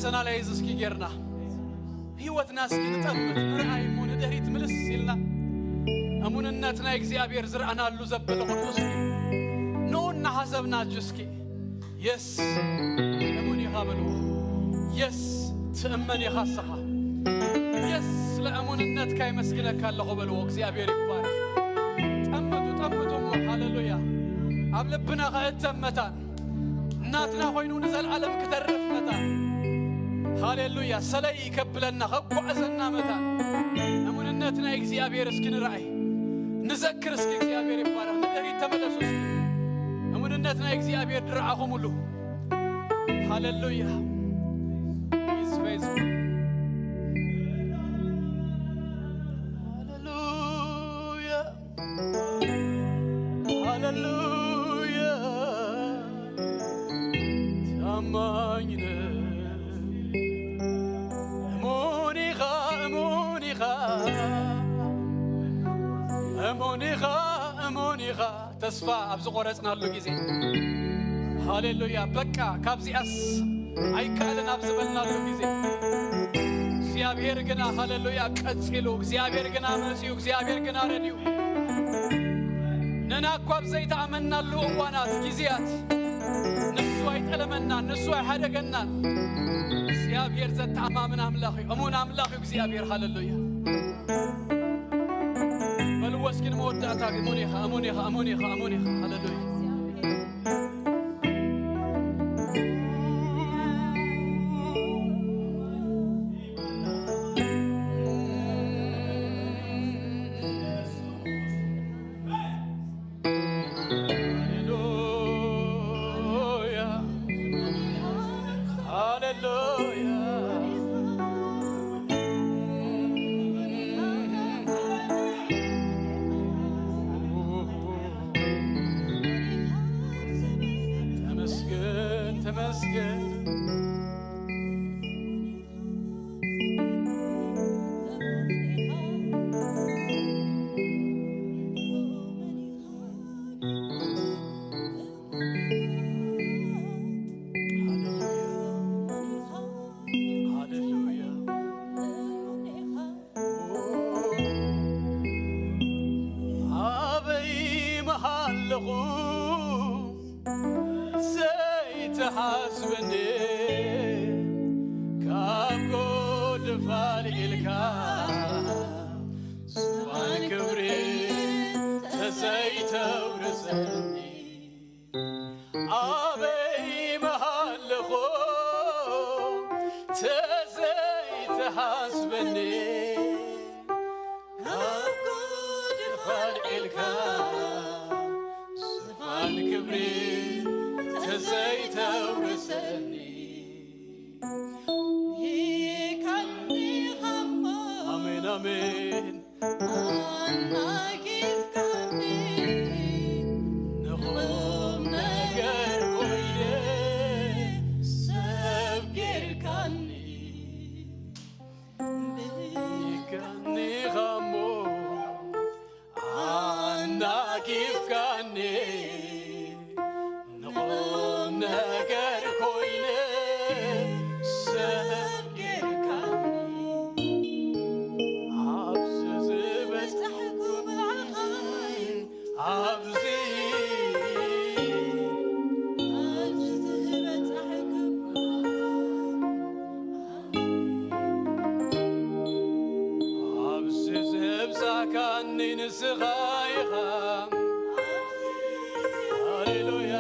ፐርሰናላይዝ እስኪ ጌርና ህይወትና እስኪ ንጠምት ንርአይ ሞን ደሪት ምልስ ይልና አሙንነትና እግዚአብሔር ዝርአናሉ ዘበለ ሁሉ እስኪ ኖና ሐሰብና ጅስኪ የስ ለሙን ይኻበሉ የስ ትእመን ይኻሰኻ የስ ለአሙንነት ካይ መስግነካ ለኹ በልዎ እግዚአብሔር ይባረክ ጠምቱ ሃሌሉያ አብለብና ኸእተመታን እናትና ሆይኑ ንዘልዓለም ከተረፍነታ ሃሌሉያ ሰለይ ይከብለና ኸጓዕዘና መታን አሙንነትና እግዚአብሔር እስኪ ንርአይ ንዘክር እስኪ እግዚአብሔር ይባረክ ንደሪት ተመለሱ እስኪ አሙንነትና እግዚአብሔር ድርዓኹም ሁሉ ሃሌሉያ ኢዝ ፌዝፉል ሃሌሉያ ታማኝነ እሙኒኻ ተስፋ ኣብዝ ቆረጽናሉ ጊዜ ሃሌሉያ በቃ ካብዚኣስ ኣይከኣለን ኣብ ዝበልናሉ ጊዜ እግዚአብሔር ግና ሃሌሉያ ቀጺሉ እግዚአብሔር ግና መጺኡ እግዚአብሔር ግና ረድዩ ነና እኳ ብዘይተኣመናሉ እዋናት ጊዜያት ንሱ ኣይጠለመናን ንሱ ኣይሓደገናን እግዚአብሔር ዘተኣማምን ኣምላኽ እዩ እሙን ኣምላኽ እዩ እግዚአብሔር ሃሌሉያ በልወስኪን መወዳእታ እሙኒኻ ሃሌሉያ ዘይተሓስበኒ ካብ ጎድ ፋልኢልካ ስፋን ክብሪ ተዘይተውርሰኒ ኣበይ መሃለኹ ተዘይተሓስበኒ ካብ ጎድ ፋልኢልካ ስፋን ክብሪ ተዘይተውርሰኒ አሜን አሜን አናጊፍካኒ ንኹም ነገር ኮይነ ሰብ ጌርካኒ ይካኒ ኸሞ አናጊፍካኒ ነገር ኮይነ ሰብ ጌርካኒ ኣብዚ ዝበፅሐኩ ብዓኻይ ኣብዚ ዝበፅሐኩ ኣብዚ ዘብፃካኒ ንስኻ ኢኻ ሃሌሉያ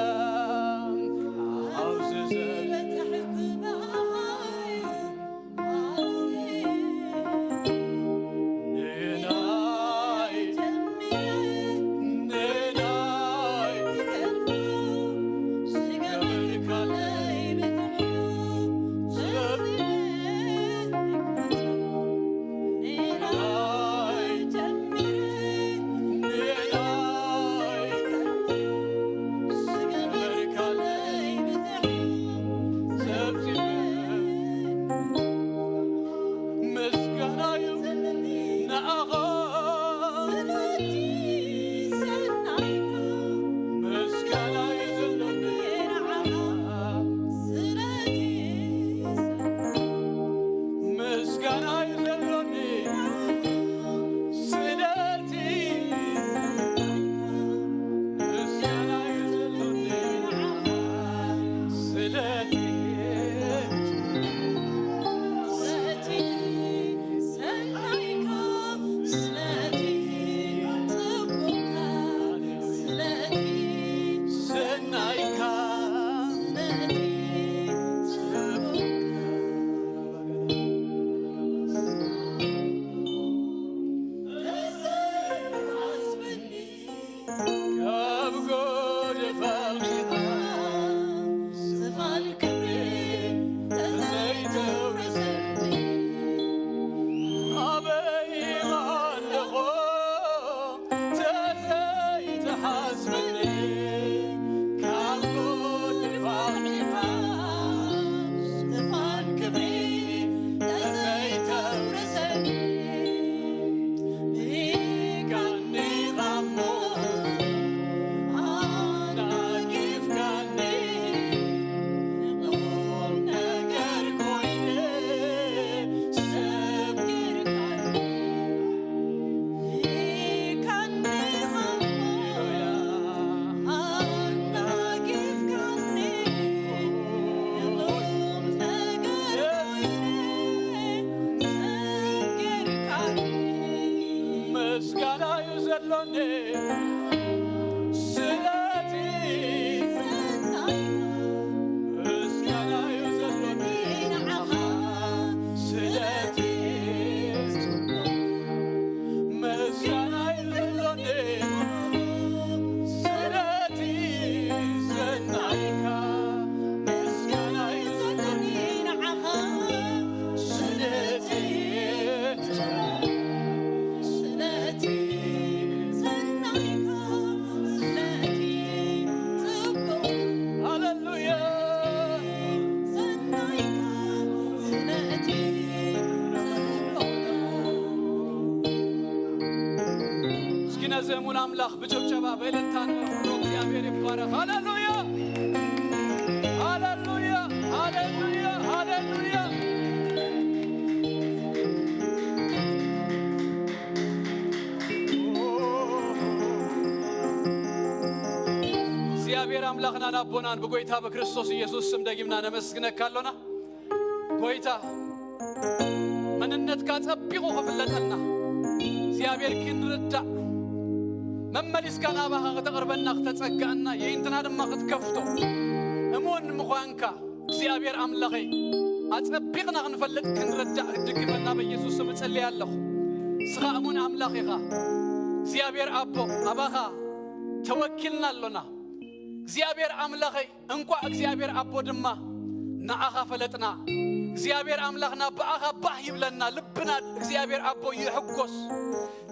ዘሙን አምላክ በጭብጨባ በእልልታን እግዚአብሔር ይባረክ። ሃሌሉያ ሃሌሉያ ሃሌሉያ ሃሌሉያ። እግዚአብሔር አምላክና ናቦናን በጎይታ በክርስቶስ ኢየሱስ ስም ደግምና ነመስግነካለና ጎይታ መንነት ካጸቢቆ ከፍለጠና እግዚአብሔር ክንርዳ መመሊስ ካና ባኻ ተቀርበና ከተጸጋና የእንትና ደማ ከተከፍቶ እሞን ምዃንካ እግዚአብሔር አምላኺ አጸቢቅና ክንፈልጥ ክንረዳ ድግፈና በኢየሱስ ስም ጸልያለሁ። ስኻ እሙን አምላኺኻ እግዚአብሔር አቦ አባኻ ተወኪልናለና እግዚአብሔር አምላኺ እንኳ እግዚአብሔር አቦ ድማ ናአኻ ፈለጥና እግዚአብሔር አምላኽና በአኻ ባህ ይብለና ልብና እግዚአብሔር አቦ ይሕጎስ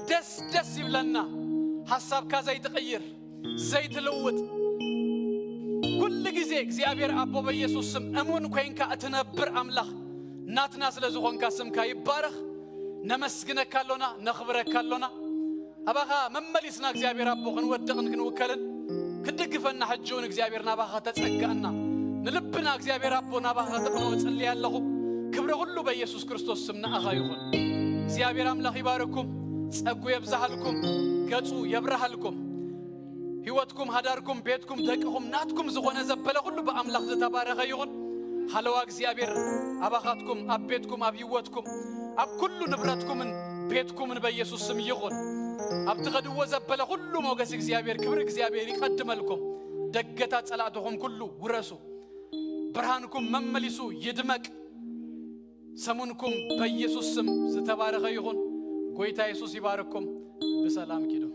ደስ ደስ ይብለና ሐሳብ ካዛ ይተቀየር ዘይት ለውጥ كل ጊዜ እግዚአብሔር አቦ በኢየሱስ ስም እሙን ኮይንካ አትነብር አምላክ ናትና ስለዝኾንካ ስምካ ይባረክ ነመስግነካለና ነኽብረካለና አባኻ መመሊስና እግዚአብሔር አቦ ክንወደቅን ክንወከልን ክድግፈና ሐጆን እግዚአብሔርና ባኻ ተጸጋና ንልብና እግዚአብሔር አቦና ባኻ ተቀኖ ጸልያለሁ ክብረ ሁሉ በኢየሱስ ክርስቶስ ስም ናአኻ ይሁን። እግዚአብሔር አምላክ ይባረኩም ጸጉ ይብዛልኩም ገጹ ይብራሃልኩም ህይወትኩም ሃዳርኩም ቤትኩም ደቅኩም ናትኩም ዝኾነ ዘበለ ሁሉ በአምላክ ተባረከ ይሁን። ሃለዋ እግዚአብሔር አባኻትኩም አቤትኩም አብይወትኩም አብ ኩሉ ንብረትኩም ቤትኩምን በኢየሱስ ስም ይሁን። አብ ተገድወ ዘበለ ሁሉ ሞገስ እግዚአብሔር ክብር እግዚአብሔር ይቀድመልኩም ደገታ ጸላትኩም ሁሉ ውረሱ ብርሃንኩም መመሊሱ ይድመቅ ሰሙንኩም በኢየሱስ ስም ተባረከ ይሁን። ጎይታ ኢየሱስ ይባረክኩም በሰላም ኪዶ